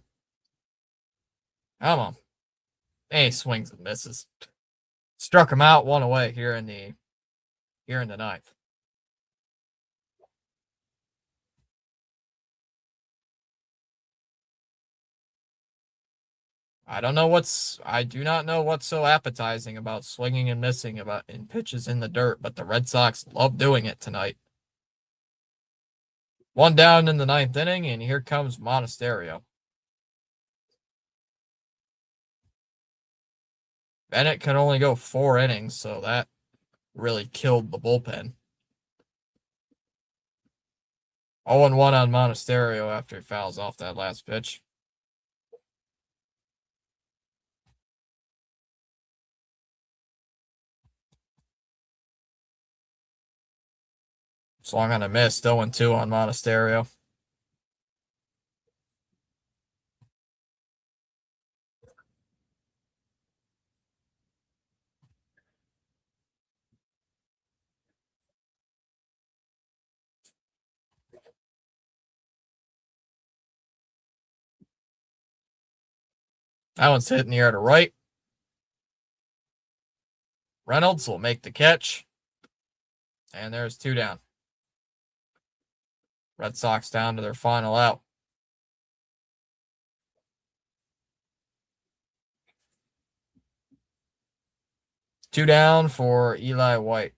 Come on. Hey, swings and misses. Struck him out, one away here in the ninth. I do not know what's so appetizing about swinging and missing in pitches in the dirt, but the Red Sox love doing it tonight. One down in the ninth inning, and here comes Monasterio. Bennett can only go 4 innings, so that really killed the bullpen. 0-1 on Monasterio after he fouls off that last pitch. Swung on a miss, 0-2 on Monasterio. That one's hitting the air to right. Reynolds will make the catch. And there's 2 down. Red Sox down to their final out. Two down for Eli White.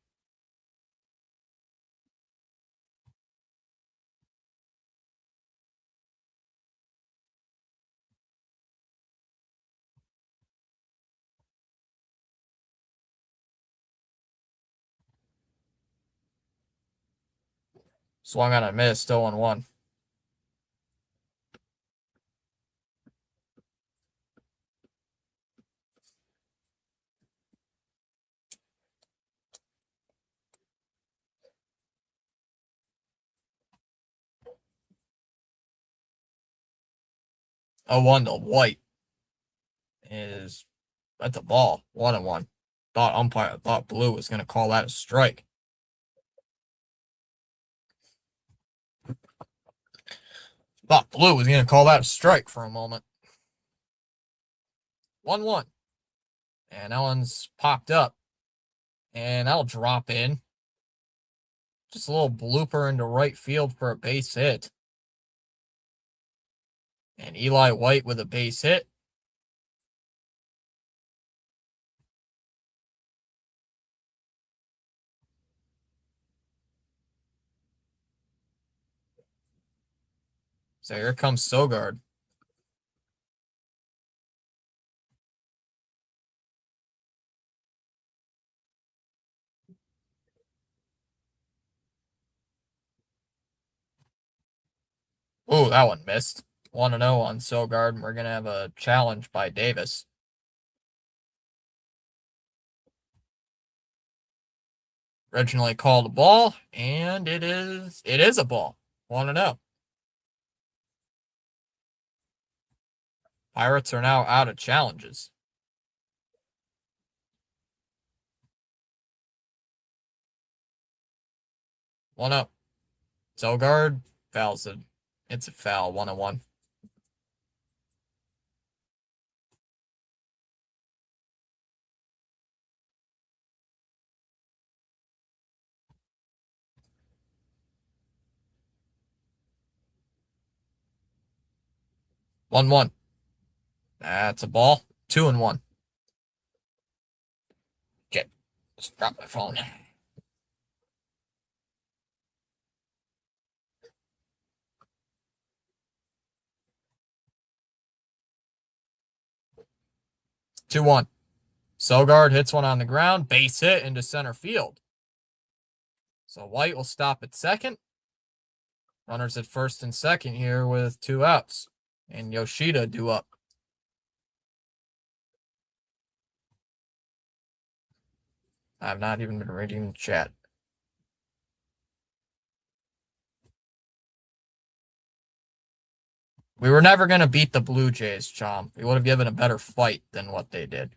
Swung on a miss, still on 1. A 1 to White is that's a ball. 1-1. Thought Blue was going to call that a strike. Thought Blue was going to call that a strike for a moment. 1-1. And that one's popped up. And that'll drop in. Just a little blooper into right field for a base hit. And Eli White with a base hit. So here comes Sogard. Ooh, that one missed. 1-0 on Sogard, and we're going to have a challenge by Davis. Originally called a ball, and it is a ball. 1-0. Pirates are now out of challenges. 1-0. Sogard fouls it. It's a foul. 1-1. One one. That's a ball. 2-1. Okay. Just drop my phone. 2-1. Sogard hits one on the ground. Base hit into center field. So White will stop at second. Runners at first and second here with 2 outs. And Yoshida due up. I've not even been reading the chat. We were never going to beat the Blue Jays, Chom. We would have given a better fight than what they did.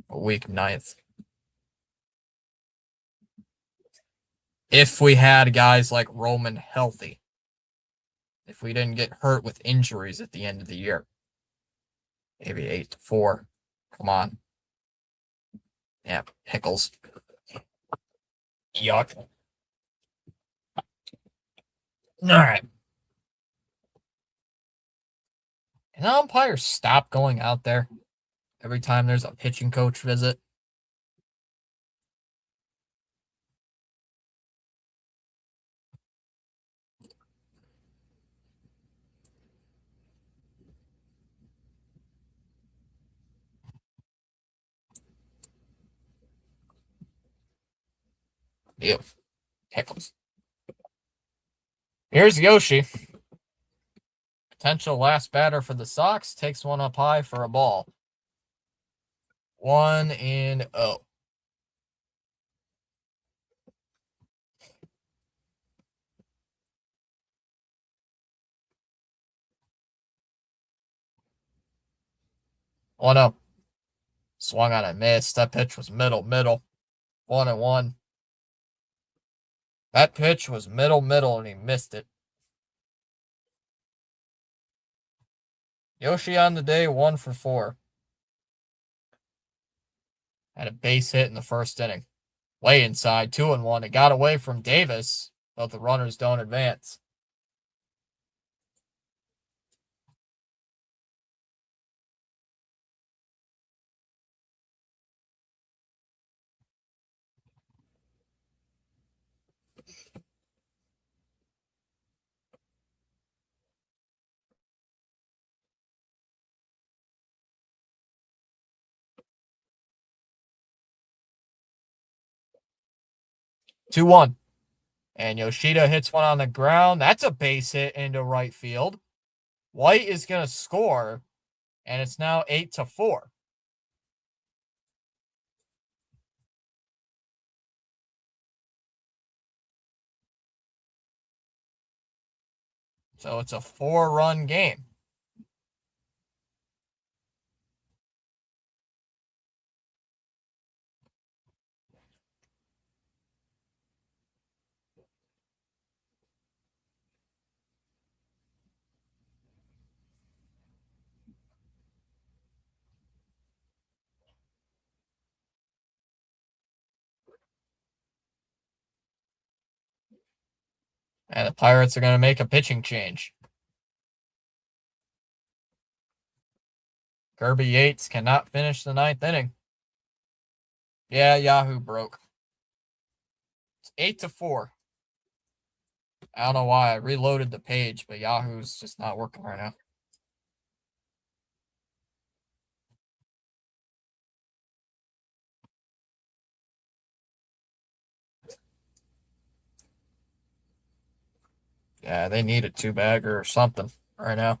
A weak 9th. If we had guys like Roman healthy. If we didn't get hurt with injuries at the end of the year. Maybe 8-4. Come on. Yeah, Pickles. Yuck. All right. Can the umpires stop going out there every time there's a pitching coach visit? Ew. Pickles. Here's Yoshi. Potential last batter for the Sox. Takes one up high for a ball. 1-0. One up. Swung on a miss. That pitch was middle. 1-1. That pitch was middle, and he missed it. Yoshi on the day, 1 for 4. Had a base hit in the first inning. Way inside, 2-1. It got away from Davis, but the runners don't advance. Two one. And Yoshida hits one on the ground. That's a base hit into right field. White is going to score, and it's now 8-4. So it's a 4-run game. And the Pirates are going to make a pitching change. Kirby Yates cannot finish the 9th inning. Yeah, Yahoo broke. It's 8-4. I don't know why I reloaded the page, but Yahoo's just not working right now. Yeah, they need a two-bagger or something right now.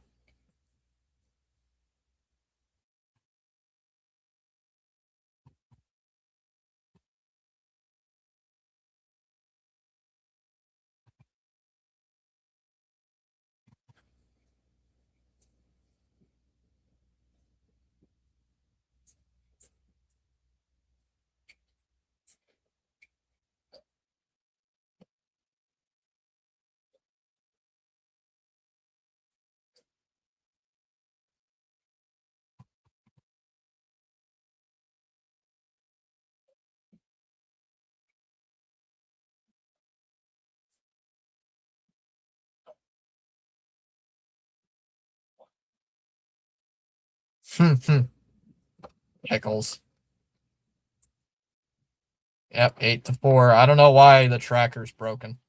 Pickles. Yep, 8-4. I don't know why the tracker's broken.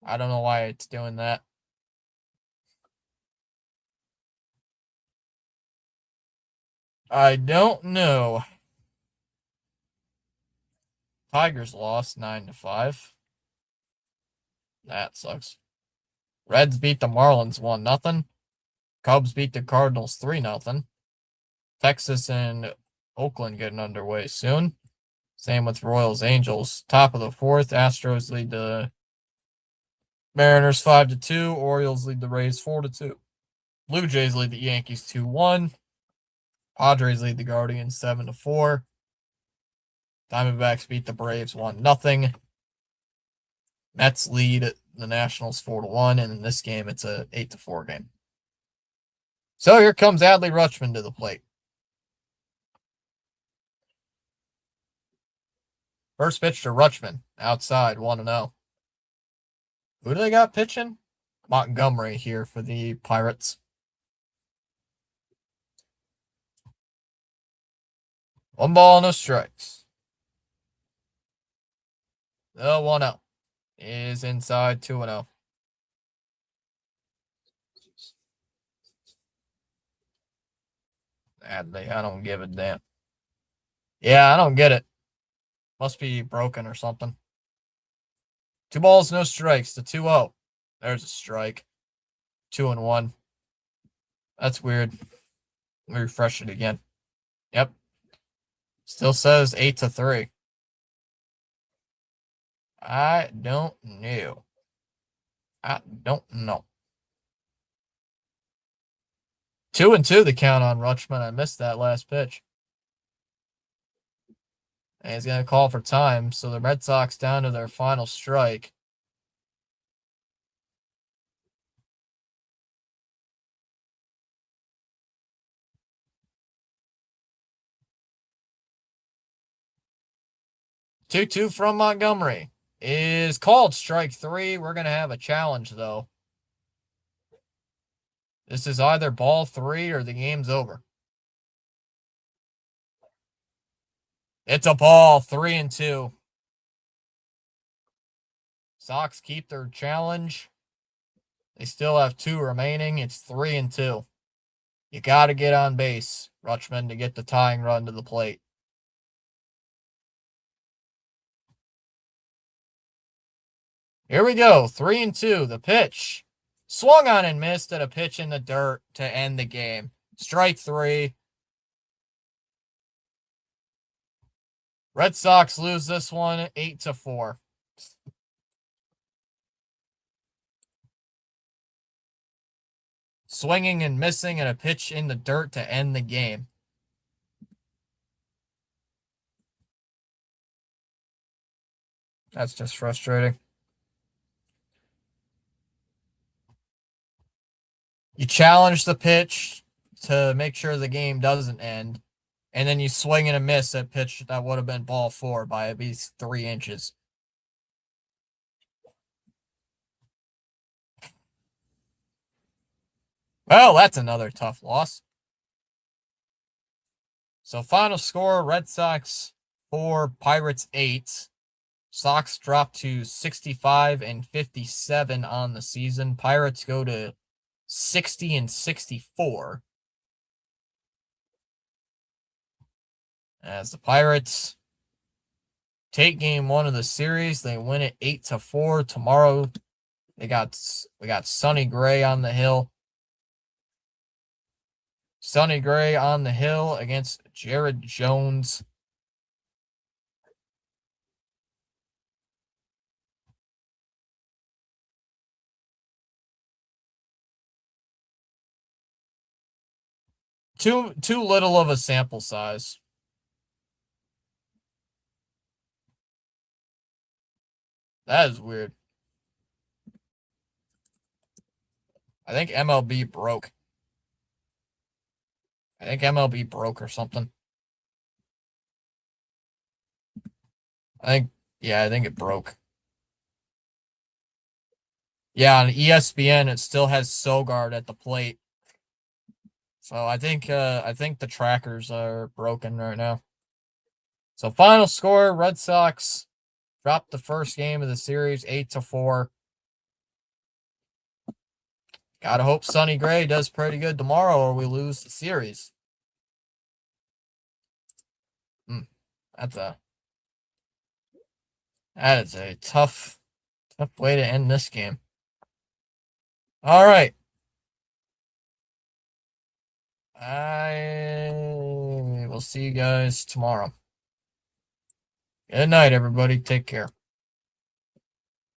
I don't know why it's doing that. I don't know. Tigers lost 9-5. That sucks. Reds beat the Marlins 1-0. Cubs beat the Cardinals 3-0. Texas and Oakland getting underway soon. Same with Royals Angels. Top of the fourth, Astros lead the Mariners 5-2. Orioles lead the Rays 4-2. Blue Jays lead the Yankees 2-1. Padres lead the Guardians 7-4. Diamondbacks beat the Braves 1-0. Mets lead the Nationals 4-1, and in this game it's a 8-4 game. So here comes Adley Rutschman to the plate. First pitch to Rutschman, outside, 1-0. Who do they got pitching? Montgomery here for the Pirates. 1 ball, no strikes. The 1-0 is inside, 2-0. Adley, I don't give a damn. Yeah, I don't get it. Must be broken or something. 2 balls, no strikes. The 2-0. There's a strike. 2-1. That's weird. Let me refresh it again. Yep. Still says 8-3. I don't know. I don't know. 2-2 the count on Rutschman. I missed that last pitch. And he's going to call for time. So the Red Sox down to their final strike. Two from Montgomery is called strike 3. We're going to have a challenge, though. This is either ball 3 or the game's over. It's a ball, 3-2. Sox keep their challenge. They still have 2 remaining. It's 3-2. You got to get on base, Rutschman, to get the tying run to the plate. Here we go, 3-2. The pitch. Swung on and missed at a pitch in the dirt to end the game. Strike 3. Red Sox lose this one 8-4. Swinging and missing at a pitch in the dirt to end the game. That's just frustrating. You challenge the pitch to make sure the game doesn't end, and then you swing and a miss at pitch that would have been ball 4 by at least 3 inches. Well, that's another tough loss. So final score, Red Sox 4, Pirates 8. Sox drop to 65-57 on the season. Pirates go to 60-64. As the Pirates take game 1 of the series, they win it 8-4 tomorrow. we got Sonny Gray on the hill. Sonny Gray on the hill against Jared Jones. Too little of a sample size. That is weird. I think MLB broke. I think MLB broke or something. I think it broke. Yeah, on ESPN it still has Sogard at the plate. So I think the trackers are broken right now. So final score, Red Sox dropped the first game of the series 8-4. Gotta hope Sonny Gray does pretty good tomorrow or we lose the series. That is a tough way to end this game. All right. I will see you guys tomorrow. Good night, everybody. Take care.